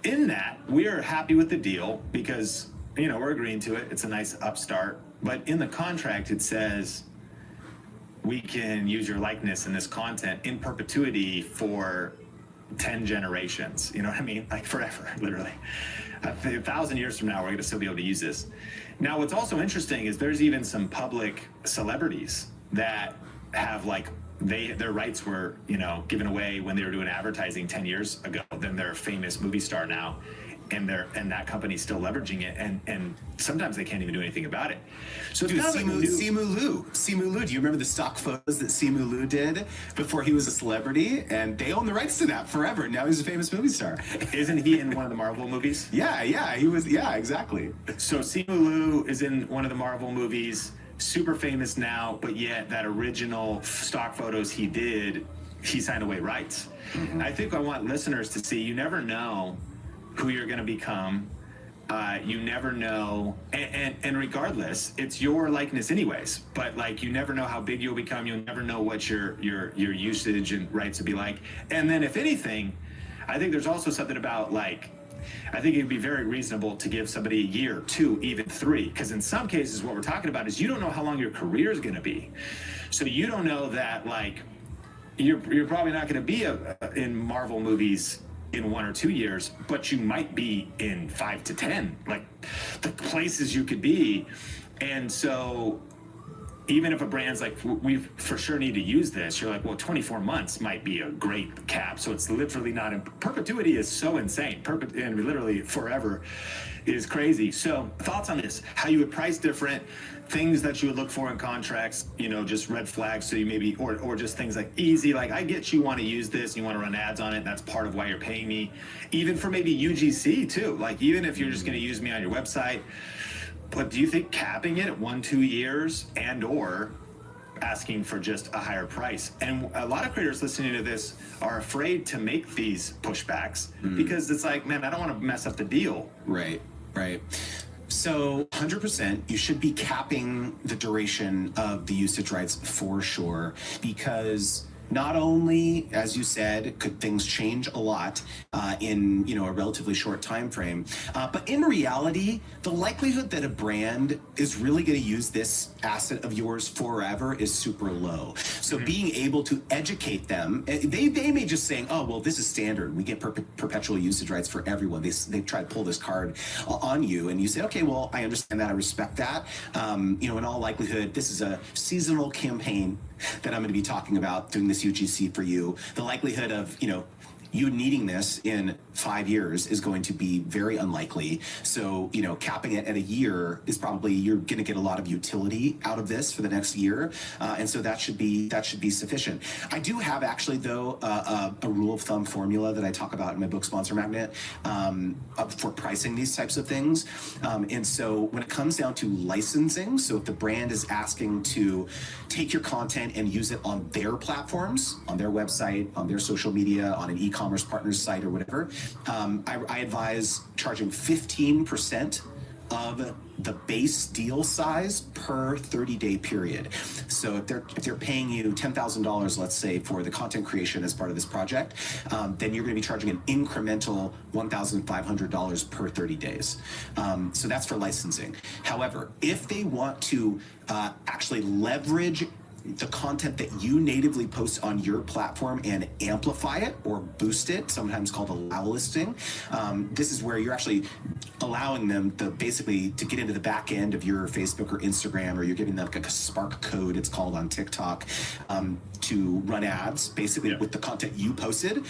in that, we are happy with the deal because, we're agreeing to it. It's a nice upstart. But in the contract, it says we can use your likeness in this content in perpetuity for 10 generations. You know what I mean? Like forever, literally. 1,000 years from now, we're going to still be able to use this. Now, what's also interesting is there's even some public celebrities that have their rights were, given away when they were doing advertising 10 years ago. Then they're a famous movie star now, and that company's still leveraging it, and sometimes they can't even do anything about it. So it's kind of
Simu Liu, do you remember the stock photos that Simu Liu did before he was a celebrity? And they own the rights to that forever. Now he's a famous movie star.
Isn't he in one of the Marvel movies?
Yeah, he was. Yeah, exactly.
So Simu Liu is in one of the Marvel movies. Super famous now, but yet that original stock photos he did, he signed away rights. Mm-hmm. I think I want listeners to see, you never know who you're going to become. You never know, and regardless, it's your likeness anyways. But you never know how big you'll become. You'll never know what your usage and rights will be like. And then, if anything, I think there's also something about I think it'd be very reasonable to give somebody a year, 2, even 3, because in some cases, what we're talking about is you don't know how long your career is going to be. So you don't know that you're probably not going to be in Marvel movies in 1 or 2 years, but you might be in 5 to 10, the places you could be. And so even if a brand's we for sure need to use this, you're well, 24 months might be a great cap. So it's literally not in perpetuity is so insane. And literally forever is crazy. So thoughts on this, how you would price different, things that you would look for in contracts, just red flags. So you maybe, or just things like easy, I get you want to use this, you want to run ads on it. That's part of why you're paying me. Even for maybe UGC too. Even if you're just going to use me on your website. But do you think capping it at 1-2 years and or asking for just a higher price? And a lot of creators listening to this are afraid to make these pushbacks because it's man, I don't want to mess up the deal.
Right. So 100%, you should be capping the duration of the usage rights for sure, because not only, as you said, could things change a lot in a relatively short time frame, but in reality, the likelihood that a brand is really going to use this asset of yours forever is super low. So being able to educate them, they may just saying, oh, well, this is standard. We get perpetual usage rights for everyone. They try to pull this card on you, and you say, okay, well, I understand that. I respect that. In all likelihood, this is a seasonal campaign that I'm going to be talking about doing this UGC for you. The likelihood of, you needing this in 5 years is going to be very unlikely. So, capping it at a year is probably, you're going to get a lot of utility out of this for the next year. And so that should be sufficient. I do have actually, though, a rule of thumb formula that I talk about in my book Sponsor Magnet for pricing these types of things. And so when it comes down to licensing, so if the brand is asking to take your content and use it on their platforms, on their website, on their social media, on an e-commerce partner's site or whatever, I advise charging 15% of the base deal size per 30-day period. So if they're paying you $10,000, let's say, for the content creation as part of this project, then you're going to be charging an incremental $1,500 per 30 days. So that's for licensing. However, if they want to actually leverage the content that you natively post on your platform and amplify it or boost it, sometimes called allow listing. This is where you're actually allowing them to basically to get into the back end of your Facebook or Instagram, or you're giving them like a Spark code, it's called on TikTok, to run ads basically with the content you posted.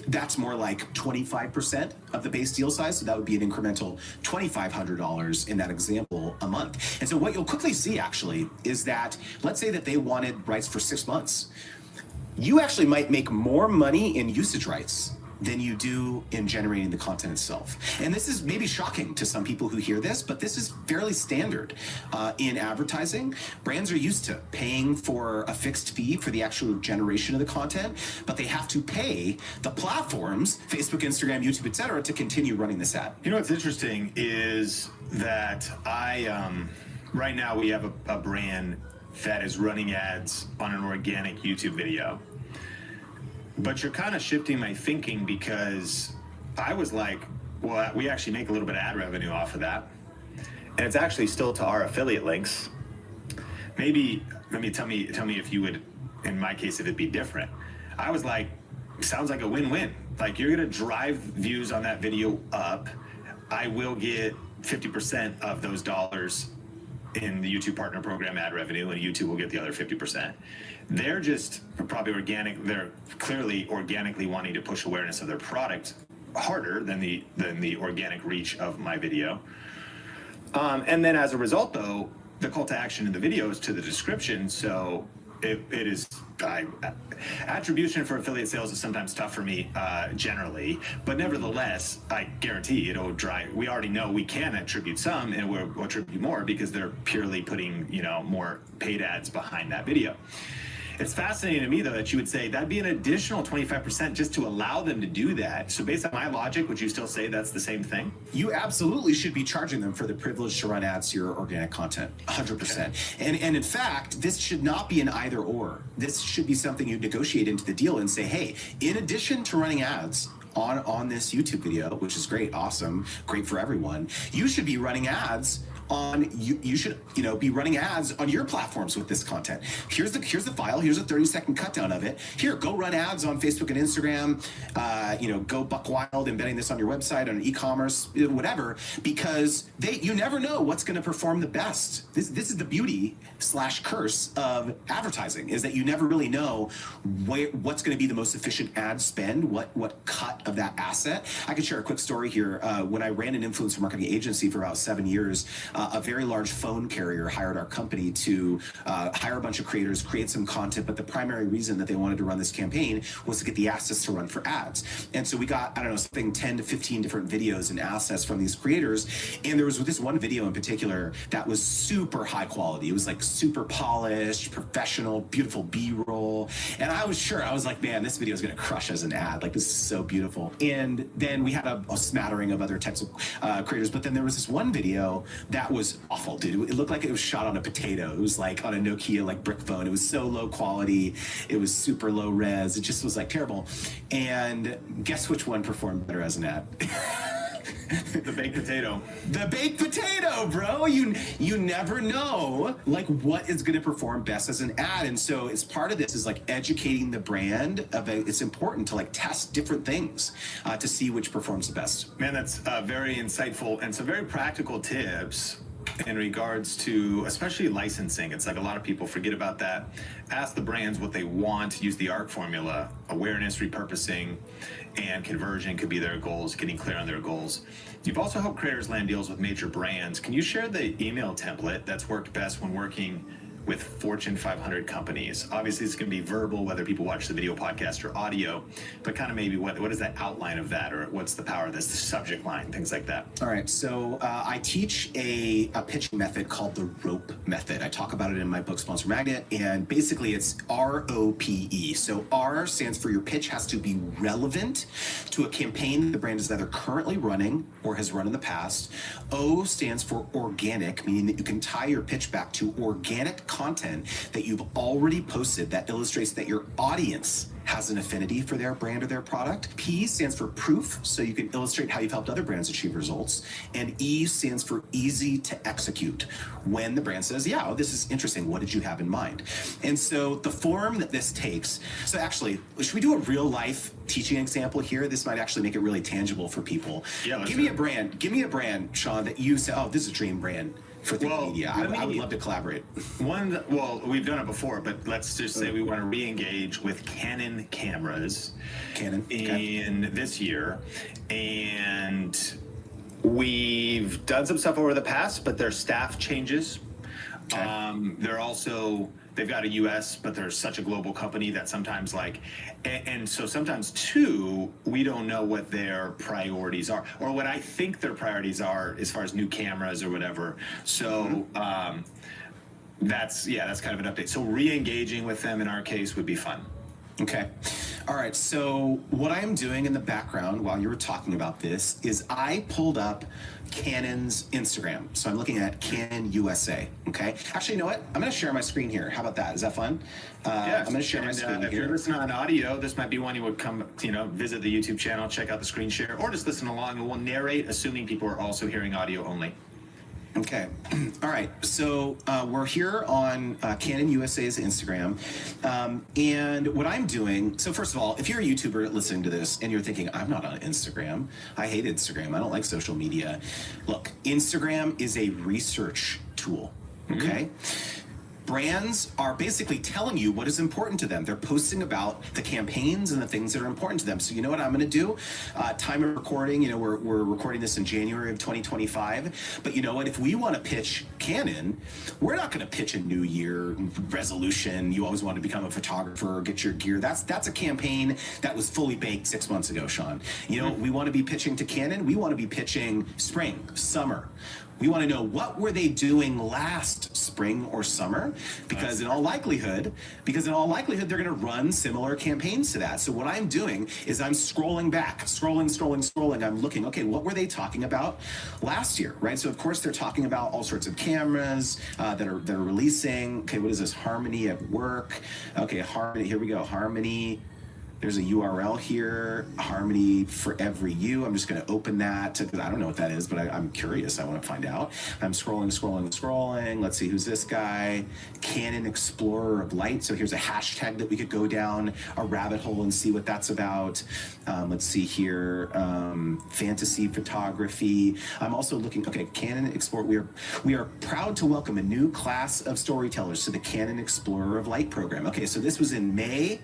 That's more like 25% of the base deal size. So that would be an incremental $2,500 in that example a month. And so what you'll quickly see actually is that, let's say that they wanted rights for 6 months. You actually might make more money in usage rights than you do in generating the content itself. And this is maybe shocking to some people who hear this, but this is fairly standard in advertising. Brands are used to paying for a fixed fee for the actual generation of the content, but they have to pay the platforms, Facebook, Instagram, YouTube, etc., to continue running this ad.
What's interesting is that right now we have a brand that is running ads on an organic YouTube video. But you're kind of shifting my thinking, because I was like, well, we actually make a little bit of ad revenue off of that.
And it's actually still to our affiliate links.
Maybe, tell me if you would, in my case, if it'd be different. I was like, sounds like a win-win. Like, you're going to drive views on that video up. I will get 50% of those dollars in the YouTube Partner Program ad revenue, and YouTube will get the other 50%. They're just probably organic. They're clearly organically wanting to push awareness of their product harder than the organic reach of my video. And then as a result, though, the call to action in the video is to the description. So it is attribution for affiliate sales is sometimes tough for me generally, but nevertheless, I guarantee it'll drive. We already know we can attribute some, and we'll attribute more because they're purely putting more paid ads behind that video. It's fascinating to me, though, that you would say that'd be an additional 25% just to allow them to do that. So based on my logic, would you still say that's the same thing?
You absolutely should be charging them for the privilege to run ads to your organic content, 100%. And in fact, this should not be an either or. This should be something you negotiate into the deal and say, hey, in addition to running ads on this YouTube video, which is great, awesome, great for everyone, you should be running ads on you should be running ads on your platforms with this content. Here's the file. Here's a 30-second cut down of it. Here, go run ads on Facebook and Instagram. Go buck wild embedding this on your website, on e-commerce, whatever, because you never know what's going to perform the best. This is the beauty / curse of advertising, is that you never really know what's going to be the most efficient ad spend, what cut of that asset. I could share a quick story here. When I ran an influencer marketing agency for about 7 years, a very large phone carrier hired our company to hire a bunch of creators, create some content, but the primary reason that they wanted to run this campaign was to get the assets to run for ads. And so we got, something 10 to 15 different videos and assets from these creators. And there was this one video in particular that was super high quality. It was like super polished, professional, beautiful B-roll, beautiful. And I was like, man, this video is going to crush as an ad. Like, this is so beautiful. And then we had a smattering of other types of creators. But then there was this one video that was awful, dude. It looked like it was shot on a potato. It was like on a Nokia like brick phone. It was so low quality. It was super low res. It just was like terrible. And guess which one performed better as an ad?
The baked potato.
The baked potato, bro. You never know like what is going to perform best as an ad. And so it's part of this is like educating the brand about it's important to like test different things to see which performs the best.
Man, that's very insightful and some very practical tips in regards to especially licensing. It's like a lot of people forget about that. Ask the brands what they want, use the ARC formula. Awareness, repurposing, and conversion could be their goals, getting clear on their goals. You've also helped creators land deals with major brands. Can you share the email template that's worked best when working with Fortune 500 companies? Obviously, it's going to be verbal, whether people watch the video podcast or audio, but kind of maybe what is that outline of that, or what's the power of this, the subject line, things like that?
All right, so I teach a pitching method called the ROPE method. I talk about it in my book, Sponsor Magnet, and basically it's ROPE. So R stands for your pitch has to be relevant to a campaign the brand is either currently running or has run in the past. O stands for organic, meaning that you can tie your pitch back to organic content that you've already posted that illustrates that your audience has an affinity for their brand or their product. P stands for proof, so you can illustrate how you've helped other brands achieve results. And E stands for easy to execute. When the brand says, yeah, oh, this is interesting, what did you have in mind? And so the form that this takes, so actually, should we do a real life teaching example here? This might actually make it really tangible for people.
Yeah,
give me a brand, Sean, that you say, oh, this is a dream brand for Think Media. I would love to collaborate.
We've done it before, but let's just say we want to re-engage with Canon cameras in this year. And we've done some stuff over the past, but there's staff changes. They're also, they've got a US, but they're such a global company that sometimes and so sometimes too, we don't know what their priorities are, or what I think their priorities are as far as new cameras or whatever. So that's kind of an update. So re-engaging with them in our case would be fun.
Okay. All right. So what I'm doing in the background while you were talking about this is I pulled up Canon's Instagram. So I'm looking at Canon USA. Okay. Actually, you know what? I'm going to share my screen here. How about that? Is that fun?
Yeah.
I'm going to share my screen here.
If you're listening on audio, this might be one you would come, visit the YouTube channel, check out the screen share, or just listen along, and we'll narrate, assuming people are also hearing audio only.
Okay. All right. So we're here on Canon USA's Instagram. And what I'm doing, so first of all, if you're a YouTuber listening to this and you're thinking, I'm not on Instagram, I hate Instagram, I don't like social media. Look, Instagram is a research tool. Okay. Brands are basically telling you what is important to them. They're posting about the campaigns and the things that are important to them. So you know what I'm going to do? Time of recording, we're recording this in January of 2025. But you know what? If we want to pitch Canon, we're not going to pitch a New Year resolution. You always want to become a photographer or get your gear. That's a campaign that was fully baked 6 months ago, Sean. We want to be pitching to Canon. We want to be pitching spring, summer. We want to know what were they doing last spring or summer, because in all likelihood, they're going to run similar campaigns to that. So what I'm doing is I'm scrolling back, scrolling. I'm looking, okay, what were they talking about last year, right? So of course they're talking about all sorts of cameras that are releasing. Okay, what is this? Harmony at work. Okay, Harmony. Here we go. Harmony. There's a URL here, Harmony for Every You. I'm just going to open that because I don't know what that is, but I'm curious. I want to find out. I'm scrolling. Let's see, who's this guy? Canon Explorer of Light. So here's a hashtag that we could go down a rabbit hole and see what that's about. Let's see here, fantasy photography. I'm also looking, okay, Canon Explorer. We are proud to welcome a new class of storytellers to the Canon Explorer of Light program. Okay, so this was in May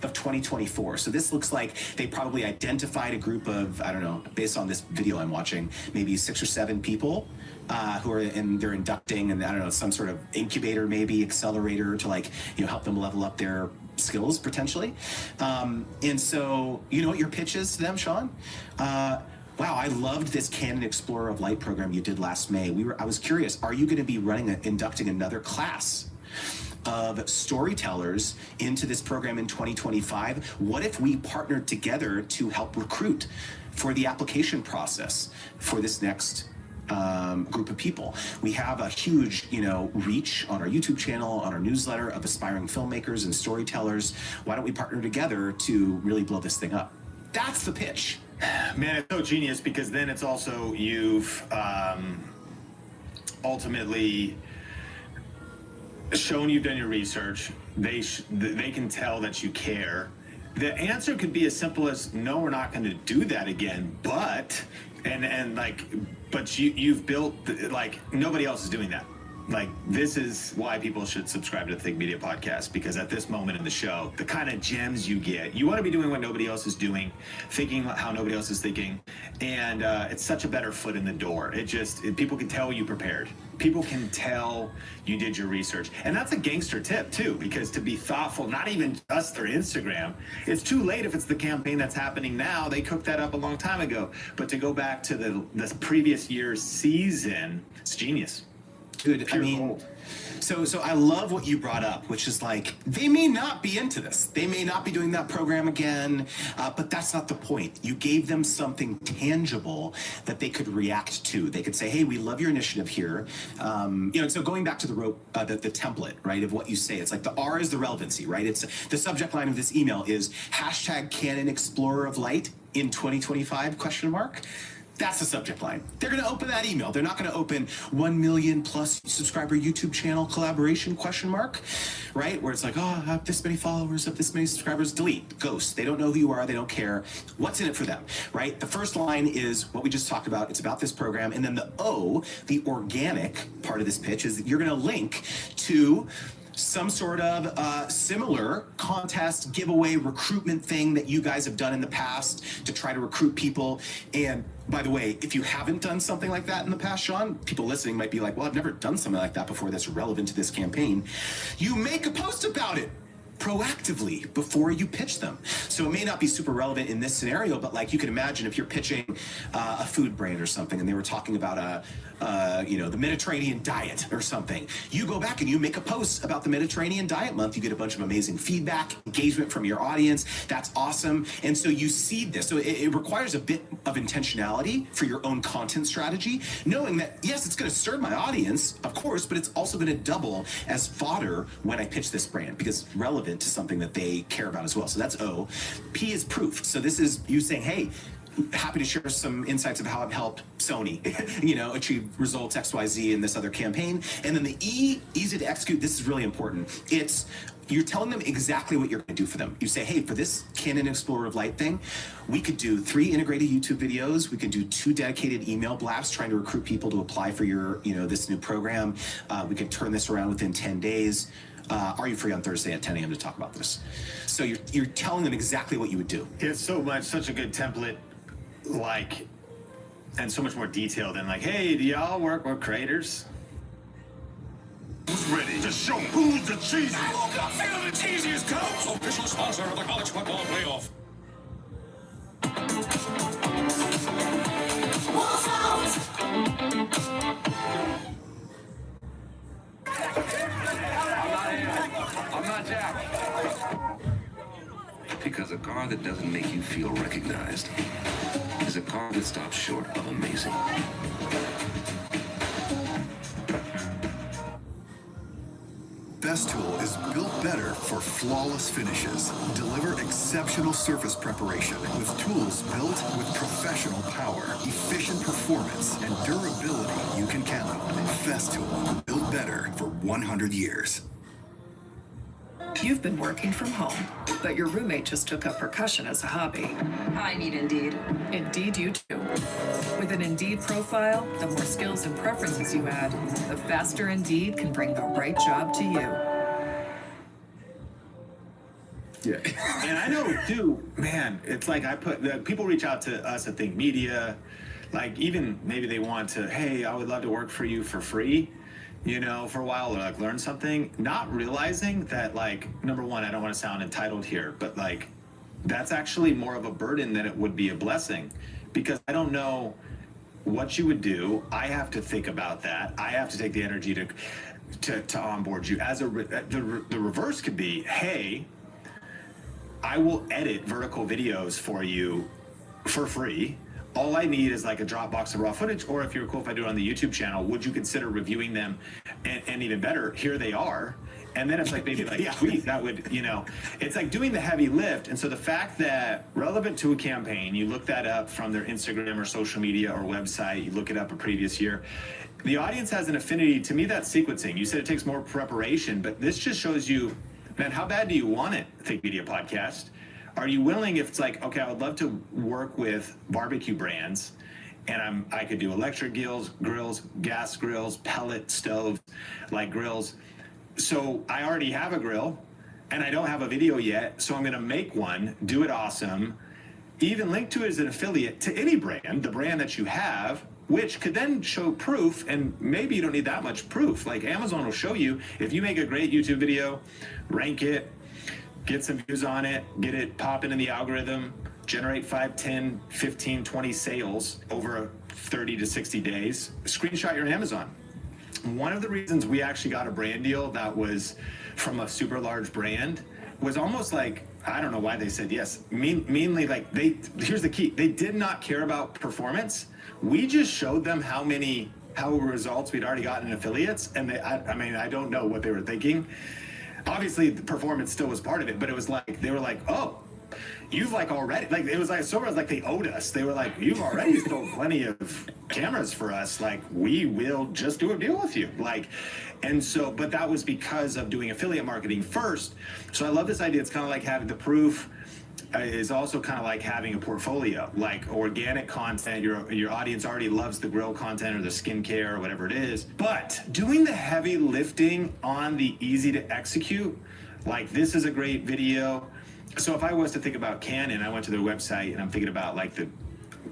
of 2024. So this looks like they probably identified a group of, I don't know, based on this video I'm watching, maybe 6 or 7 people who are they're inducting, and I don't know, some sort of incubator, maybe accelerator to help them level up their skills potentially. And so, you know what your pitch is to them, Sean? Wow, I loved this Canon Explorer of Light program you did last May. I was curious, are you going to be inducting another class of storytellers into this program in 2025. What if we partnered together to help recruit for the application process for this next group of people? We have a huge, reach on our YouTube channel, on our newsletter of aspiring filmmakers and storytellers. Why don't we partner together to really blow this thing up? That's the pitch.
Man, it's so genius, because then it's also you've ultimately shown you've done your research. They can tell that you care. The answer could be as simple as, no, we're not going to do that again, but you've built, like, nobody else is doing that. Like, this is why people should subscribe to the Think Media podcast, because at this moment in the show, the kind of gems you get, you want to be doing what nobody else is doing, thinking how nobody else is thinking, and it's such a better foot in the door. People can tell you prepared. People can tell you did your research. And that's a gangster tip too, because to be thoughtful, not even just their Instagram, it's too late if it's the campaign that's happening now. They cooked that up a long time ago. But to go back to the previous year's season, it's genius.
Dude, I mean,
gold.
So I love what you brought up, which is like, they may not be into this. They may not be doing that program again, but that's not the point. You gave them something tangible that they could react to. They could say, hey, we love your initiative here. So going back to the template, right, of what you say, it's like the R is the relevancy, right? It's the subject line of this email is #Canon Explorer of Light in 2025, ? That's the subject line. They're going to open that email. They're not going to open 1 million plus subscriber YouTube channel collaboration ? Right? Where it's like, oh, I have this many followers, I have this many subscribers. Delete, ghost. They don't know who you are. They don't care. What's in it for them, right? The first line is what we just talked about. It's about this program. And then the O, the organic part of this pitch, is that you're going to link to some sort of similar contest, giveaway, recruitment thing that you guys have done in the past to try to recruit people. And by the way, if you haven't done something like that in the past, Sean, people listening might be like, well, I've never done something like that before that's relevant to this campaign. You make a post about it proactively before you pitch them. So it may not be super relevant in this scenario, but like you can imagine if you're pitching a food brand or something and they were talking about the Mediterranean diet or something, you go back and you make a post about the Mediterranean Diet Month. You get a bunch of amazing feedback, engagement from your audience. That's awesome. And so you seed this. So it requires a bit of intentionality for your own content strategy, knowing that, yes, it's going to serve my audience, of course, but it's also going to double as fodder when I pitch this brand, because it's relevant to something that they care about as well. So that's O. P is proof. So this is you saying, hey, happy to share some insights of how I've helped Sony, achieve results XYZ in this other campaign. And then the E, easy to execute. This is really important. You're telling them exactly what you're going to do for them. You say, hey, for this Canon Explorer of Light thing, we could do 3 integrated YouTube videos. We could do 2 dedicated email blasts trying to recruit people to apply for your, this new program. We could turn this around within 10 days. Are you free on Thursday at 10 a.m. to talk about this? So you're telling them exactly what you would do.
It's such a good template, and so much more detailed than like, hey, do y'all work with creators?
Who's ready to show who's the cheese?
I woke up feeling the cheesiest coach. Official sponsor of the college football playoff.
I'm not Jack. Because a car that doesn't make you feel recognized is a car that stops short of amazing.
Festool is built better for flawless finishes. Deliver exceptional surface preparation with tools built with professional power, efficient performance, and durability you can count on. Festool, built better for 100 years.
You've been working from home, but your roommate just took up percussion as a hobby.
I need Indeed.
Indeed, you too. With an Indeed profile, the more skills and preferences you add, the faster Indeed can bring the right job to you.
Yeah. And I know too, man, it's like people reach out to us at Think Media, like even maybe they want to, hey, I would love to work for you for free, for a while, or like learn something, not realizing that, like, number one, I don't want to sound entitled here, but like that's actually more of a burden than it would be a blessing, because I don't know what you would do. I have to think about that. I have to take the energy to
to onboard you. The reverse could be, hey, I will edit vertical videos for you for free. All I need is like a Dropbox of raw footage, or if you're cool, if I do it on the YouTube channel, would you consider reviewing them? And even better, here they are. And then it's like, maybe like, sweet, that would, it's like doing the heavy lift. And so the fact that relevant to a campaign, you look that up from their Instagram or social media or website, you look it up a previous year, the audience has an affinity. To me, that's sequencing. You said it takes more preparation, but this just shows you, man, how bad do you want it, Think Media Podcast? Are you willing, if it's like, okay, I would love to work with barbecue brands, and I could do electric grills, gas grills, pellet stoves, like grills. So I already have a grill, and I don't have a video yet, so I'm going to make one, do it awesome, even link to it as an affiliate to any brand, the brand that you have, which could then show proof, and maybe you don't need that much proof. Like Amazon will show you, if you make a great YouTube video, rank it, get some views on it, get it popping in the algorithm, generate 5, 10, 15, 20 sales over 30 to 60 days, screenshot your Amazon. One of the reasons we actually got a brand deal that was from a super large brand was almost like, I don't know why they said yes. Mainly like here's the key. They did not care about performance. We just showed them how results we'd already gotten in affiliates. And I don't know what they were thinking. Obviously the performance still was part of it, but it was like, they were like, oh, you've like already, like, it was like, so it was like they owed us. They were like, you've already sold plenty of cameras for us. Like, we will just do a deal with you. Like, and so, but that was because of doing affiliate marketing first. So I love this idea. It's kind of like having the proof is also kind of like having a portfolio, like organic content. Your audience already loves the grill content or the skincare or whatever it is, but doing the heavy lifting on the easy to execute, like this is a great video. So if I was to think about Canon, I went to their website and I'm thinking about like the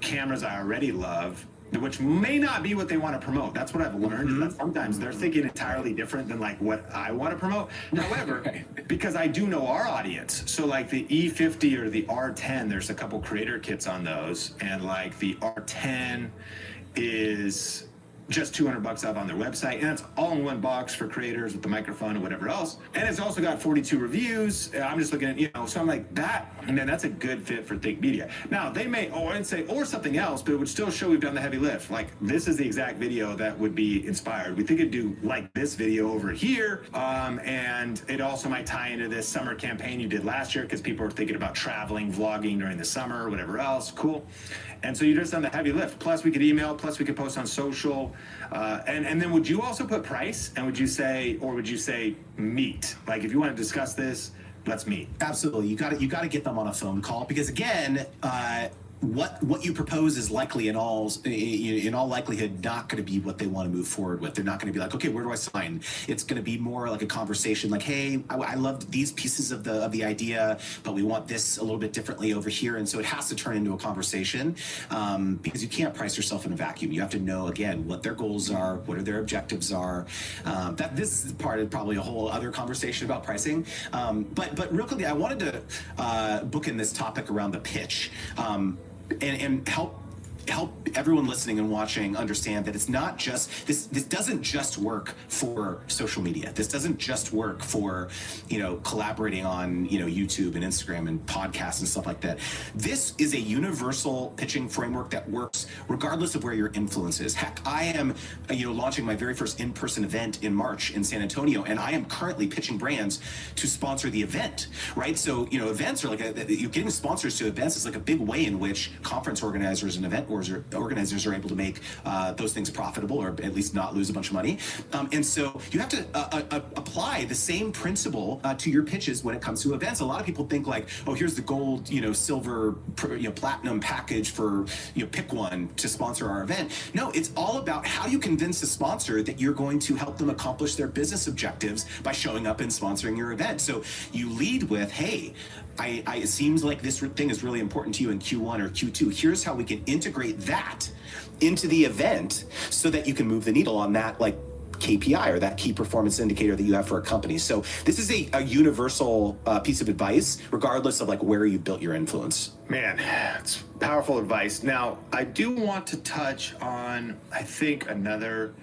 cameras I already love, which may not be what they want to promote. That's what I've learned. Mm-hmm. That sometimes they're thinking entirely different than like what I want to promote. However, because I do know our audience, so like the E50 or the R10, there's a couple creator kits on those, and like the R10 is just $200 up on their website, and it's all in one box for creators with the microphone and whatever else. And it's also got 42 reviews. I'm just looking at, so I'm like, that, man, that's a good fit for Think Media. Now, they may, I'd say, or something else, but it would still show we've done the heavy lift. Like, this is the exact video that would be inspired. We think it'd do like this video over here, and it also might tie into this summer campaign you did last year, because people are thinking about traveling, vlogging during the summer, whatever else. Cool. And so you just done the heavy lift. Plus we could email, plus we could post on social. And then would you also put price? And would you say meet? Like, if you want to discuss this, let's meet.
Absolutely. You got to get them on a phone call, because again, what you propose is likely in all likelihood not going to be what they want to move forward with. They're not going to be like, okay, where do I sign? It's going to be more like a conversation, like, hey, I loved these pieces of the idea, but we want this a little bit differently over here. And so it has to turn into a conversation, because you can't price yourself in a vacuum. You have to know, again, what their goals are, what their objectives are. This is part of probably a whole other conversation about pricing. But real quickly, I wanted to bookend this topic around the pitch. And help everyone listening and watching understand that it's not just this doesn't just work for social media. This doesn't just work for collaborating on YouTube and Instagram and podcasts and stuff like that. This is a universal pitching framework that works regardless of where your influence is. Heck, I am launching my very first in-person event in March in San Antonio, and I am currently pitching brands to sponsor the event, right? So events are like getting sponsors to events is like a big way in which conference organizers and event organizers are able to make those things profitable, or at least not lose a bunch of money. And so you have to apply the same principle to your pitches when it comes to events. A lot of people think like, oh, here's the gold, silver, platinum package for, pick one to sponsor our event. No, it's all about how you convince the sponsor that you're going to help them accomplish their business objectives by showing up and sponsoring your event. So you lead with, hey, it seems like this thing is really important to you in Q1 or Q2. Here's how we can integrate that into the event so that you can move the needle on that like KPI or that key performance indicator that you have for a company. So this is a universal piece of advice, regardless of like where you built your influence.
Man, it's powerful advice. Now, I do want to touch on, I think, another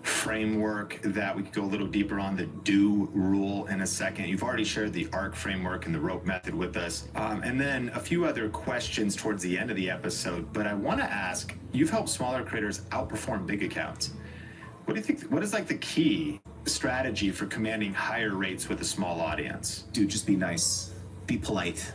framework that we could go a little deeper on, the do rule, in a second. You've already shared the ARC framework and the rope method with us. And then a few other questions towards the end of the episode. But I want to ask, you've helped smaller creators outperform big accounts. What do you think, what is like the key strategy for commanding higher rates with a small audience?
Dude, just be nice, be polite.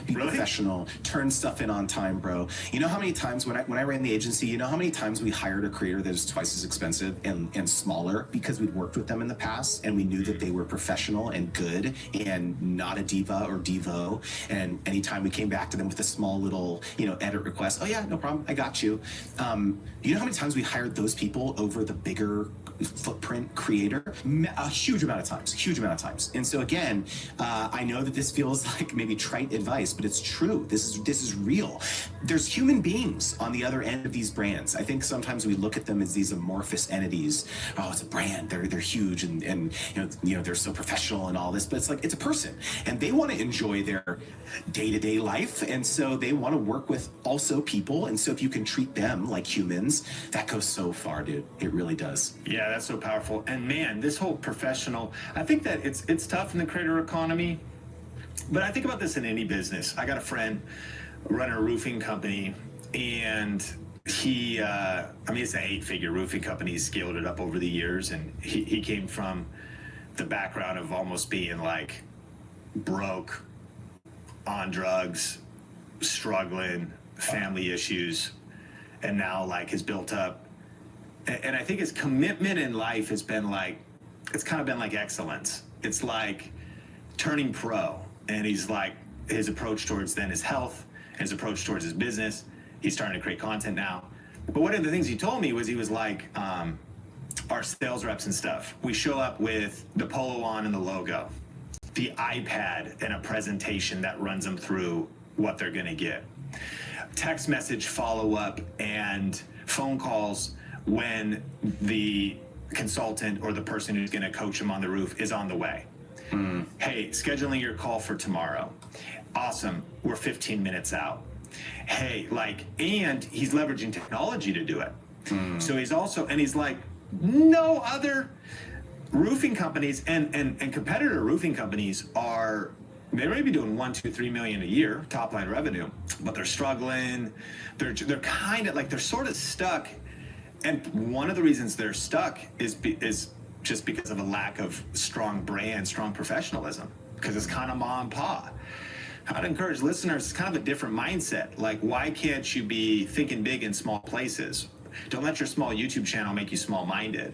Be professional, turn stuff in on time, bro. You know how many times when I ran the agency, you know how many times we hired a creator that was twice as expensive and smaller because we'd worked with them in the past and we knew that they were professional and good and not a diva or devo. And anytime we came back to them with a small little, edit request, oh yeah, no problem, I got you. You know how many times we hired those people over the bigger footprint creator? A huge amount of times. And so again, I know that this feels like maybe trite advice, but it's true. This is real. There's human beings on the other end of these brands. I think sometimes we look at them as these amorphous entities. Oh, it's a brand. They're huge and they're so professional and all this, but it's like, it's a person and they want to enjoy their day-to-day life. And so they want to work with also people. And so if you can treat them like humans, that goes so far, dude. It really does.
Yeah, that's so powerful. And man, this whole professional, I think that it's tough in the creator economy, but I think about this in any business. I got a friend running a roofing company, and he, it's an 8-figure roofing company. He scaled it up over the years, and he came from the background of almost being like broke, on drugs, struggling, family issues, and now like has built up. And I think his commitment in life has been like, it's kind of been like excellence. It's like turning pro. And he's like, his approach towards then his health, his approach towards his business, he's starting to create content now. But one of the things he told me was he was like, our sales reps and stuff, we show up with the polo on and the logo, the iPad and a presentation that runs them through what they're gonna get. Text message follow-up and phone calls when the consultant or the person who's gonna coach him on the roof is on the way. Hey, scheduling your call for tomorrow. Awesome, we're 15 minutes out. Hey, and he's leveraging technology to do it. So he's also, and he's like, no other roofing companies and competitor roofing companies are, they may be doing 1, 2, 3 million a year top line revenue, but they're struggling. They're kind of like, they're sort of stuck. And one of the reasons they're stuck is just because of a lack of strong brand, strong professionalism, because it's kind of ma and pa. I'd encourage listeners, it's kind of a different mindset. Like, why can't you be thinking big in small places? Don't let your small YouTube channel make you small-minded.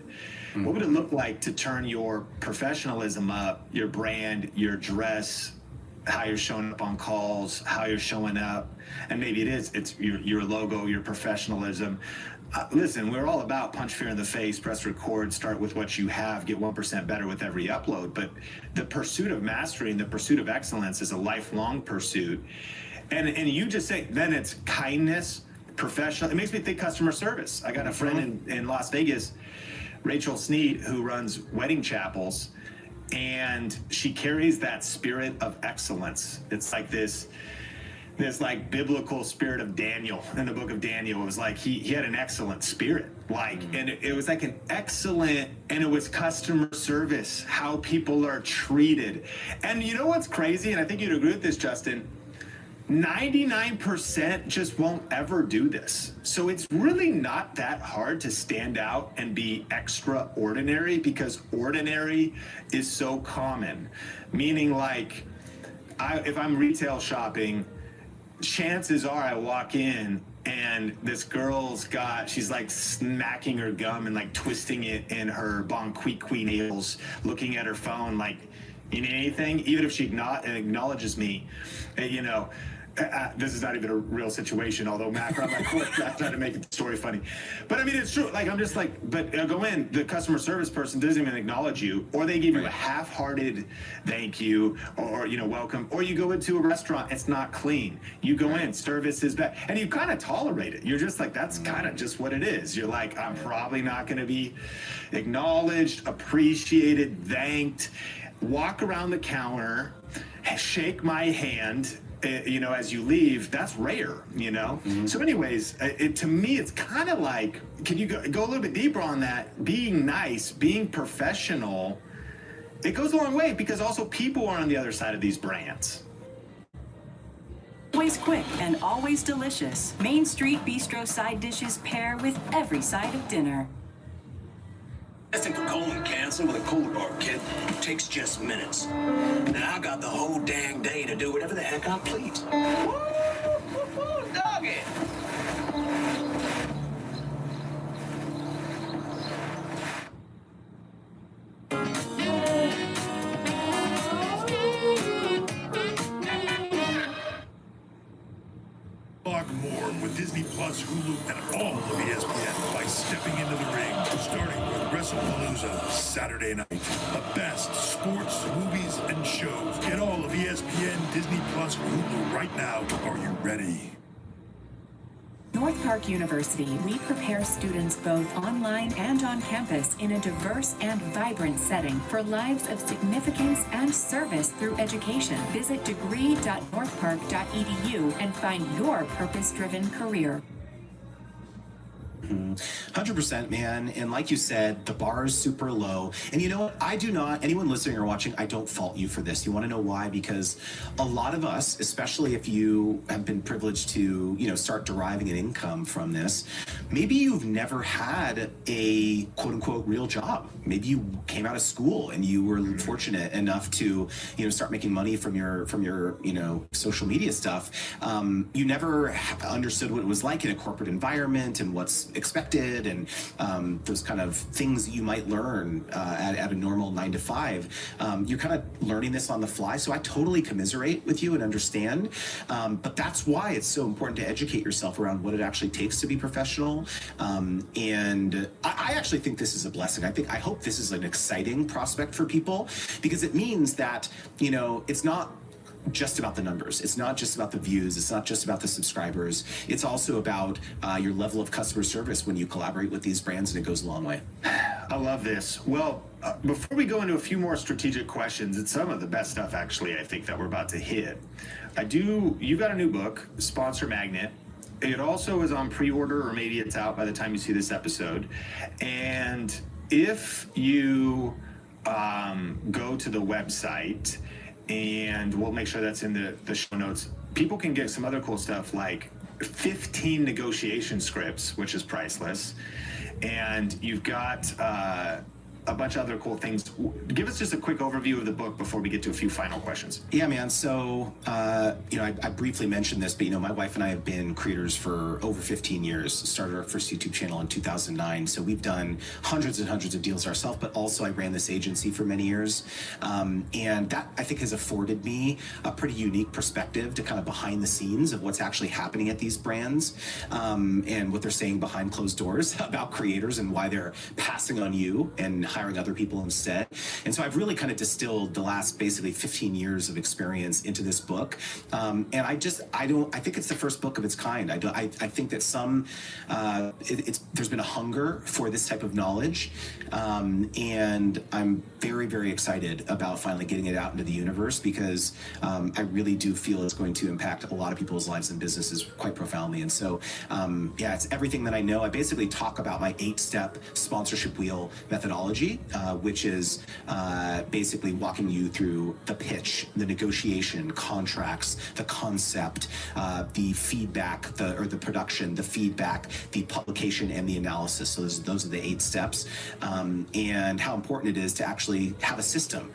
What would it look like to turn your professionalism up, your brand, your dress, how you're showing up on calls, how you're showing up, and maybe it's your logo, your professionalism. Listen, we're all about punch fear in the face, press record, start with what you have, get 1% better with every upload. But the pursuit of mastery and the pursuit of excellence is a lifelong pursuit. And you just say, then it's kindness, professional. It makes me think customer service. I got a friend in Las Vegas, Rachel Sneed, who runs wedding chapels, and she carries that spirit of excellence. It's like this like biblical spirit of Daniel in the book of Daniel. It was like he had an excellent spirit, and it was like an excellent, and it was customer service, how people are treated. And you know what's crazy, and I think you'd agree with this, Justin, 99% just won't ever do this. So it's really not that hard to stand out and be extraordinary, because ordinary is so common. Meaning, like, if I'm retail shopping, chances are I walk in and this girl's she's like smacking her gum and like twisting it in her Bon Qui nails, looking at her phone like, you need anything? Even if she acknowledges me, this is not even a real situation, although Matt got my court, I tried to make the story funny. But I mean, it's true. Like, I'm just like, but go in, the customer service person doesn't even acknowledge you, or they give you a half-hearted thank you, or, welcome, or you go into a restaurant, it's not clean. You go in, service is bad, and you kind of tolerate it. You're just like, that's kind of just what it is. You're like, I'm probably not going to be acknowledged, appreciated, thanked. Walk around the counter, shake my hand,
as you leave, that's rare, So anyways, to me, it's kind of like, can you go a little bit deeper on that? Being nice, being professional, it goes a long way because also people are on the other side of these brands.
Always quick and always delicious. Main Street Bistro side dishes pair with every side of dinner.
Testing for colon cancer with a Cologuard kit takes just minutes. Now I got the whole dang day to do whatever the heck I please. Woo, doggy!
Unlock more with Disney Plus, Hulu, and all of ESPN by stepping into the ring, starting with WrestlePalooza Saturday night. The best sports, movies, and shows. Get all of ESPN, Disney Plus, Hulu right now. Are you ready?
North Park University, we prepare students both online and on campus in a diverse and vibrant setting for lives of significance and service through education. Visit degree.northpark.edu and find your purpose-driven career.
100%, man. And like you said, the bar is super low. And you know what? Anyone listening or watching, I don't fault you for this. You want to know why? Because a lot of us, especially if you have been privileged to, start deriving an income from this, maybe you've never had a quote unquote real job. Maybe you came out of school and you were fortunate enough to, start making money from your, social media stuff. You never understood what it was like in a corporate environment and what's expected and those kind of things that you might learn at a normal 9 to 5. You're kind of learning this on the fly. So I totally commiserate with you and understand. But that's why it's so important to educate yourself around what it actually takes to be professional. And I actually think this is a blessing. I hope this is an exciting prospect for people because it means that, it's not just about the numbers. It's not just about the views. It's not just about the subscribers. It's also about your level of customer service when you collaborate with these brands, and it goes a long way.
I love this. Well, before we go into a few more strategic questions, it's some of the best stuff, actually, I think that we're about to hit. You've got a new book, Sponsor Magnet. It also is on pre-order, or maybe it's out by the time you see this episode. And if you go to the website, and we'll make sure that's in the show notes, people can get some other cool stuff like 15 negotiation scripts, which is priceless. And you've got a bunch of other cool things. Give us just a quick overview of the book before we get to a few final questions.
Yeah, man. So, I briefly mentioned this, but, my wife and I have been creators for over 15 years. Started our first YouTube channel in 2009. So we've done hundreds and hundreds of deals ourselves, but also I ran this agency for many years. And that, I think, has afforded me a pretty unique perspective to kind of behind the scenes of what's actually happening at these brands and what they're saying behind closed doors about creators and why they're passing on you and hiring other people instead. And so I've really kind of distilled the last basically 15 years of experience into this book. And I think it's the first book of its kind. I think that there's been a hunger for this type of knowledge. And I'm very, very excited about finally getting it out into the universe because I really do feel it's going to impact a lot of people's lives and businesses quite profoundly. And so, it's everything that I know. I basically talk about my 8-step sponsorship wheel methodology, which is basically walking you through the pitch, the negotiation, contracts, the concept, the feedback, the production, the feedback, the publication, and the analysis. So those are the 8 steps, and how important it is to actually have a system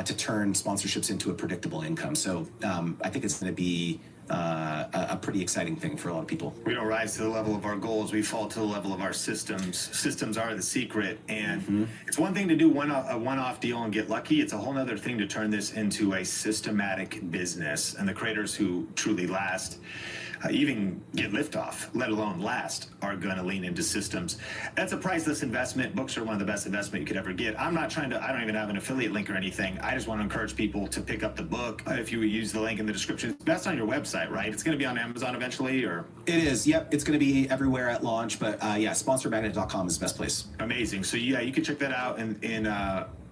to turn sponsorships into a predictable income. So I think it's going to be a pretty exciting thing for a lot of people.
We don't rise to the level of our goals. We fall to the level of our systems. Systems are the secret. And it's one thing to do a one-off deal and get lucky. It's a whole other thing to turn this into a systematic business. And the creators who truly last, even get liftoff, let alone last, are going to lean into systems. That's a priceless investment. Books are one of the best investment you could ever get. I don't even have an affiliate link or anything. I just want to encourage people to pick up the book. If you use the link in the description, it's best on your website, right? It's going to be on Amazon eventually, or?
It is. Yep. It's going to be everywhere at launch, but sponsormagnet.com is the best place.
Amazing. So you can check that out. And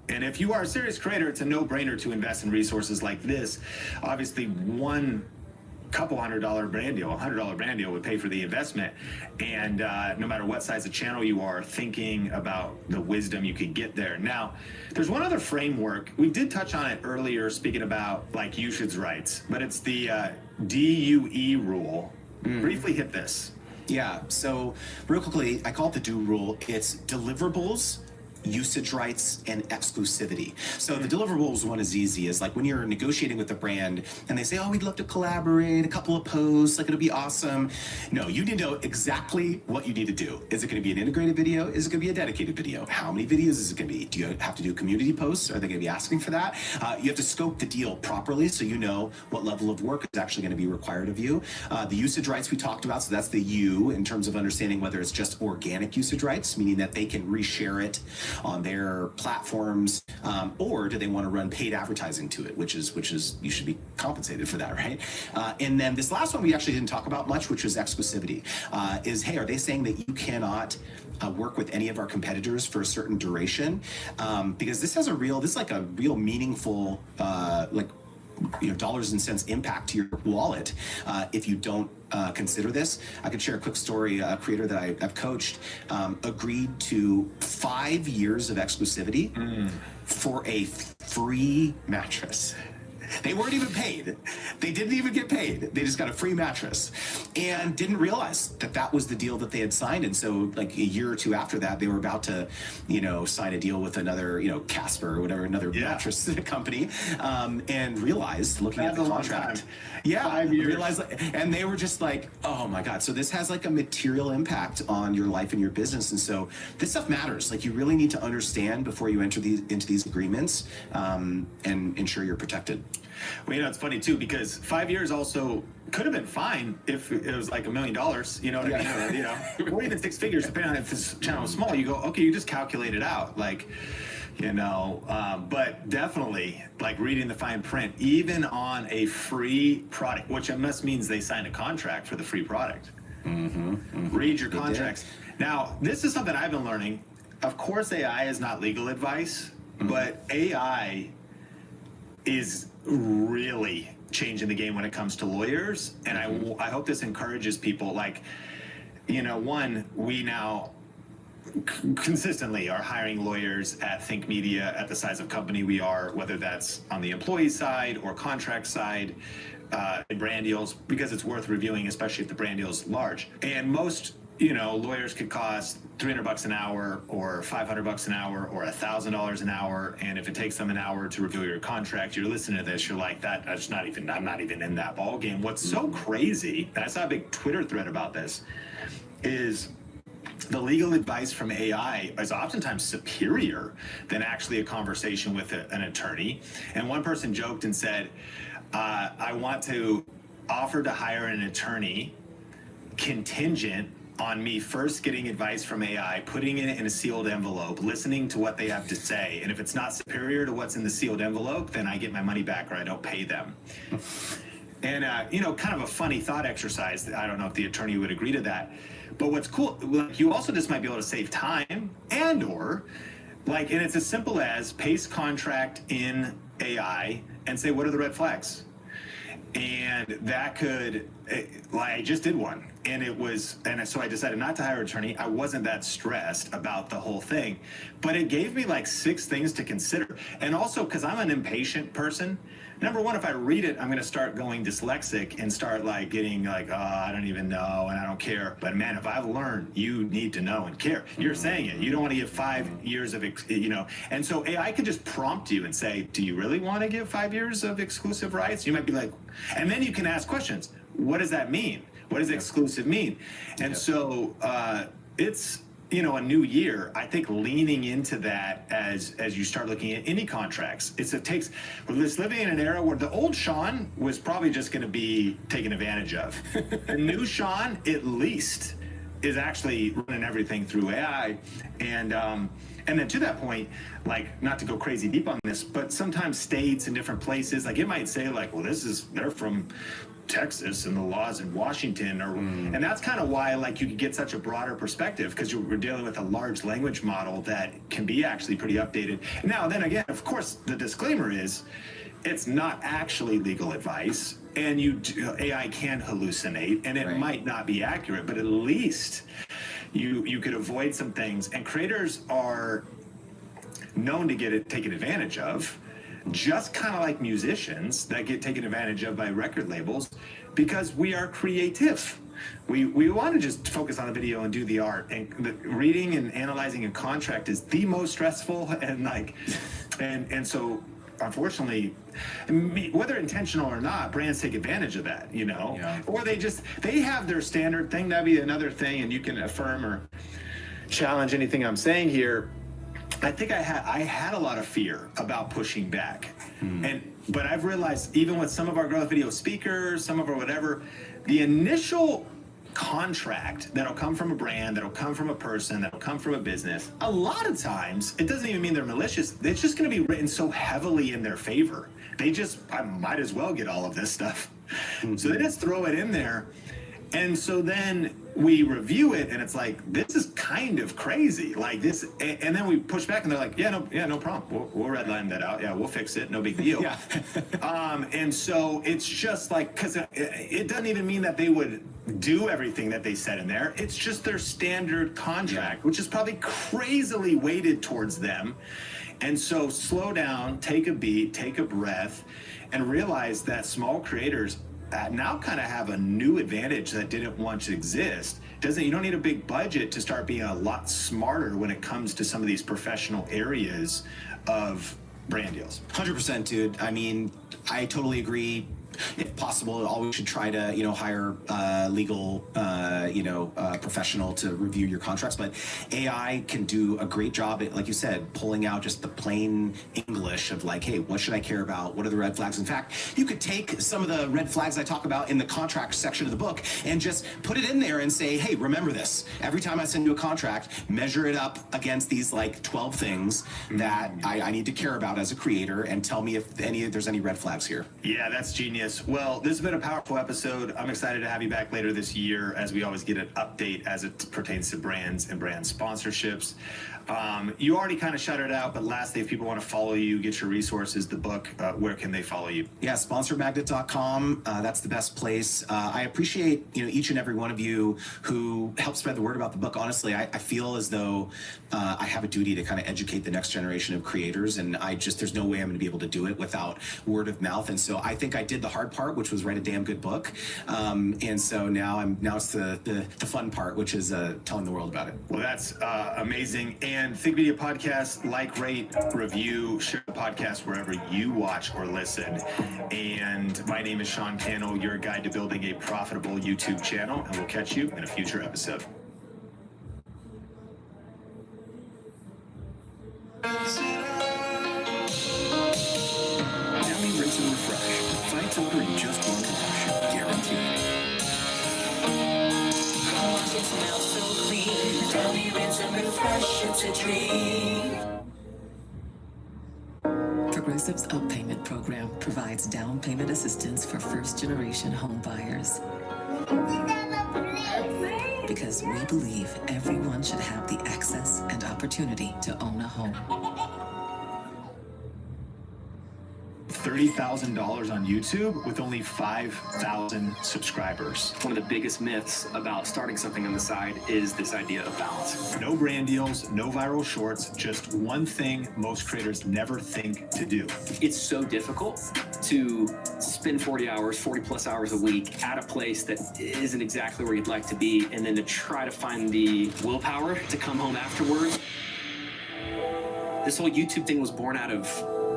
if you are a serious creator, it's a no-brainer to invest in resources like this. Obviously, one
couple $100 brand deal, $100 brand deal would pay for the investment. And no matter what size of channel you are, thinking about the wisdom you could get there. Now, there's one other framework. We did touch on it earlier, speaking about like usage rights, but it's the DUE rule. Briefly hit this.
Yeah, so real quickly, I call it the DO rule. It's deliverables, usage rights, and exclusivity. So the deliverables one is easy. Is like when you're negotiating with a brand and they say, oh, we'd love to collaborate, a couple of posts, like it'll be awesome. No, you need to know exactly what you need to do. Is it going to be an integrated video? Is it going to be a dedicated video? How many videos is it going to be? Do you have to do community posts? Are they going to be asking for that? You have to scope the deal properly so you know what level of work is actually going to be required of you. The usage rights we talked about, so that's the U in terms of understanding whether it's just organic usage rights, meaning that they can reshare it on their platforms, or do they want to run paid advertising to it, which is you should be compensated for that, right? And then this last one we actually didn't talk about much, which was exclusivity. Is, hey, are they saying that you cannot work with any of our competitors for a certain duration? Because this is like a real meaningful dollars and cents impact to your wallet if you don't consider this. I could share a quick story. A creator that I've coached agreed to 5 years of exclusivity for a free mattress. They weren't even paid. They didn't even get paid. They just got a free mattress and didn't realize that that was the deal that they had signed. And so like a year or two after that, they were about to, sign a deal with another, Casper or whatever, another mattress company, and realized looking at the contract. Yeah, 5 years. Realized, and they were just like, oh my God. So this has like a material impact on your life and your business. And so this stuff matters. Like you really need to understand before you enter into these agreements and ensure you're protected.
Well, it's funny too, because 5 years also could have been fine if it was like $1 million, you know what I mean? Or even 6 figures, depending on if this channel is small. You go, okay, you just calculate it out. Like, but definitely like reading the fine print, even on a free product, which must means they signed a contract for the free product. Read your contracts. Now, this is something I've been learning. Of course, AI is not legal advice, but AI is really changing the game when it comes to lawyers. And I hope this encourages people, like, one, we now consistently are hiring lawyers at Think Media at the size of company we are, whether that's on the employee side or contract side, brand deals, because it's worth reviewing, especially if the brand deal is large. And most lawyers could cost $300 an hour or $500 an hour or $1,000 an hour. And if it takes them an hour to review your contract, you're listening to this, you're like, I'm not even in that ball game. What's so crazy, and I saw a big Twitter thread about this, is the legal advice from AI is oftentimes superior than actually a conversation with an attorney. And one person joked and said, I want to offer to hire an attorney contingent on me first getting advice from AI, putting it in a sealed envelope, listening to what they have to say. And if it's not superior to what's in the sealed envelope, then I get my money back or I don't pay them. And, kind of a funny thought exercise. I don't know if the attorney would agree to that. But what's cool, like, you also just might be able to save time and and it's as simple as paste contract in AI and say, what are the red flags? And that could, I just did one. And so I decided not to hire an attorney. I wasn't that stressed about the whole thing, but it gave me like 6 things to consider. And also, because I'm an impatient person, number one, if I read it, I'm going to start going dyslexic and start like getting like, oh, I don't even know and I don't care. But man, if I've learned, you need to know and care. You're saying it. You don't want to give 5 years of, and so AI could just prompt you and say, do you really want to give 5 years of exclusive rights? You might be like, and then you can ask questions. What does that mean? What does exclusive mean? And so it's, a new year. I think leaning into that as you start looking at any contracts, we're living in an era where the old Sean was probably just going to be taken advantage of. The new Sean, at least, is actually running everything through AI. And then to that point, like, not to go crazy deep on this, but sometimes states and different places, like, it might say like, well, they're from Texas and the laws in Washington, and that's kind of why like you could get such a broader perspective, because we're dealing with a large language model that can be actually pretty updated. Now then again, of course, the disclaimer is
it's not actually legal advice, and AI can hallucinate, and it might not be accurate, but at least you could avoid some things. And creators are known to get it taken advantage of, just kind of like musicians that get taken advantage of by record labels, because we are creative. We want to just focus on the video and do the art, and the reading and analyzing a contract is the most stressful, and so unfortunately, whether intentional or not, brands take advantage of that, or they have their standard thing. That'd be another thing, and you can affirm or challenge anything I'm saying here. I think I had a lot of fear about pushing back, but I've realized, even with some of our growth video speakers, some of our whatever, the initial contract that'll come from a brand, that'll come from a person, that'll come from a business, a lot of times, it doesn't even mean they're malicious. It's just going to be written so heavily in their favor. I might as well get all of this stuff. So they just throw it in there. And so then we review it, and it's like, this is kind of crazy, like this. And then we push back, and they're like, no problem. We'll redline that out. Yeah, we'll fix it. No big deal. And so it's just like, because it doesn't even mean that they would do everything that they said in there. It's just their standard contract, which is probably crazily weighted towards them. And so slow down, take a beat, take a breath, and realize that small creators now kind of have a new advantage that didn't once exist. You don't need a big budget to start being a lot smarter when it comes to some of these professional areas of brand deals.
100%, dude. I mean, I totally agree. If possible, always should try to, hire a legal, professional to review your contracts. But AI can do a great job at, like you said, pulling out just the plain English of like, hey, what should I care about? What are the red flags? In fact, you could take some of the red flags I talk about in the contract section of the book and just put it in there and say, hey, remember this. Every time I send you a contract, measure it up against these like 12 things that I need to care about as a creator, and tell me if there's any red flags here.
Yeah, that's genius. Well, this has been a powerful episode. I'm excited to have you back later this year, as we always get an update as it pertains to brands and brand sponsorships. You already kind of shouted it out, but lastly, if people want to follow you, get your resources, the book, where can they follow you?
Yeah, sponsormagnet.com. That's the best place. I appreciate each and every one of you who help spread the word about the book. Honestly, I feel as though I have a duty to kind of educate the next generation of creators, and there's no way I'm going to be able to do it without word of mouth. And so I think I did the hard part, which was write a damn good book. And so now it's the fun part, which is telling the world about it.
Well, that's amazing. And Think Media Podcast, like, rate, review, share the podcast wherever you watch or listen. And my name is Sean Cannell, your guide to building a profitable YouTube channel, and we'll catch you in a future episode.
Downy Rinse and Refresh. Fights over in just one wash. Guaranteed.
It smells so clean. Downy Rinse and Refresh, it's a dream. Progressive's Up Payment program provides down payment assistance for first-generation home buyers. Because we believe everyone should have the access and opportunity to own a home.
$30,000 on YouTube with only 5,000 subscribers.
One of the biggest myths about starting something on the side is this idea of balance.
No brand deals, no viral shorts, just one thing most creators never think to do.
It's so difficult to spend 40 plus hours a week at a place that isn't exactly where you'd like to be, and then to try to find the willpower to come home afterwards. This whole YouTube thing was born out of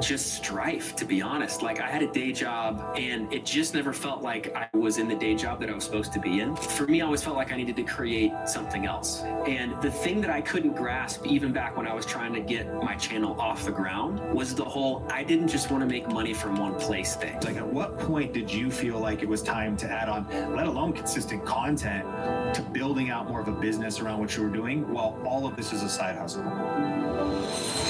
just strife, to be honest. Like, I had a day job, and it just never felt like I was in the day job that I was supposed to be in. For me, I always felt like I needed to create something else. And the thing that I couldn't grasp, even back when I was trying to get my channel off the ground, was the whole, I didn't just want to make money from one place thing.
Like, at what point did you feel like it was time to add on, let alone consistent content, to building out more of a business around what you were doing, while all of this is a side hustle?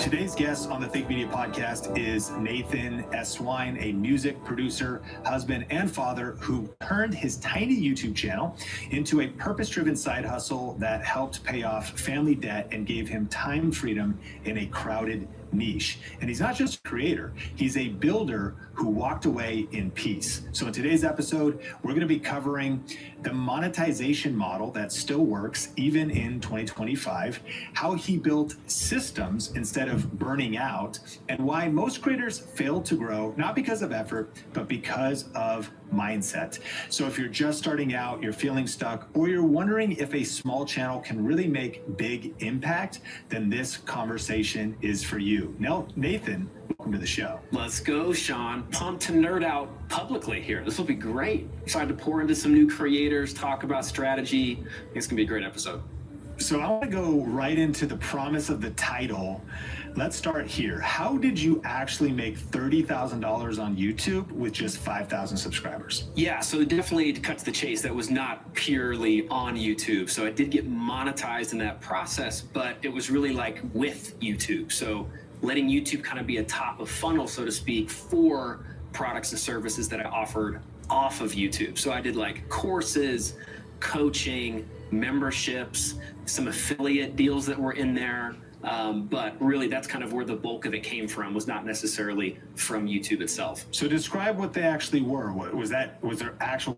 Today's guest on the Think Media Podcast is Nathan Eswine, a music producer, husband, and father who turned his tiny YouTube channel into a purpose-driven side hustle that helped pay off family debt and gave him time freedom in a crowded
niche. And he's not just a creator, he's a builder who walked away in peace. So in today's episode, we're going to be covering the monetization model that still works even in 2025, how he built systems instead of burning out, and why most creators fail to grow, not because of effort, but because of mindset. So if you're just starting out, you're feeling stuck, or you're wondering if a small channel can really make big impact, then this conversation is for you. Now, Nathan, welcome to the show.
Let's go, Sean. Pumped to nerd out publicly here. This will be great. Excited to pour into some new creators, talk about strategy. I think it's gonna be a great episode.
So I want to go right into the promise of the title. Let's start here. How did you actually make $30,000 on YouTube with just 5,000 subscribers?
Yeah, so definitely to cut to the chase, that was not purely on YouTube. So I did get monetized in that process, but it was really like with YouTube. So letting YouTube kind of be a top of funnel, so to speak, for products and services that I offered off of YouTube. So I did like courses, coaching, memberships, some affiliate deals that were in there. But really, that's kind of where the bulk of it came from, was not necessarily from YouTube itself.
So describe what they actually were. What was that? Was there actual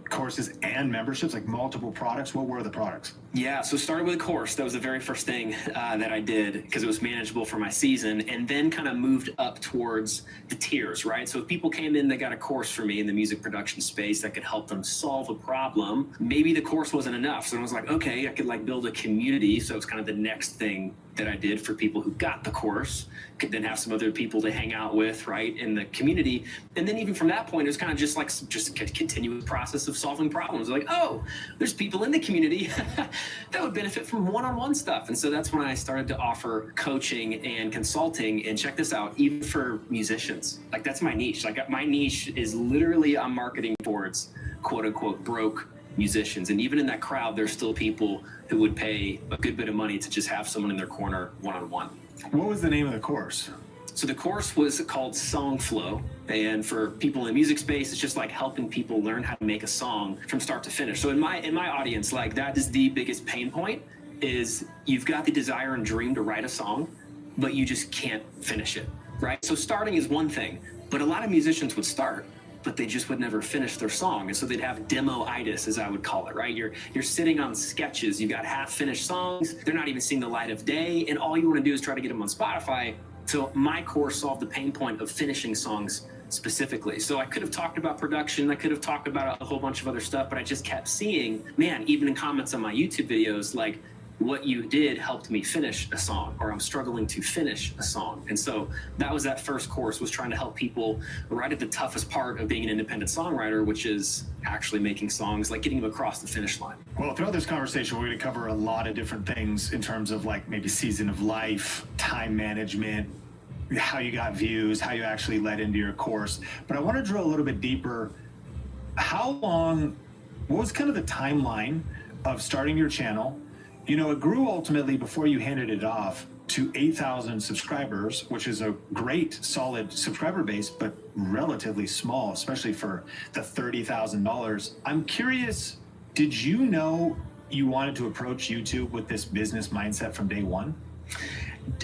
courses and memberships, like multiple products? What were the products?
Yeah, so started with a course. That was the very first thing that I did because it was manageable for my season, and then kind of moved up towards the tiers, right? So if people came in, they got a course from me in the music production space that could help them solve a problem. Maybe the course wasn't enough. So I was like, okay, I could like build a community. So it's kind of the next thing that I did for people who got the course, could then have some other people to hang out with, right, in the community. And then even from that point, it was kind of just a continuous process of solving problems. Like, oh, there's people in the community that would benefit from one-on-one stuff. And so that's when I started to offer coaching and consulting. And check this out, even for musicians, like that's my niche. Like my niche is literally I'm marketing towards quote unquote broke musicians. And even in that crowd, there's still people who would pay a good bit of money to just have someone in their corner one-on-one.
What was the name of the course?
So the course was called Song Flow. And for people in the music space, it's just like helping people learn how to make a song from start to finish. So in my audience, like that is the biggest pain point, is you've got the desire and dream to write a song, but you just can't finish it, right? So starting is one thing, but a lot of musicians would start, but they just would never finish their song. And so they'd have demo-itis, as I would call it, right? You're sitting on sketches, you got half-finished songs, they're not even seeing the light of day, and all you wanna do is try to get them on Spotify. So my course solved the pain point of finishing songs specifically. So I could have talked about production, I could have talked about a whole bunch of other stuff, but I just kept seeing, man, even in comments on my YouTube videos, like, what you did helped me finish a song, or I'm struggling to finish a song. And so that was that first course, was trying to help people right at the toughest part of being an independent songwriter, which is actually making songs, like getting them across the finish line.
Well, throughout this conversation, we're going to cover a lot of different things in terms of like maybe season of life, time management, how you got views, how you actually led into your course. But I want to drill a little bit deeper. What was kind of the timeline of starting your channel? You know, it grew ultimately, before you handed it off, to 8,000 subscribers, which is a great, solid subscriber base, but relatively small, especially for the $30,000. I'm curious, did you know you wanted to approach YouTube with this business mindset from day one?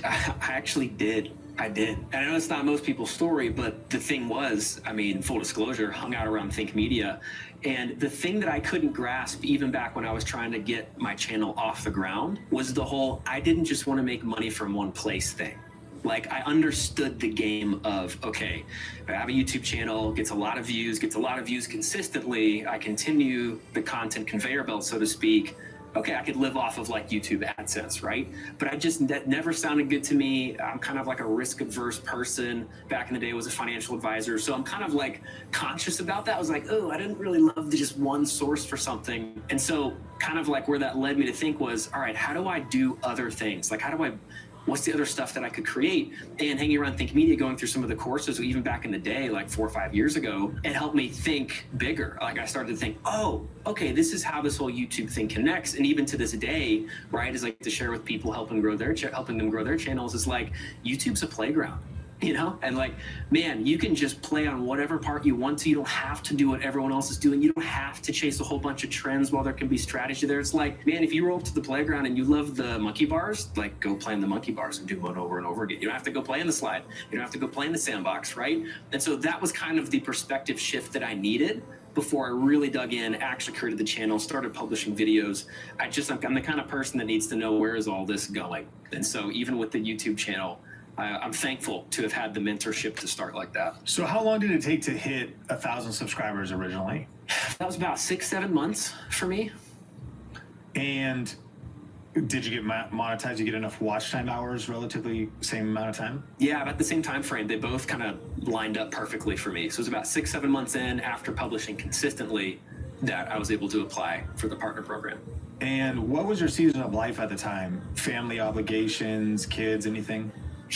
I actually did. I did. And I know it's not most people's story, but the thing was, I mean, full disclosure, hung out around Think Media. And the thing that I couldn't grasp, even back when I was trying to get my channel off the ground, was the whole, I didn't just want to make money from one place thing. Like, I understood the game of, okay, if I have a YouTube channel, gets a lot of views consistently, I continue the content conveyor belt, so to speak. Okay, I could live off of like YouTube AdSense, right? But that never sounded good to me. I'm kind of like a risk averse person. Back in the day, I was a financial advisor. So I'm kind of like conscious about that. I was like, oh, I didn't really love just one source for something. And so kind of like where that led me to think was, all right, how do I do other things? Like, what's the other stuff that I could create? And hanging around Think Media, going through some of the courses, even back in the day, like 4 or 5 years ago, it helped me think bigger. Like I started to think, oh, okay, this is how this whole YouTube thing connects. And even to this day, right, as I get to share with people, helping them grow their channels, is like, YouTube's a playground. you know? And like, man, you can just play on whatever part you want to. You don't have to do what everyone else is doing. You don't have to chase a whole bunch of trends while there can be strategy there. It's like, man, if you roll up to the playground and you love the monkey bars, like go play in the monkey bars and do one over and over again. You don't have to go play in the slide. You don't have to go play in the sandbox, right? And so that was kind of the perspective shift that I needed before I really dug in, actually created the channel, started publishing videos. I'm the kind of person that needs to know, where is all this going? And so even with the YouTube channel, I'm thankful to have had the mentorship to start like that.
So how long did it take to hit 1,000 subscribers originally?
That was about 6-7 months for me.
And did you get monetized? Did you get enough watch time hours, relatively same amount of time?
Yeah, about the same time frame. They both kind of lined up perfectly for me. So it was about 6-7 months in, after publishing consistently, that I was able to apply for the partner program.
And what was your season of life at the time? Family obligations, kids, anything?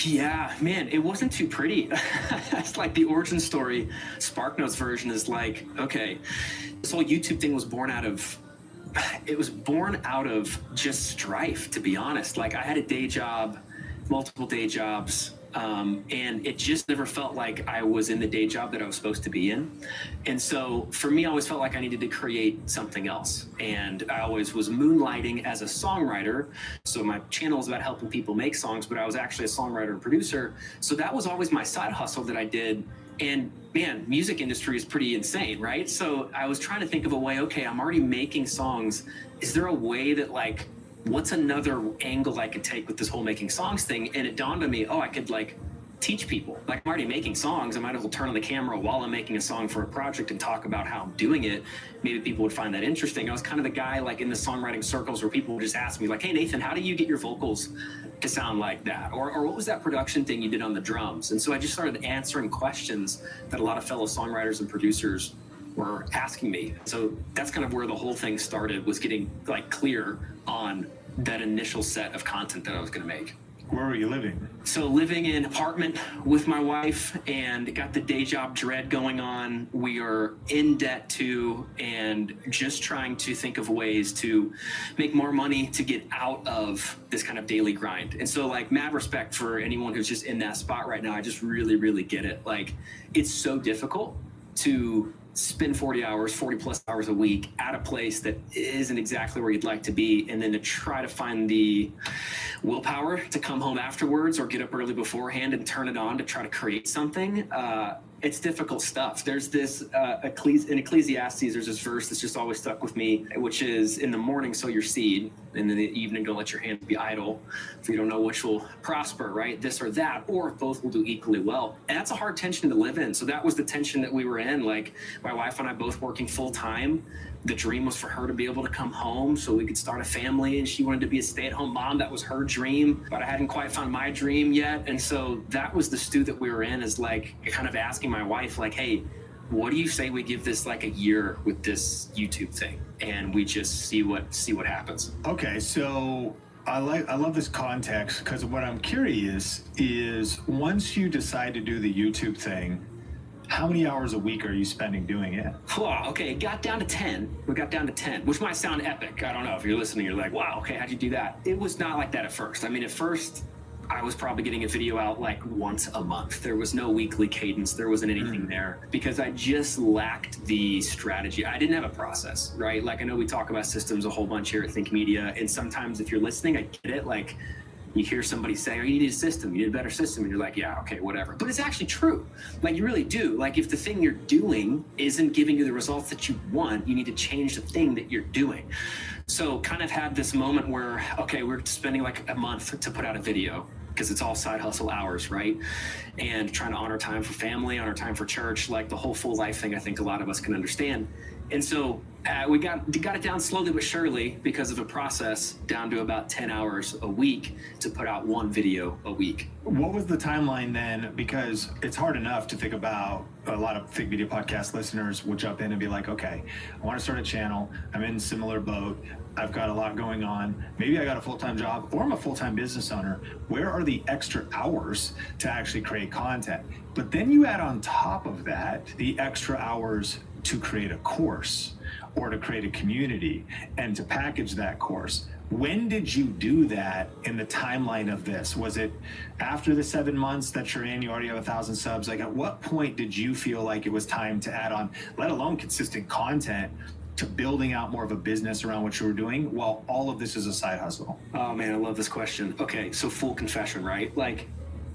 Yeah, man, it wasn't too pretty. That's like the origin story. SparkNotes version is like, okay, this whole YouTube thing was born out of just strife, to be honest. Like, I had a day job, multiple day jobs, and it just never felt like I was in the day job that I was supposed to be in. And so for me, I always felt like I needed to create something else. And I always was moonlighting as a songwriter. So my channel is about helping people make songs, but I was actually a songwriter and producer. So that was always my side hustle that I did. And man, music industry is pretty insane, right? So I was trying to think of a way, okay, I'm already making songs. Is there a way that, like, what's another angle I could take with this whole making songs thing? And it dawned on me, oh, I could like teach people. Like, I'm already making songs. I might as well turn on the camera while I'm making a song for a project and talk about how I'm doing it. Maybe people would find that interesting. I was kind of the guy like in the songwriting circles where people would just ask me like, hey, Nathan, how do you get your vocals to sound like that? Or what was that production thing you did on the drums? And so I just started answering questions that a lot of fellow songwriters and producers were asking me. So that's kind of where the whole thing started, was getting like clear on that initial set of content that I was going to make.
Where were you living?
So living in an apartment with my wife, and got the day job dread going on. We are in debt too, and just trying to think of ways to make more money to get out of this kind of daily grind. And so like, mad respect for anyone who's just in that spot right now. I just really, really get it. Like, it's so difficult to spend 40 plus hours a week at a place that isn't exactly where you'd like to be, and then to try to find the willpower to come home afterwards or get up early beforehand and turn it on to try to create something. It's difficult stuff. There's this, in Ecclesiastes, there's this verse that's just always stuck with me, which is, in the morning sow your seed, and in the evening don't let your hands be idle, for you don't know which will prosper, right? This or that, or both will do equally well. And that's a hard tension to live in. So that was the tension that we were in. Like, my wife and I both working full time. The dream was for her to be able to come home so we could start a family, and she wanted to be a stay-at-home mom. That was her dream, but I hadn't quite found my dream yet. And so that was the stew that we were in, is like kind of asking my wife, like, hey, what do you say we give this like a year with this YouTube thing, and we just see what happens?
Okay, so I love this context, because what I'm curious is, once you decide to do the YouTube thing, how many hours a week are you spending doing it?
Okay, it got down to 10. We got down to 10, which might sound epic. I don't know if you're listening, you're like, wow, okay, how'd you do that? It was not like that at first. I mean, at first, I was probably getting a video out like once a month. There was no weekly cadence. There wasn't anything there, because I just lacked the strategy. I didn't have a process, right? Like, I know we talk about systems a whole bunch here at Think Media, and sometimes if you're listening, I get it. Like, you hear somebody say, oh, you need a system, you need a better system, and you're like, yeah, okay, whatever. But it's actually true. Like, you really do. Like, if the thing you're doing isn't giving you the results that you want, you need to change the thing that you're doing. So kind of had this moment where, okay, we're spending like a month to put out a video, because it's all side hustle hours, right? And trying to honor time for family, honor time for church, like the whole full life thing I think a lot of us can understand. And so we got it down slowly but surely, because of a process, down to about 10 hours a week to put out one video a week.
What was the timeline then? Because it's hard enough to think about. A lot of Think Media podcast listeners will jump in and be like, okay, I want to start a channel. I'm in a similar boat. I've got a lot going on. Maybe I got a full-time job, or I'm a full-time business owner. Where are the extra hours to actually create content? But then you add on top of that the extra hours to create a course, or to create a community, and to package that course. When did you do that in the timeline of this? Was it after the 7 months that you're in, you already have 1,000 subs? Like, at what point did you feel like it was time to add on, let alone consistent content, to building out more of a business around what you were doing while all of this is a side hustle?
Oh man, I love this question. Okay, so full confession, right? Like,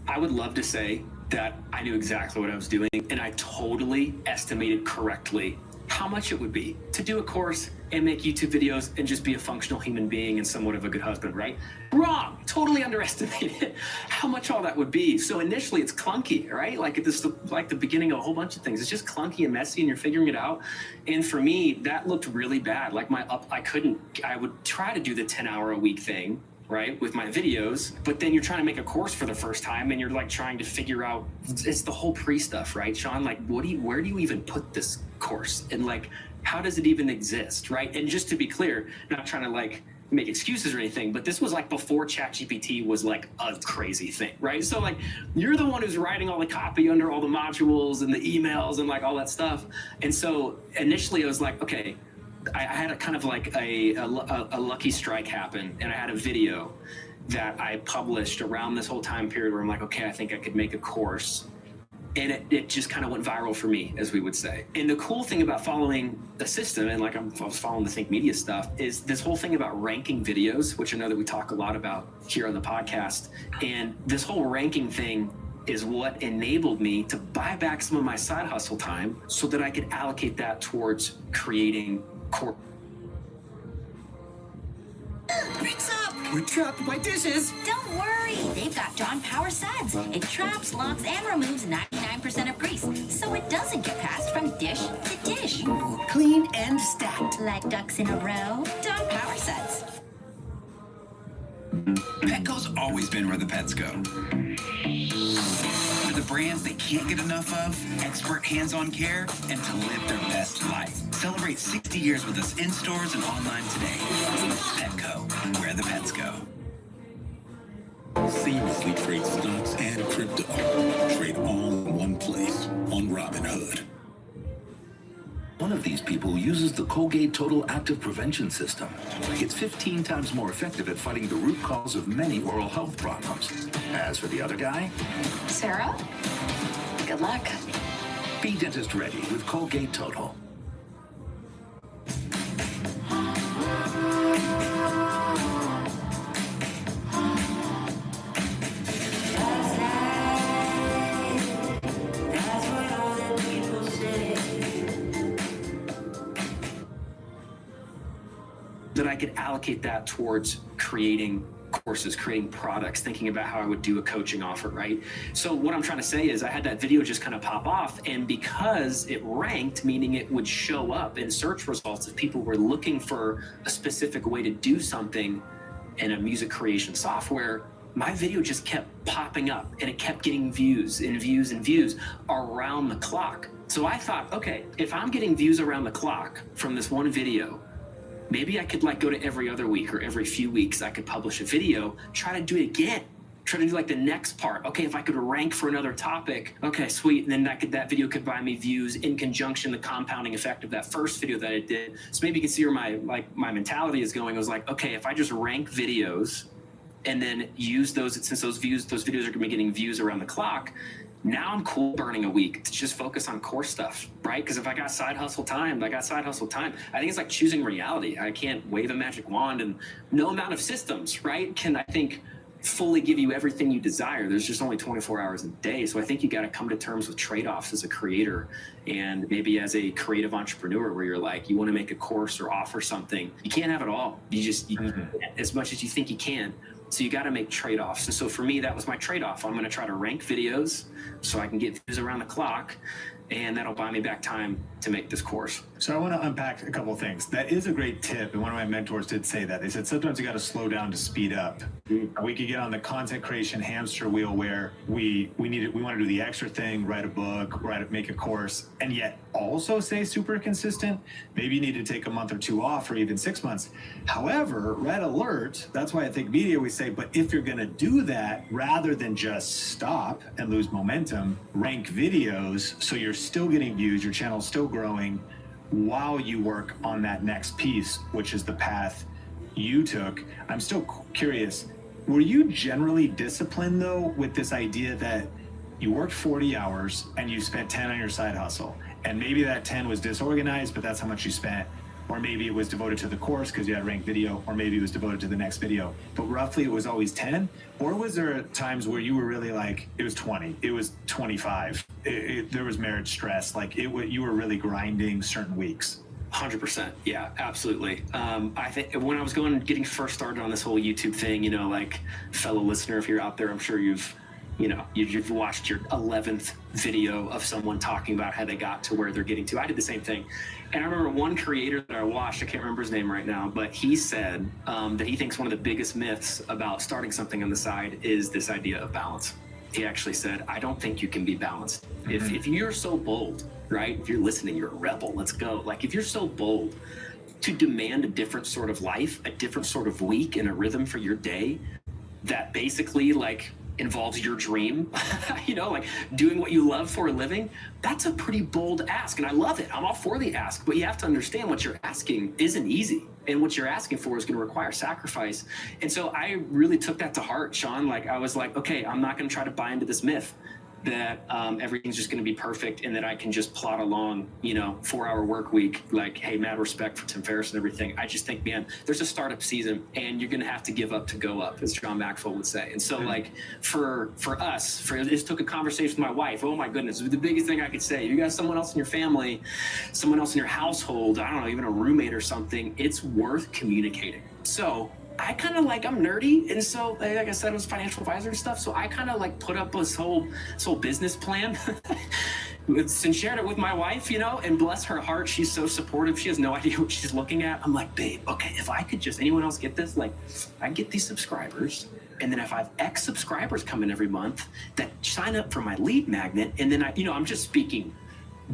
I would love to say that I knew exactly what I was doing and I totally estimated correctly how much it would be to do a course and make YouTube videos and just be a functional human being and somewhat of a good husband, right? Wrong! Totally underestimated how much all that would be. So initially it's clunky, right? Like this, like the beginning of a whole bunch of things. It's just clunky and messy and you're figuring it out. And for me, that looked really bad. Like I would try to do the 10-hour-a-week thing, right, with my videos, but then you're trying to make a course for the first time and you're like trying to figure out, it's the whole pre-stuff, right, Sean? Like, where do you even put this course? And like, how does it even exist, right? And just to be clear, not trying to like make excuses or anything, but this was like before ChatGPT was like a crazy thing, right? So like, you're the one who's writing all the copy under all the modules and the emails and like all that stuff. And so initially I was like, okay, I had a kind of like a lucky strike happen, and I had a video that I published around this whole time period where I'm like, okay, I think I could make a course. And it just kind of went viral for me, as we would say. And the cool thing about following the system, and like I was following the Think Media stuff, is this whole thing about ranking videos, which I know that we talk a lot about here on the podcast. And this whole ranking thing is what enabled me to buy back some of my side hustle time so that I could allocate that towards creating core.
What's up? We're trapped by dishes.
Don't worry, they've got John Power Suds. It traps, locks, and removes 99% of grease, so it doesn't get passed from dish to dish.
Ooh, clean and stacked.
Like ducks in a row. John Power Suds.
Petco's always been where the pets go. For the brands they can't get enough of, expert hands-on care, and to live their best life. Celebrate 60 years with us in stores and online today. Petco, where the pets go.
Seamlessly trade stocks and crypto. Trade all in one place on Robinhood.
One of these people uses the Colgate Total Active Prevention System. It's 15 times more effective at fighting the root cause of many oral health problems. As for the other guy,
Sarah, good luck.
be dentist ready with Colgate Total.
That I could allocate that towards creating courses, creating products, thinking about how I would do a coaching offer, right? So what I'm trying to say is I had that video just kind of pop off, and because it ranked, meaning it would show up in search results if people were looking for a specific way to do something in a music creation software, my video just kept popping up and it kept getting views and views and views around the clock. So I thought, okay, if I'm getting views around the clock from this one video, maybe I could like go to every other week or every few weeks, I could publish a video, try to do it again, try to do like the next part. Okay, if I could rank for another topic, okay, sweet. And then that video could buy me views in conjunction, the compounding effect of that first video that I did. So maybe you can see where my mentality is going. I was like, okay, if I just rank videos and then use those, since those videos are gonna be getting views around the clock, now I'm cool burning a week to just focus on core stuff, right? Because if I got side hustle time, I got side hustle time. I think it's like choosing reality. I can't wave a magic wand, and no amount of systems, right, can, I think, fully give you everything you desire. There's just only 24 hours a day. So I think you got to come to terms with trade-offs as a creator, and maybe as a creative entrepreneur where you're like, you want to make a course or offer something. You can't have it all. You as much as you think you can. So you got to make trade-offs. And so for me, that was my trade-off. I'm going to try to rank videos so I can get views around the clock, and that'll buy me back time to make this course.
So I want to unpack a couple of things. That is a great tip, and one of my mentors did say that. They said sometimes you got to slow down to speed up. We could get on the content creation hamster wheel where we want to do the extra thing, write a book, make a course, and yet also stay super consistent. Maybe you need to take a month or two off, or even 6 months. However, red alert, that's why I think media, we say, but if you're going to do that, rather than just stop and lose momentum, rank videos so you're still getting views, your channel's still growing while you work on that next piece, which is the path you took. I'm still curious, were you generally disciplined though with this idea that you worked 40 hours and you spent 10 on your side hustle? And maybe that 10 was disorganized, but that's how much you spent. Or maybe it was devoted to the course because you had ranked video, or maybe it was devoted to the next video. But roughly it was always 10? Or was there times where you were really like, it was 20, it was 25, there was marriage stress, like you were really grinding certain weeks?
100%. Yeah, absolutely. I think when I was getting first started on this whole YouTube thing, you know, like fellow listener, if you're out there, I'm sure you've watched your 11th video of someone talking about how they got to where they're getting to. I did the same thing. And I remember one creator that I watched, I can't remember his name right now, but he said that he thinks one of the biggest myths about starting something on the side is this idea of balance. He actually said, I don't think you can be balanced. Mm-hmm. If you're so bold, right? If you're listening, you're a rebel, let's go. Like if you're so bold to demand a different sort of life, a different sort of week and a rhythm for your day that basically like involves your dream, you know, like doing what you love for a living, that's a pretty bold ask. And I love it. I'm all for the ask, but you have to understand what you're asking isn't easy. And what you're asking for is going to require sacrifice. And so I really took that to heart, Sean. Like I was like, okay, I'm not going to try to buy into this myth that everything's just going to be perfect and that I can just plot along, you know, 4-hour work week. Like, hey, mad respect for Tim Ferriss and everything. I just think, man, there's a startup season and you're going to have to give up to go up, as John Maxwell would say. And so like for us, this took a conversation with my wife. Oh my goodness, the biggest thing I could say, you got someone else in your family, someone else in your household, I don't know, even a roommate or something, it's worth communicating. So I kind of like, I'm nerdy. And so, like I said, I was a financial advisor and stuff. So I kind of like put up this whole business plan and shared it with my wife, you know, and bless her heart, she's so supportive. She has no idea what she's looking at. I'm like, babe, okay, if I could just, anyone else get this? Like, I get these subscribers. And then if I have X subscribers coming every month that sign up for my lead magnet, and then I'm just speaking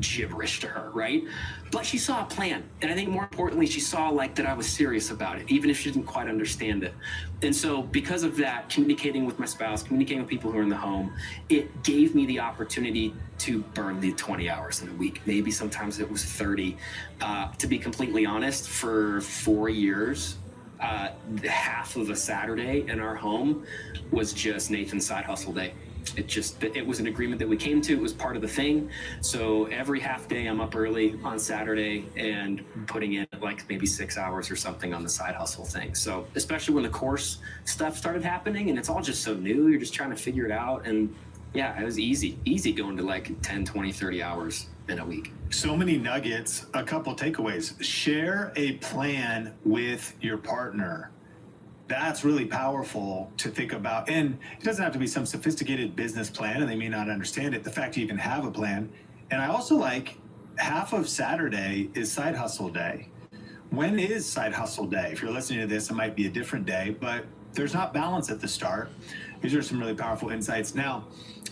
gibberish to her, right? But she saw a plan. And I think more importantly, she saw like that I was serious about it, even if she didn't quite understand it. And so because of that, communicating with my spouse, communicating with people who are in the home, it gave me the opportunity to burn the 20 hours in a week. Maybe sometimes it was 30. To be completely honest, for 4 years, half of a Saturday in our home was just Nathan's side hustle day. It was an agreement that we came to. It was part of the thing. So every half day I'm up early on Saturday and putting in like maybe 6 hours or something on the side hustle thing. So especially when the course stuff started happening and it's all just so new, you're just trying to figure it out. And yeah, it was easy going to like 10, 20, 30 hours in a week.
So many nuggets, a couple takeaways. Share a plan with your partner. That's really powerful to think about. And it doesn't have to be some sophisticated business plan and they may not understand it. The fact you even have a plan. And I also like half of Saturday is side hustle day. When is side hustle day? If you're listening to this, it might be a different day, but there's not balance at the start. These are some really powerful insights. Now,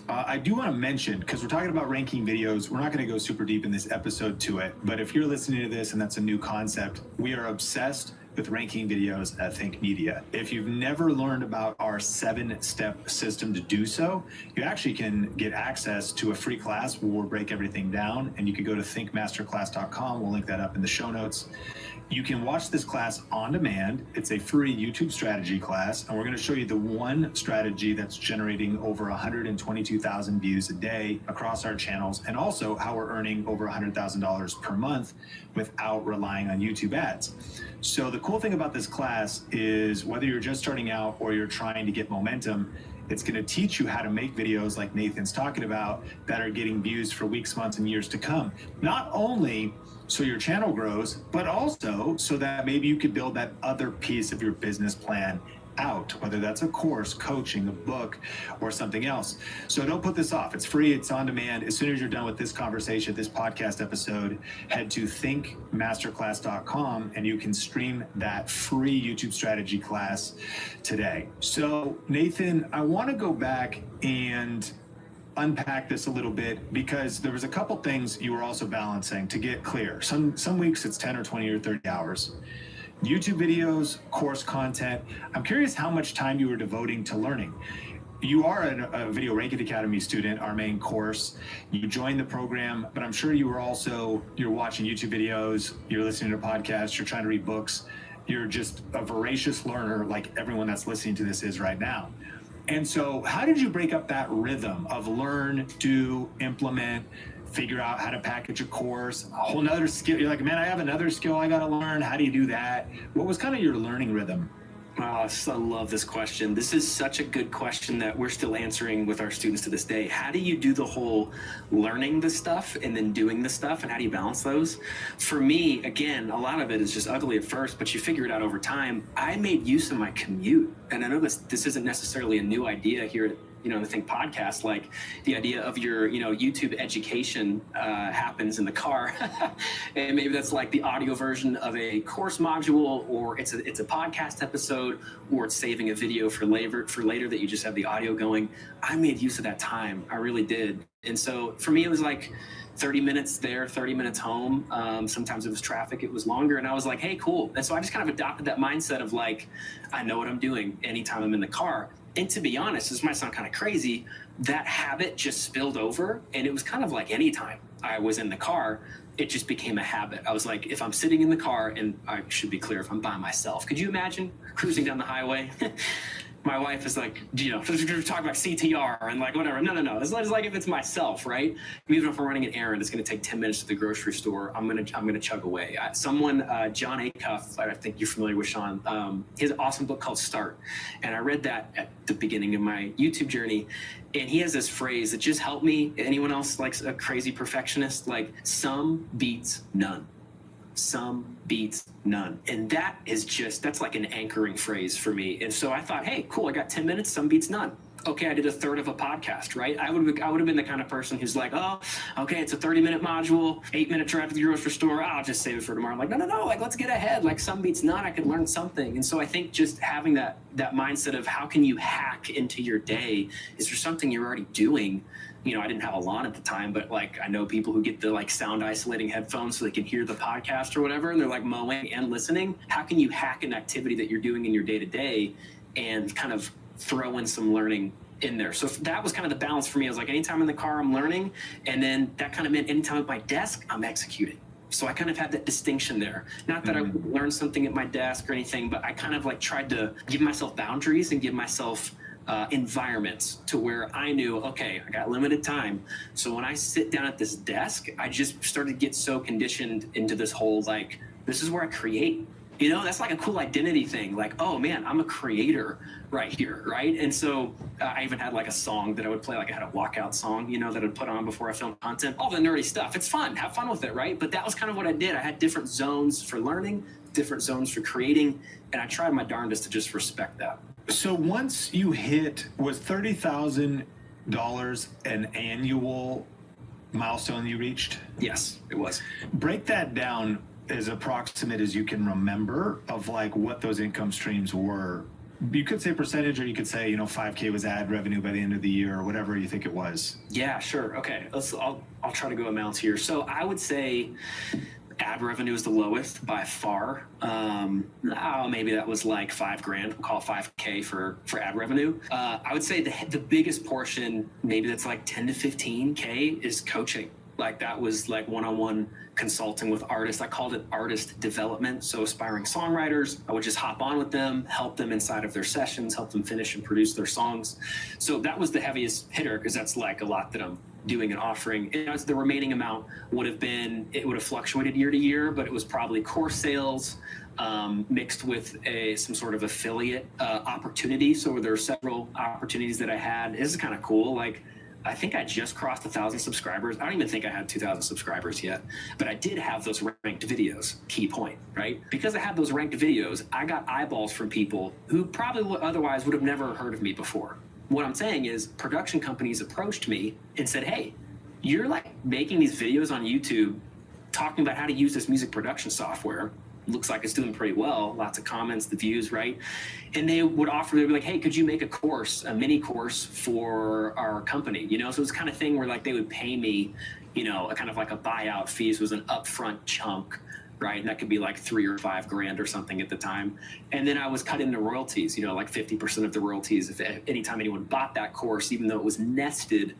I do want to mention, because we're talking about ranking videos, we're not going to go super deep in this episode to it, but if you're listening to this and that's a new concept, we are obsessed with ranking videos at Think Media. If you've never learned about our 7-step system to do so, you actually can get access to a free class where we'll break everything down, and you can go to thinkmasterclass.com. We'll link that up in the show notes. You can watch this class on demand. It's a free YouTube strategy class, and we're going to show you the one strategy that's generating over 122,000 views a day across our channels, and also how we're earning over $100,000 per month without relying on YouTube ads. So the cool thing about this class is whether you're just starting out or you're trying to get momentum, it's going to teach you how to make videos like Nathan's talking about that are getting views for weeks, months, and years to come. Not only so your channel grows, but also so that maybe you could build that other piece of your business plan out, whether that's a course, coaching, a book, or something else. So don't put this off. It's free. It's on demand. As soon as you're done with this conversation, this podcast episode, head to thinkmasterclass.com and you can stream that free YouTube strategy class today. So Nathan, I want to go back and unpack this a little bit because there was a couple things you were also balancing to get clear. Some weeks it's 10 or 20 or 30 hours. YouTube videos, course content. I'm curious how much time you were devoting to learning. You are a Video Ranking Academy student, our main course. You joined the program, but I'm sure you're watching YouTube videos, you're listening to podcasts, you're trying to read books. You're just a voracious learner like everyone that's listening to this is right now. And so how did you break up that rhythm of learn, do, implement, figure out how to package a course, a whole nother skill? You're like, man, I have another skill I got to learn. How do you do that? What was kind of your learning rhythm?
Oh, I love this question. This is such a good question that we're still answering with our students to this day. How do you do the whole learning the stuff and then doing the stuff, and how do you balance those? For me, again, a lot of it is just ugly at first, but you figure it out over time. I made use of my commute. And I know this isn't necessarily a new idea here at the Think podcast, like the idea of your, YouTube education happens in the car. And maybe that's like the audio version of a course module, or it's a podcast episode, or it's saving a video for later that you just have the audio going. I made use of that time. I really did. And so for me, it was like 30 minutes there, 30 minutes home. Sometimes it was traffic, it was longer. And I was like, hey, cool. And so I just kind of adopted that mindset of like, I know what I'm doing anytime I'm in the car. And to be honest, this might sound kind of crazy, that habit just spilled over. And it was kind of like anytime I was in the car, it just became a habit. I was like, if I'm sitting in the car, and I should be clear, if I'm by myself, could you imagine cruising down the highway? My wife is like, we're talking about CTR and like whatever. No. It's like if it's myself, right? Even if I'm running an errand, it's going to take 10 minutes to the grocery store. I'm gonna chug away. John Acuff, I think you're familiar with Sean. He has an awesome book called Start, and I read that at the beginning of my YouTube journey. And he has this phrase that just helped me. Anyone else likes a crazy perfectionist? Like, some beats none. Some beats none. And that's like an anchoring phrase for me. And so I thought, hey, cool, I got 10 minutes, some beats none. Okay, I did a third of a podcast, right? I would have been the kind of person who's like, oh, okay, it's a 30-minute module, 8-minute drive to the grocery store. I'll just save it for tomorrow. I'm like, no, like, let's get ahead. Like, some beats none, I could learn something. And so I think just having that mindset of how can you hack into your day? Is there something you're already doing? I didn't have a lawn at the time, but like I know people who get the like sound isolating headphones so they can hear the podcast or whatever, and they're like mowing and listening. How can you hack an activity that you're doing in your day-to-day and kind of throw in some learning in there? So that was kind of the balance for me. I was like, anytime in the car, I'm learning. And then that kind of meant anytime at my desk, I'm executing. So I kind of had that distinction there. Not that I would learn something at my desk or anything, but I kind of like tried to give myself boundaries and give myself environments to where I knew, okay, I got limited time. So when I sit down at this desk, I just started to get so conditioned into this whole, like, this is where I create. That's like a cool identity thing. Like, oh man, I'm a creator right here, right? And so I even had like a song that I would play, like I had a walkout song, that I'd put on before I filmed content. All the nerdy stuff. It's fun. Have fun with it, right? But that was kind of what I did. I had different zones for learning, different zones for creating, and I tried my darndest to just respect that.
So once you hit, was $30,000 an annual milestone you reached?
Yes, it was.
Break that down as approximate as you can remember of like what those income streams were. You could say percentage, or you could say, 5K was ad revenue by the end of the year, or whatever you think it was.
Yeah, sure. Okay. I'll try to go amounts here. So I would say ad revenue is the lowest by far. Maybe that was like $5,000. We'll call it 5K for ad revenue. I would say the biggest portion, maybe that's like 10 to 15K, is coaching. Like that was like one-on-one consulting with artists. I called it artist development. So aspiring songwriters, I would just hop on with them, help them inside of their sessions, help them finish and produce their songs. So that was the heaviest hitter, because that's like a lot that I'm doing and offering. And the remaining amount would have fluctuated year to year, but it was probably course sales mixed with some sort of affiliate opportunity. So there were several opportunities that I had. This is kind of cool. Like, I think I just crossed 1,000 subscribers. I don't even think I had 2,000 subscribers yet, but I did have those ranked videos. Key point, right? Because I had those ranked videos, I got eyeballs from people who probably otherwise would have never heard of me before. What I'm saying is production companies approached me and said, hey, you're like making these videos on YouTube talking about how to use this music production software. Looks like it's doing pretty well. Lots of comments, the views, right? And they would be like, hey, could you make a mini course for our company? So it was the kind of thing where like they would pay me, a kind of like a buyout fee. So it was an upfront chunk, right? And that could be like $3,000 or $5,000 or something at the time. And then I was cut into royalties, like 50% of the royalties if anytime anyone bought that course, even though it was nested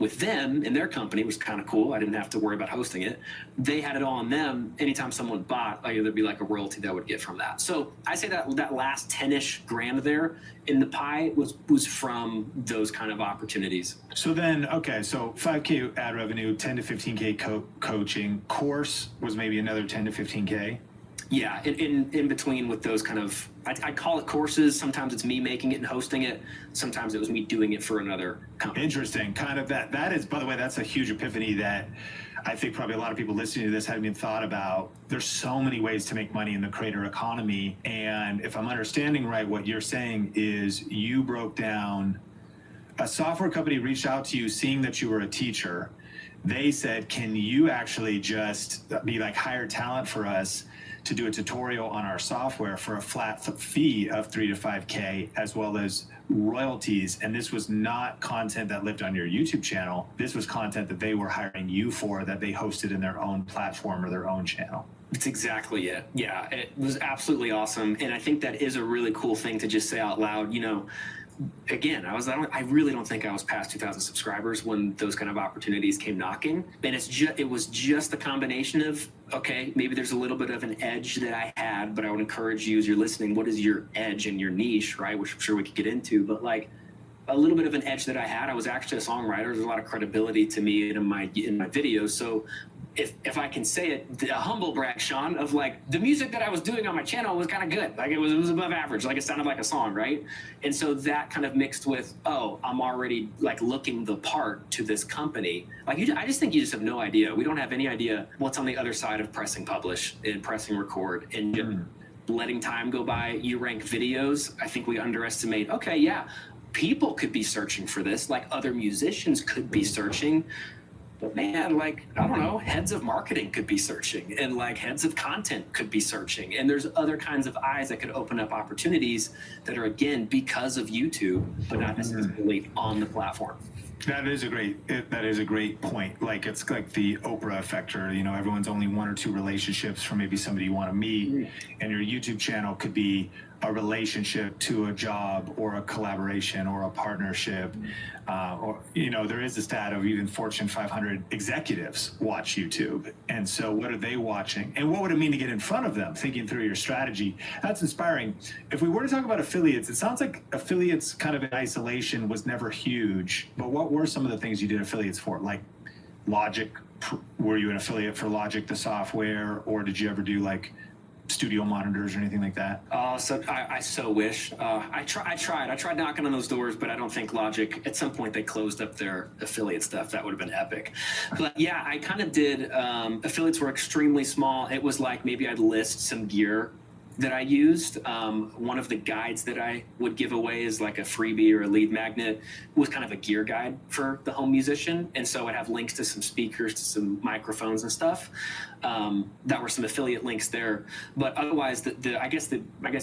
with them in their company, which was kind of cool. I didn't have to worry about hosting it. They had it all on them. Anytime someone bought, like, there'd be like a royalty that I would get from that. So I say that last 10-ish grand there in the pie was from those kind of opportunities.
So then, okay, so 5K ad revenue, 10 to 15K coaching, course was maybe another 10 to 15K.
Yeah, in between with those kind of, I call it courses. Sometimes it's me making it and hosting it. Sometimes it was me doing it for another company.
Interesting. Kind of that is, by the way, that's a huge epiphany that I think probably a lot of people listening to this haven't even thought about. There's so many ways to make money in the creator economy. And if I'm understanding right, what you're saying is you broke down, a software company reached out to you seeing that you were a teacher. They said, can you actually just be like hire talent for us to do a tutorial on our software for a flat fee of 3 to 5K, as well as royalties. And this was not content that lived on your YouTube channel. This was content that they were hiring you for, that they hosted in their own platform or their own channel.
That's exactly it. Yeah, it was absolutely awesome. And I think that is a really cool thing to just say out loud. You know, again, I really don't think I was past 2,000 subscribers when those kind of opportunities came knocking. And it was just the combination of, okay, maybe there's a little bit of an edge that I had, but I would encourage you as you're listening, what is your edge and your niche, right? Which I'm sure we could get into, but like a little bit of an edge that I had, I was actually a songwriter. There's a lot of credibility to me in my videos. So if I can say it, a humble brag, Sean, of like the music that I was doing on my channel was kind of good. Like it was above average. Like it sounded like a song, right? And so that kind of mixed with, oh, I'm already like looking the part to this company. Like I just think you just have no idea. We don't have any idea what's on the other side of pressing publish and pressing record and just letting time go by. You rank videos. I think we underestimate, okay, yeah, people could be searching for this. Like other musicians could be searching. But man, like, I don't know, heads of marketing could be searching and like heads of content could be searching. And there's other kinds of eyes that could open up opportunities that are, again, because of YouTube, but not necessarily on the platform.
That is a great point. Like it's like the Oprah effect, or, you know, everyone's only one or two relationships from maybe somebody you want to meet, and your YouTube channel could be a relationship to a job or a collaboration or a partnership. Or, you know, there is a stat of even Fortune 500 executives watch YouTube. And so what are they watching? And what would it mean to get in front of them, thinking through your strategy? That's inspiring. If we were to talk about affiliates, it sounds like affiliates kind of in isolation was never huge. But what were some of the things you did affiliates for? Like Logic, were you an affiliate for Logic, the software? Or did you ever do like studio monitors or anything like that?
So I so wish. I tried knocking on those doors, but I don't think Logic, at some point they closed up their affiliate stuff. That would have been epic. But yeah, I kind of did. Affiliates were extremely small. It was like maybe I'd list some gear that I used. One of the guides that I would give away is like a freebie or a lead magnet, was kind of a gear guide for the home musician. And so I'd have links to some speakers, to some microphones and stuff. That were some affiliate links there. But otherwise, I guess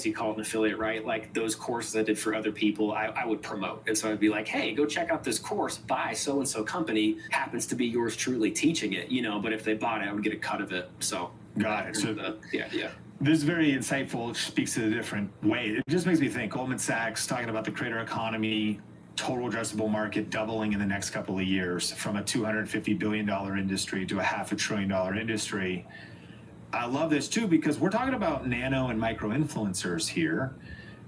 you call it an affiliate, right? Like those courses I did for other people, I would promote. And so I'd be like, hey, go check out this course by so-and-so company, happens to be yours truly teaching it, you know, but if they bought it, I would get a cut of it. So
got it. So
the idea.
This is very insightful. It speaks to a different way. It just makes me think Goldman Sachs talking about the creator economy, total addressable market doubling in the next couple of years from a $250 billion industry to a $500 billion industry. I love this too, because we're talking about nano and micro influencers here,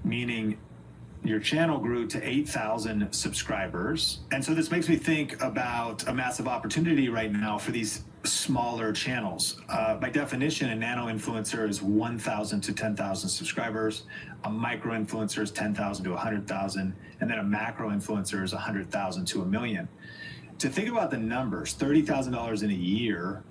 meaning your channel grew to 8,000 subscribers. And so this makes me think about a massive opportunity right now for these smaller channels. By definition, a nano influencer is 1,000 to 10,000 subscribers. A micro influencer is 10,000 to 100,000. And then a macro influencer is 100,000 to 1 million. To think about the numbers, $30,000 in a year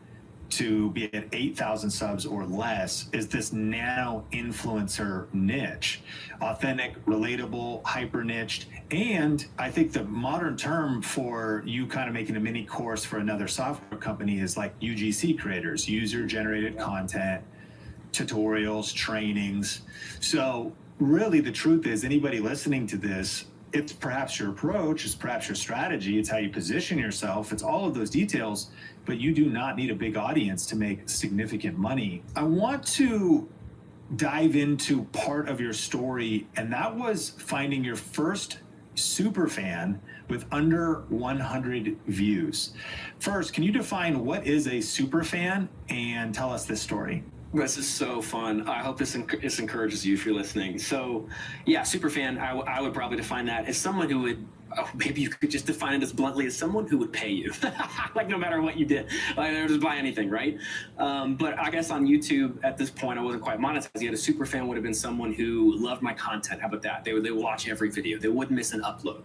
to be at 8,000 subs or less is this nano influencer niche. Authentic, relatable, hyper niched. And I think the modern term for you kind of making a mini course for another software company is like UGC creators, user generated content, tutorials, trainings. So really the truth is, anybody listening to this, it's perhaps your approach, it's perhaps your strategy, it's how you position yourself, it's all of those details, but you do not need a big audience to make significant money. I want to dive into part of your story, and that was finding your first super fan with under 100 views. First, can you define what is a super fan and tell us this story?
This is so fun. I hope this encourages you if you're listening. So, yeah, super fan, I would probably define that as someone who would, maybe you could just define it as bluntly as someone who would pay you, like no matter what you did, like they would just buy anything, right? But I guess on YouTube at this point, I wasn't quite monetized yet. A super fan would have been someone who loved my content. How about that? They would watch every video. They wouldn't miss an upload.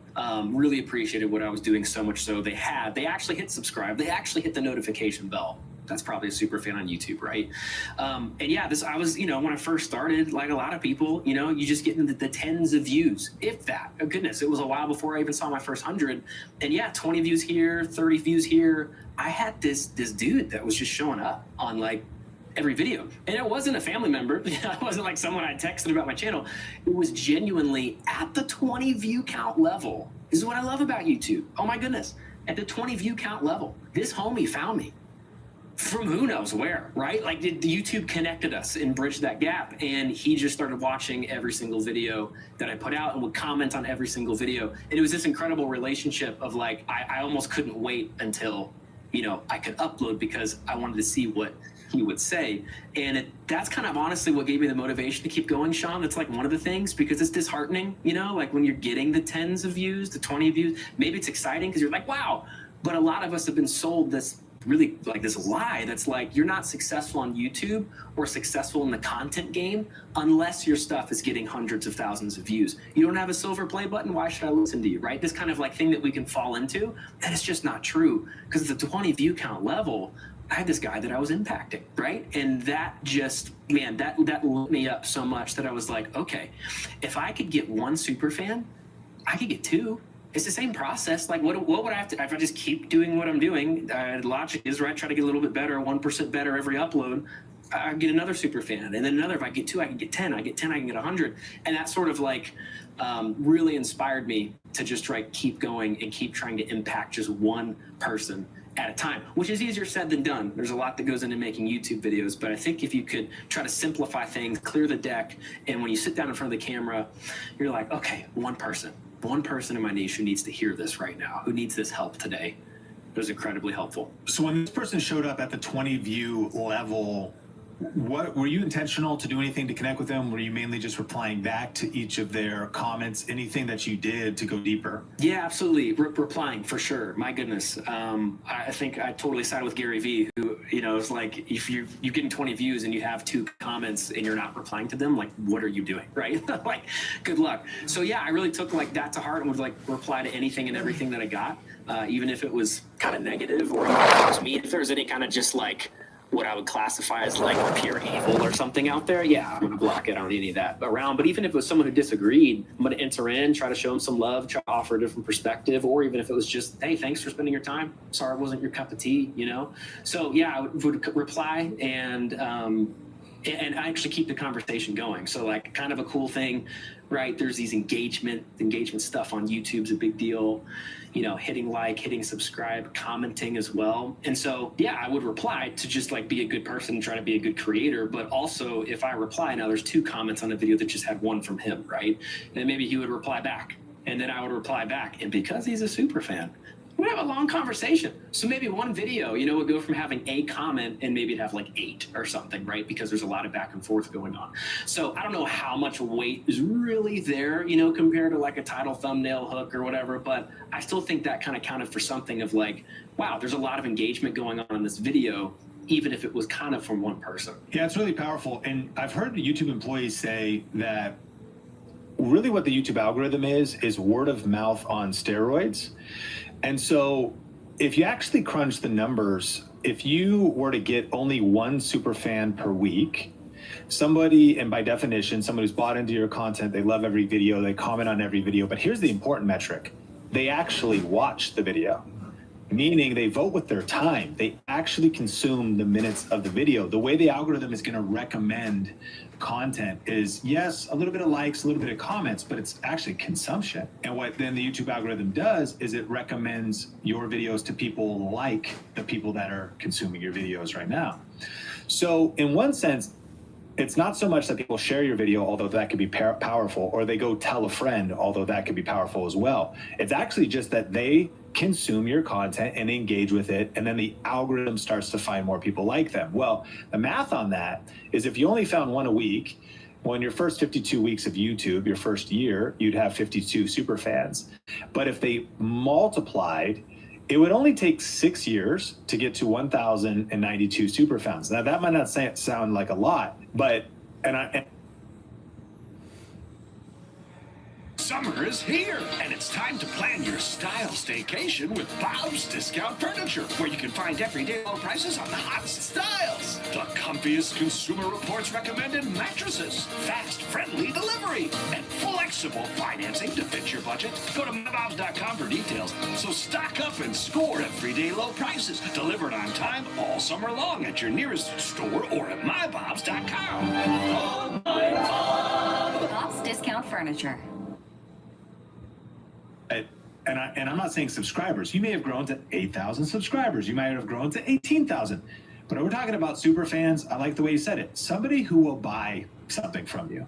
Really appreciated what I was doing so much so they actually hit subscribe. They actually hit the notification bell. That's probably a super fan on YouTube, right? And yeah, I was, when I first started, like a lot of people, you just get into the tens of views, if that. Oh, goodness, it was a while before I even saw my first 100. And yeah, 20 views here, 30 views here. I had this dude that was just showing up on like every video. And it wasn't a family member. It wasn't like someone I texted about my channel. It was genuinely at the 20 view count level. This is what I love about YouTube. Oh my goodness. At the 20 view count level, this homie found me. From who knows where, right? Like the YouTube connected us and bridged that gap, and he just started watching every single video that I put out and would comment on every single video. And it was this incredible relationship of like, I almost couldn't wait until, I could upload because I wanted to see what he would say. And that's kind of honestly what gave me the motivation to keep going, Sean. That's like one of the things, because it's disheartening, like when you're getting the tens of views, the 20 views, maybe it's exciting because you're like, wow. But a lot of us have been sold this really like this lie that's like, you're not successful on YouTube or successful in the content game unless your stuff is getting hundreds of thousands of views. You don't have a silver play button, why should I listen to you, right? This kind of like thing that we can fall into, and it's just not true, because at the 20 view count level, I had this guy that I was impacting, right? And that just, man, that lit me up so much that I was like, okay, if I could get one super fan, I could get two. It's the same process. Like, what would I have to, if I just keep doing what I'm doing, logic is, right, try to get a little bit better, 1% better every upload, I get another super fan. And then another, if I get two, I can get 10. I get 10, I can get 100. And that sort of like really inspired me to just try keep going and keep trying to impact just one person at a time, which is easier said than done. There's a lot that goes into making YouTube videos, but I think if you could try to simplify things, clear the deck, and when you sit down in front of the camera, you're like, okay, one person in my niche who needs to hear this right now, who needs this help today. It was incredibly helpful.
So when this person showed up at the 20 view level, what were you intentional to do anything to connect with them? Were you mainly just replying back to each of their comments? Anything that you did to go deeper?
Yeah, absolutely. Replying for sure. My goodness. I think I totally side with Gary Vee, who, it's like, if you're getting 20 views and you have 2 comments and you're not replying to them, like, what are you doing, right? Like, good luck. So yeah, I really took like that to heart and would like reply to anything and everything that I got, even if it was kind of negative or even if it was mean. If there was any kind of just like what I would classify as like pure evil or something out there, yeah, I'm gonna block it. I don't need any of that around. But even if it was someone who disagreed, I'm gonna enter in, try to show them some love, try to offer a different perspective, or even if it was just, hey, thanks for spending your time. Sorry it wasn't your cup of tea, So yeah, I would reply and I actually keep the conversation going. So like kind of a cool thing, right? There's these engagement stuff on YouTube's a big deal. Hitting like, hitting subscribe, commenting as well. And so, yeah, I would reply to just like be a good person and try to be a good creator. But also if I reply, now there's 2 comments on a video that just had 1 from him, right? And then maybe he would reply back and then I would reply back. And because he's a super fan, we'd have a long conversation. So maybe one video, would go from having a comment and maybe it'd have like 8 or something, right? Because there's a lot of back and forth going on. So I don't know how much weight is really there, compared to like a title, thumbnail, hook or whatever, but I still think that kind of counted for something of like, wow, there's a lot of engagement going on in this video, even if it was kind of from one person.
Yeah, it's really powerful. And I've heard the YouTube employees say that really what the YouTube algorithm is word of mouth on steroids. And so if you actually crunch the numbers, if you were to get only 1 super fan per week, somebody, and by definition, somebody who's bought into your content, they love every video, they comment on every video, but here's the important metric. They actually watch the video, meaning they vote with their time. They actually consume the minutes of the video. The way the algorithm is going to recommend content is, yes, a little bit of likes, a little bit of comments, but it's actually consumption. And what then the YouTube algorithm does is it recommends your videos to people like the people that are consuming your videos right now. So in one sense, it's not so much that people share your video, although that could be powerful, or they go tell a friend, although that could be powerful as well. It's actually just that they consume your content and engage with it, and then the algorithm starts to find more people like them. Well, the math on that is if you only found one a week, well, in your first 52 weeks of YouTube, your first year, you'd have 52 super fans. But if they multiplied, it would only take 6 years to get to 1,092 super fans. Now, that might not sound like a lot, but
Summer is here, and it's time to plan your style staycation with Bob's Discount Furniture, where you can find everyday low prices on the hottest styles. The comfiest Consumer Reports recommended mattresses, fast, friendly delivery, and flexible financing to fit your budget. Go to mybobs.com for details. So stock up and score everyday low prices, delivered on time all summer long at your nearest store or at mybobs.com. Oh, my Bob!
Bob's Discount Furniture.
And I'm not saying subscribers. You may have grown to 8,000 subscribers. You might have grown to 18,000. But we're talking about super fans. I like the way you said it. Somebody who will buy something from you.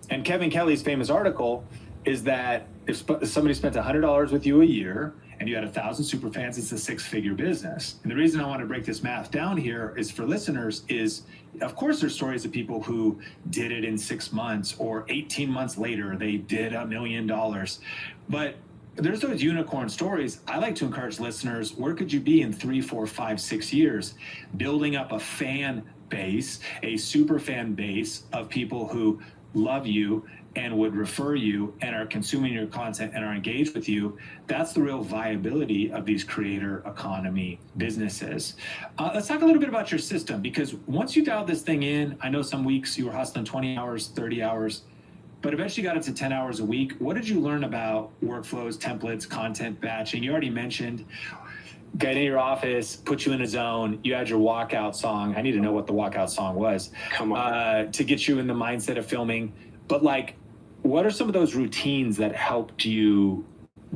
And Kevin Kelly's famous article is that if somebody spent $100 with you a year and you had 1,000 super fans, it's a 6-figure business. And the reason I want to break this math down here is for listeners is, of course, there's stories of people who did it in 6 months or 18 months later, they did $1 million. But there's those unicorn stories. I like to encourage listeners, where could you be in 3, 4, 5, 6 years? Building up a fan base, a super fan base of people who love you and would refer you and are consuming your content and are engaged with you. That's the real viability of these creator economy businesses. Let's talk a little bit about your system, because once you dialed this thing in, I know some weeks you were hustling 20 hours, 30 hours, but eventually got it to 10 hours a week. What did you learn about workflows, templates, content batching? You already mentioned get in your office, put you in a zone. You had your walkout song. I need to know what the walkout song was.
Come on.
To get you in the mindset of filming. But like, what are some of those routines that helped you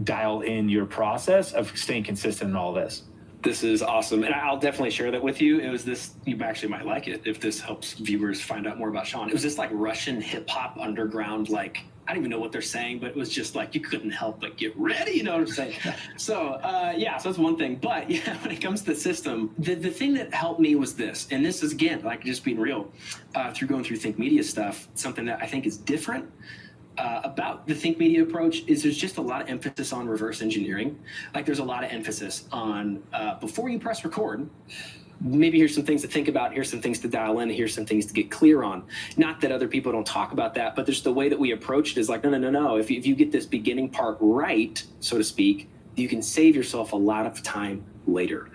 dial in your process of staying consistent in all this?
This is awesome. And I'll definitely share that with you. It was this, you actually might like it if this helps viewers find out more about Sean. It was this like Russian hip hop underground, like, I don't even know what they're saying, but it was just like, you couldn't help but get ready, you know what I'm saying? So that's one thing. But yeah, when it comes to the system, the thing that helped me was this, and this is again, like just being real, through going through Think Media stuff, something that I think is different about the Think Media approach is there's just a lot of emphasis on reverse engineering. Like there's a lot of emphasis on before you press record, maybe here's some things to think about, here's some things to dial in, here's some things to get clear on. Not that other people don't talk about that, but there's the way that we approach it is like, no. If you get this beginning part right, so to speak, you can save yourself a lot of time later.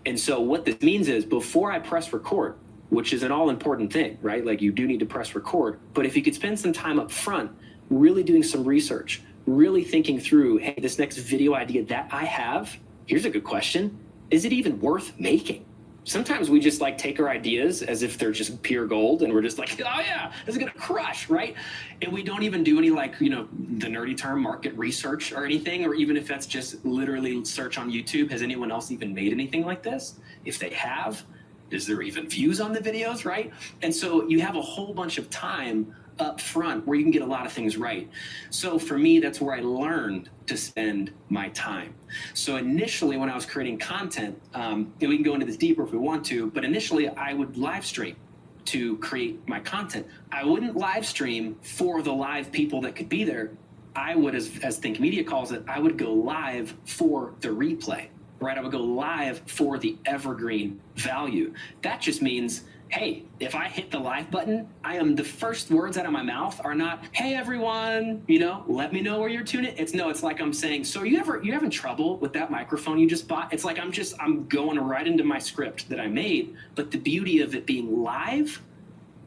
And so what this means is before I press record, which is an all important thing, right? Like you do need to press record, but if you could spend some time up front really doing some research, really thinking through, hey, this next video idea that I have, here's a good question. Is it even worth making? Sometimes we just like take our ideas as if they're just pure gold and we're just like, oh yeah, this is gonna crush, right? And we don't even do any like, the nerdy term market research or anything, or even if that's just literally search on YouTube, has anyone else even made anything like this? If they have, is there even views on the videos, right? And so you have a whole bunch of time up front where you can get a lot of things right. So for me, that's where I learned to spend my time. So initially when I was creating content, and we can go into this deeper if we want to, but initially I would live stream to create my content. I wouldn't live stream for the live people that could be there. I would, as Think Media calls it, I would go live for the replay, right? I would go live for the evergreen value. That just means, hey, if I hit the live button, the first words out of my mouth are not, hey everyone, let me know where you're tuning. It's like I'm saying, so you having trouble with that microphone you just bought? It's like I'm going right into my script that I made. But the beauty of it being live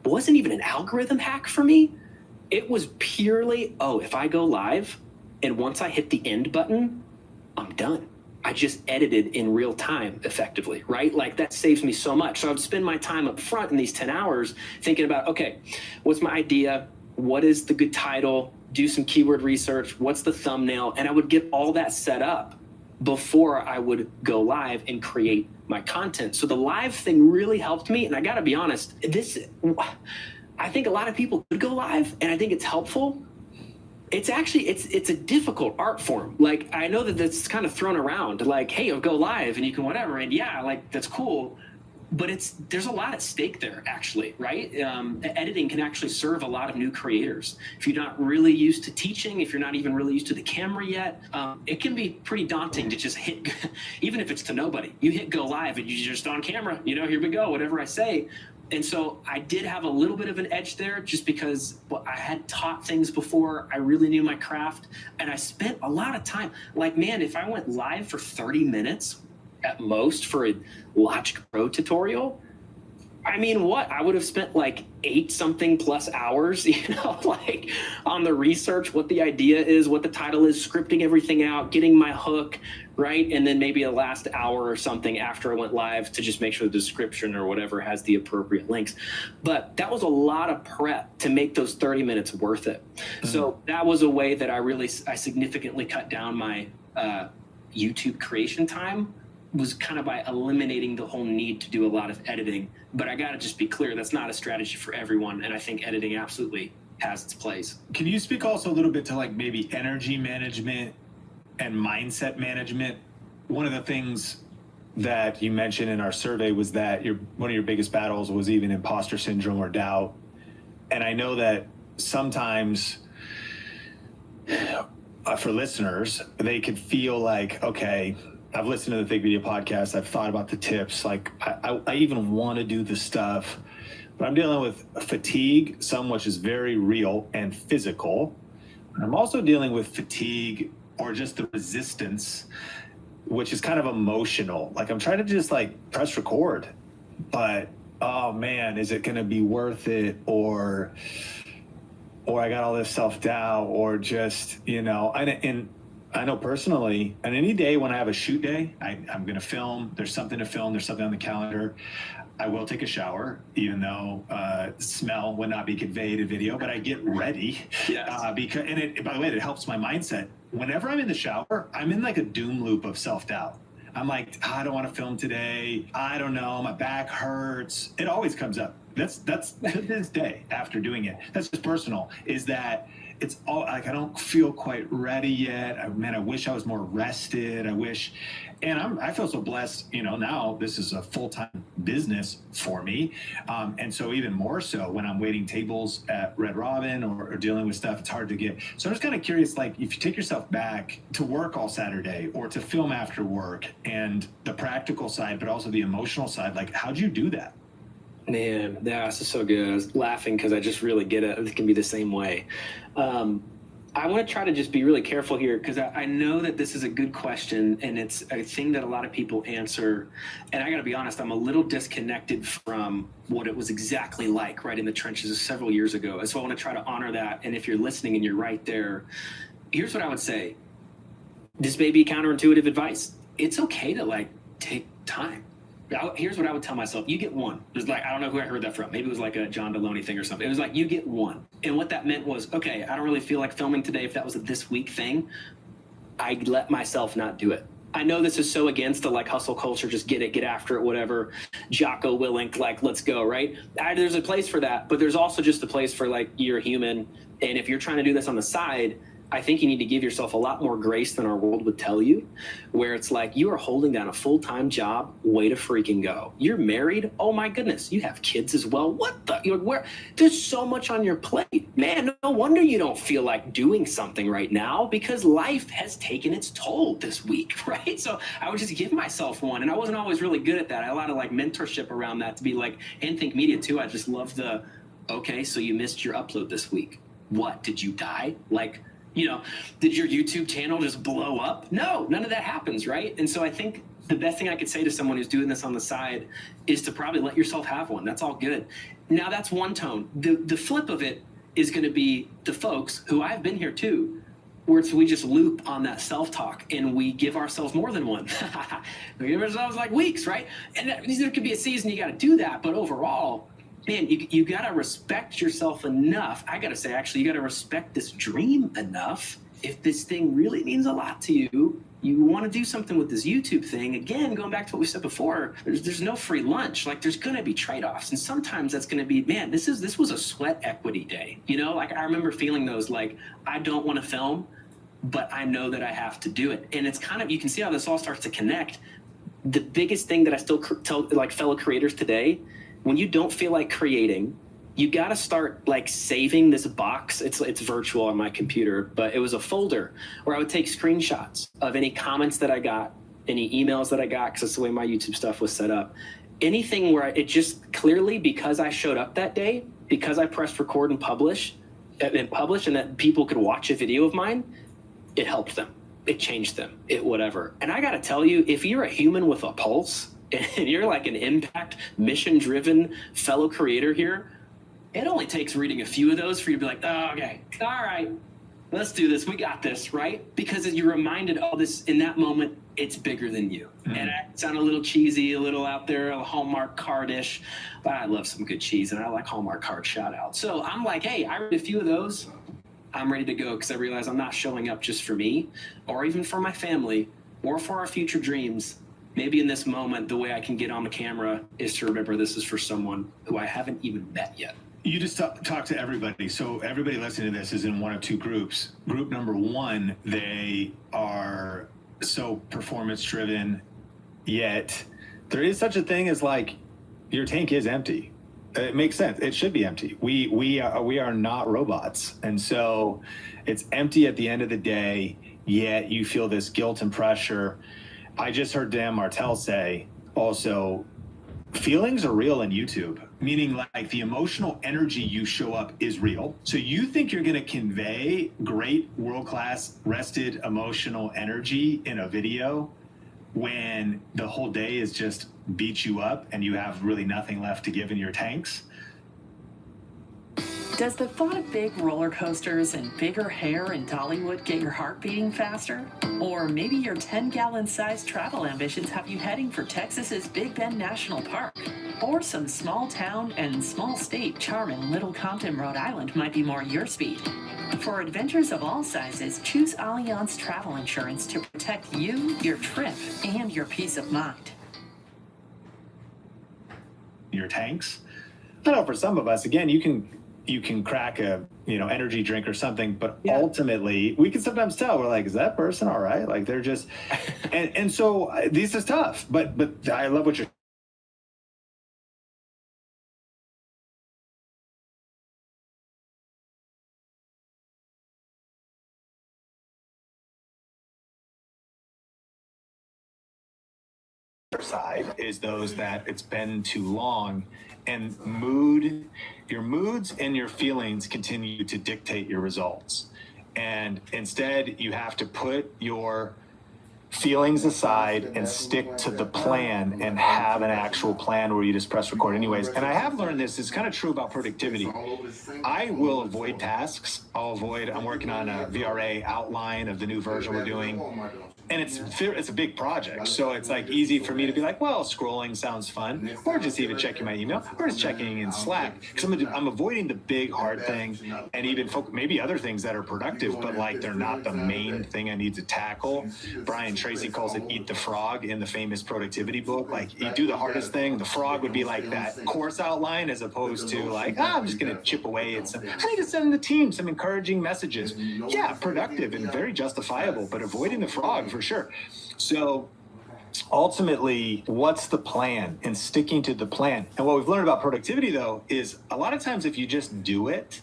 wasn't even an algorithm hack for me. It was purely, if I go live and once I hit the end button, I'm done. I just edited in real time effectively, right? Like that saves me so much. So I would spend my time up front in these 10 hours thinking about, okay, what's my idea? What is the good title? Do some keyword research. What's the thumbnail? And I would get all that set up before I would go live and create my content. So the live thing really helped me. And I gotta be honest, I think a lot of people could go live, and I think it's helpful. It's actually, it's a difficult art form. Like, I know that that's kind of thrown around, like, hey, you'll go live and you can whatever, and yeah, like, that's cool. But there's a lot at stake there, actually, right? Editing can actually serve a lot of new creators. If you're not really used to teaching, if you're not even really used to the camera yet, it can be pretty daunting to just hit, even if it's to nobody. You hit go live and you're just on camera, you know, here we go, whatever I say. And so I did have a little bit of an edge there just because I had taught things before. I really knew my craft, and I spent a lot of time. Like, man, if I went live for 30 minutes at most for a Logic Pro tutorial, I mean, what? I would have spent like 8-something plus hours, you know, like on the research, what the idea is, what the title is, scripting everything out, getting my hook, right? And then maybe a last hour or something after I went live to just make sure the description or whatever has the appropriate links. But that was a lot of prep to make those 30 minutes worth it. So that was a way that I significantly cut down my YouTube creation time, was kind of by eliminating the whole need to do a lot of editing. But I got to just be clear, that's not a strategy for everyone. And I think editing absolutely has its place.
Can you speak also a little bit to like maybe energy management and mindset management? One of the things that you mentioned in our survey was that one of your biggest battles was even imposter syndrome or doubt. And I know that sometimes for listeners, they could feel like, okay, I've listened to the Think Video podcast. I've thought about the tips. Like, I even want to do the stuff, but I'm dealing with fatigue, some which is very real and physical. And I'm also dealing with fatigue or just the resistance, which is kind of emotional. Like, I'm trying to just like press record, but oh man, is it going to be worth it? Or I got all this self-doubt, or just, you know, and I know personally, on any day when I have a shoot day, I'm going to film, there's something to film, there's something on the calendar. I will take a shower, even though smell would not be conveyed in video, but I get ready. Yes. By the way, it helps my mindset. Whenever I'm in the shower, I'm in like a doom loop of self-doubt. I'm like, I don't want to film today. I don't know, my back hurts. It always comes up. That's to this day after doing it. That's just personal, is that it's all like, I don't feel quite ready yet. I wish I was more rested. I feel so blessed, you know, now this is a full-time business for me. And so even more so when I'm waiting tables at Red Robin or dealing with stuff, it's hard to get. So I'm just kind of curious, like, if you take yourself back to work all Saturday or to film after work, and the practical side, but also the emotional side, like, how'd you do that?
Man, yeah, this is so good. I was laughing because I just really get it. It can be the same way. I want to try to just be really careful here, because I know that this is a good question, and it's a thing that a lot of people answer. And I got to be honest, I'm a little disconnected from what it was exactly like right in the trenches several years ago. And so I want to try to honor that. And if you're listening and you're right there, here's what I would say. This may be counterintuitive advice. It's okay to like take time. Here's what I would tell myself. You get one. It was like, I don't know who I heard that from. Maybe it was like a John Deloney thing or something. It was like, you get one. And what that meant was, okay, I don't really feel like filming today. If that was a this week thing, I'd let myself not do it. I know this is so against the like hustle culture, just get it, get after it, whatever. Jocko Willink, like, let's go, right? There's a place for that, but there's also just a place for like, you're human. And if you're trying to do this on the side, I think you need to give yourself a lot more grace than our world would tell you, where it's like, you are holding down a full-time job, way to freaking go. You're married, oh my goodness, you have kids as well. What the, there's so much on your plate. Man, no wonder you don't feel like doing something right now, because life has taken its toll this week, right? So I would just give myself one, and I wasn't always really good at that. I had a lot of like mentorship around that to be like, and Think Media too, I just love the, okay, so you missed your upload this week. What, did you die? Like, you know, did your YouTube channel just blow up? No, none of that happens, right? And so I think the best thing I could say to someone who's doing this on the side is to probably let yourself have one. That's all good. Now that's one tone. The flip of it is going to be the folks who, I've been here too, where we just loop on that self-talk and we give ourselves more than one. We give ourselves like weeks, right? And there could be a season you got to do that, but overall, man, you got to respect yourself enough. I got to say, actually, you got to respect this dream enough if this thing really means a lot to you, you want to do something with this YouTube thing, again, going back to what we said before, there's no free lunch. Like, there's going to be trade-offs. And sometimes that's going to be, man, this was a sweat equity day. You know, like I remember feeling those, like, I don't want to film, but I know that I have to do it. And it's kind of, you can see how this all starts to connect. The biggest thing that I still tell like fellow creators today, when you don't feel like creating, you got to start like saving this box. It's virtual on my computer, but it was a folder where I would take screenshots of any comments that I got, any emails that I got, because that's the way my YouTube stuff was set up. Anything where it just clearly, because I showed up that day, because I pressed record and publish, and that people could watch a video of mine, it helped them. It changed them. It whatever. And I got to tell you, if you're a human with a pulse and you're like an impact, mission-driven fellow creator here, it only takes reading a few of those for you to be like, oh, okay, all right, let's do this. We got this, right? Because you're reminded, oh, this, in that moment, it's bigger than you. Mm-hmm. And I sound a little cheesy, a little out there, a Hallmark card-ish, but I love some good cheese, and I like Hallmark card shout-out. So I'm like, hey, I read a few of those. I'm ready to go because I realize I'm not showing up just for me or even for my family or for our future dreams. Maybe in this moment, the way I can get on the camera is to remember this is for someone who I haven't even met yet.
You just talk to everybody. So everybody listening to this is in one of two groups. Group number one, they are so performance driven, yet there is such a thing as like your tank is empty. It makes sense. It should be empty. We are not robots. And so it's empty at the end of the day, yet you feel this guilt and pressure. I just heard Dan Martell say also, feelings are real in YouTube, meaning like the emotional energy you show up is real. So you think you're going to convey great world-class rested emotional energy in a video when the whole day is just beat you up and you have really nothing left to give in your tanks?
Does the thought of big roller coasters and bigger hair in Dollywood get your heart beating faster? Or maybe your 10-gallon sized travel ambitions have you heading for Texas's Big Bend National Park? Or some small town and small state charm in Little Compton, Rhode Island might be more your speed. For adventures of all sizes, choose Allianz Travel Insurance to protect you, your trip, and your peace of mind.
Your tanks? I know for some of us, again, you can crack a energy drink or something, but ultimately we can sometimes tell. We're like, is that person all right? Like they're just and so this is tough, but I love what you're side is those that it's been too long, and your moods and your feelings continue to dictate your results. And instead you have to put your feelings aside and stick to the plan and have an actual plan where you just press record anyways. And I have learned this, it's kind of true about productivity. I will avoid tasks. I'm working on a VRA outline of the new version we're doing. And it's a big project, so it's like easy for me to be like, well, scrolling sounds fun, or just even checking my email, or just checking in Slack, because I'm avoiding the big hard thing, and even maybe other things that are productive, but like they're not the main thing I need to tackle. Brian Tracy calls it "eat the frog" in the famous productivity book. Like you do the hardest thing. The frog would be like that course outline, as opposed to like, I'm just gonna chip away at some. I need to send the team some encouraging messages. Yeah, productive and very justifiable, but avoiding the frog for sure. So ultimately, what's the plan and sticking to the plan? And what we've learned about productivity, though, is a lot of times if you just do it,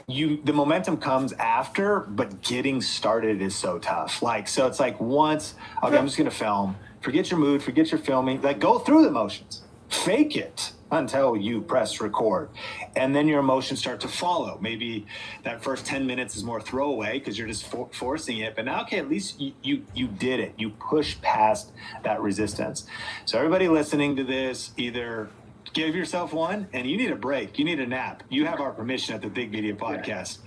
the momentum comes after, but getting started is so tough. So it's like once, okay, I'm just going to film. Forget your mood, forget your filming. Like go through the motions. Fake it until you press record. And then your emotions start to follow. Maybe that first 10 minutes is more throwaway because you're just forcing it. But now, okay, at least you did it. You pushed past that resistance. So everybody listening to this, either give yourself one, and you need a break. You need a nap. You have our permission at the Big Media Podcast.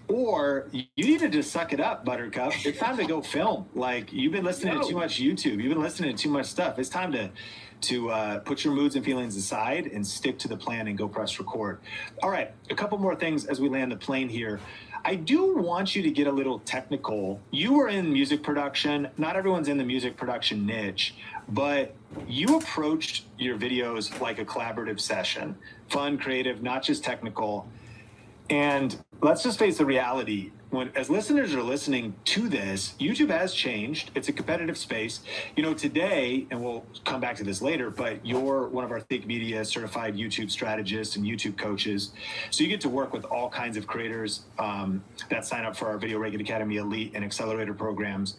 Or you need to just suck it up, Buttercup. It's time to go film. Like, you've been listening to too much YouTube. You've been listening to too much stuff. It's time to put your moods and feelings aside and stick to the plan and go press record. All right, a couple more things as we land the plane here. I do want you to get a little technical. You were in music production. Not everyone's in the music production niche, but you approached your videos like a collaborative session. Fun, creative, not just technical. And let's just face the reality. As listeners are listening to this, YouTube has changed. It's a competitive space. You know, today, and we'll come back to this later, but you're one of our Think Media certified YouTube strategists and YouTube coaches. So you get to work with all kinds of creators that sign up for our Video Reagan Academy Elite and Accelerator programs.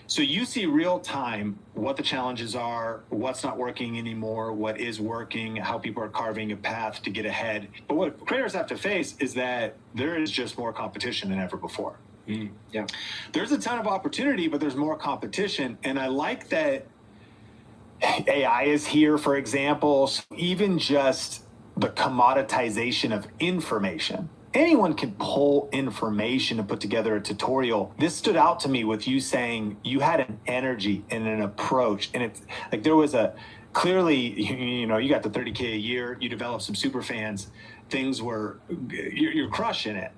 So you see real time what the challenges are, what's not working anymore, what is working, how people are carving a path to get ahead. But what creators have to face is that there is just more competition than ever before.
Yeah.
There's a ton of opportunity, but there's more competition. And I like that AI is here, for example. So even just the commoditization of information. Anyone can pull information and put together a tutorial. This stood out to me with you saying you had an energy and an approach. And it's like there was clearly, you know, you got the 30K a year, you developed some super fans, things were, you're crushing it.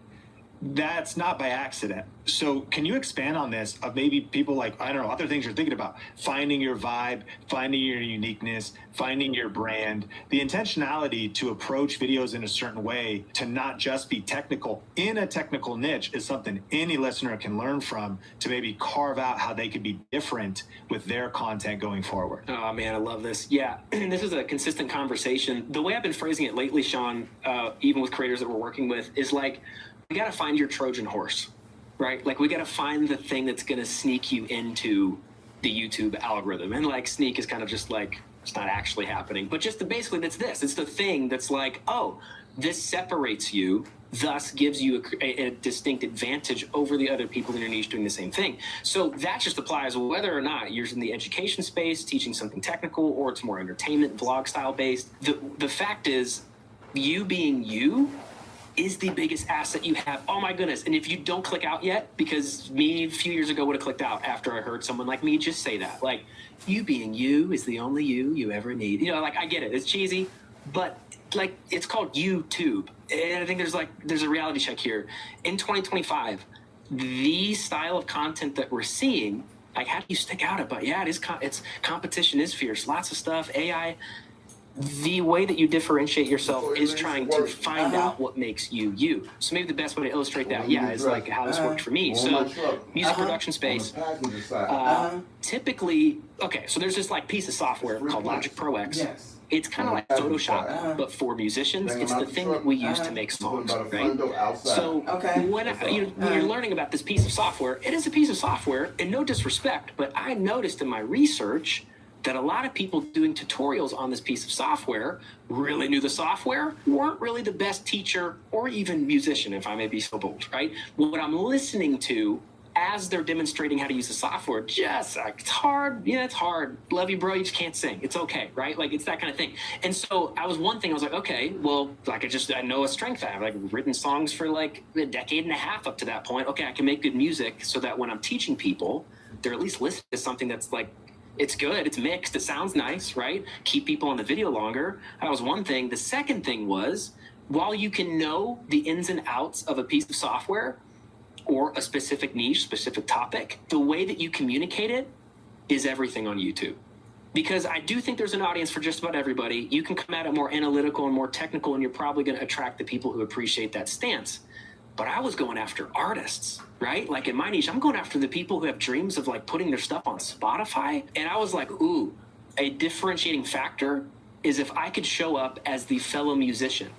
That's not by accident. So can you expand on this of maybe people like, I don't know, other things you're thinking about, finding your vibe, finding your uniqueness, finding your brand, the intentionality to approach videos in a certain way, to not just be technical in a technical niche is something any listener can learn from to maybe carve out how they could be different with their content going forward.
Oh man, I love this. Yeah, and this is a consistent conversation. The way I've been phrasing it lately, Sean, even with creators that we're working with, is like, we got to find your Trojan horse, right? Like, we got to find the thing that's going to sneak you into the YouTube algorithm. And like, sneak is kind of just like, it's not actually happening, but just basically that's this. It's the thing that's like, oh, this separates you, thus gives you a distinct advantage over the other people in your niche doing the same thing. So that just applies whether or not you're in the education space, teaching something technical, or it's more entertainment, vlog style based. The fact is, you being you is the biggest asset you have. Oh my goodness. And if you don't click out yet, because me a few years ago would have clicked out after I heard someone like me just say that, like, you being you is the only you ever need. You know, like, I get it. It's cheesy, but like, it's called YouTube. And I think there's a reality check here. In 2025, the style of content that we're seeing, like, how do you stick out about? Yeah, it's competition is fierce. Lots of stuff. AI. The way that you differentiate yourself is trying to find out what makes you you. So maybe the best way to illustrate that, is like how this worked for me. So music production space, typically, okay, so there's this like piece of software called Logic Pro X. It's kind of like Photoshop, but for musicians. It's the thing that we use to make songs, right? So when you're learning about this piece of software, it is a piece of software, and no disrespect, but I noticed in my research that a lot of people doing tutorials on this piece of software really knew the software, weren't really the best teacher or even musician, if I may be so bold, right? What I'm listening to as they're demonstrating how to use the software, just like, it's hard. Yeah, it's hard. Love you, bro. You just can't sing. It's okay, right? Like, it's that kind of thing. And so I was like, okay, well, like, I know a strength I have. Like, written songs for like a decade and a half up to that point. Okay, I can make good music so that when I'm teaching people, they're at least listening to something that's like, it's good, it's mixed, it sounds nice, right? Keep people on the video longer. That was one thing. The second thing was, while you can know the ins and outs of a piece of software or a specific niche, specific topic, the way that you communicate it is everything on YouTube. Because I do think there's an audience for just about everybody. You can come at it more analytical and more technical, and you're probably going to attract the people who appreciate that stance. But I was going after artists, right? Like, in my niche, I'm going after the people who have dreams of like putting their stuff on Spotify. And I was like, ooh, a differentiating factor is if I could show up as the fellow musician,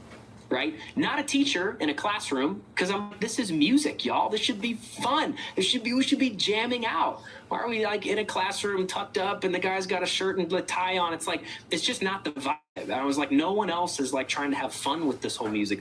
right? Not a teacher in a classroom, because this is music, y'all. This should be fun. We should be jamming out. Why are we like in a classroom tucked up and the guy's got a shirt and a tie on? It's like, it's just not the vibe. And I was like, no one else is like trying to have fun with this whole music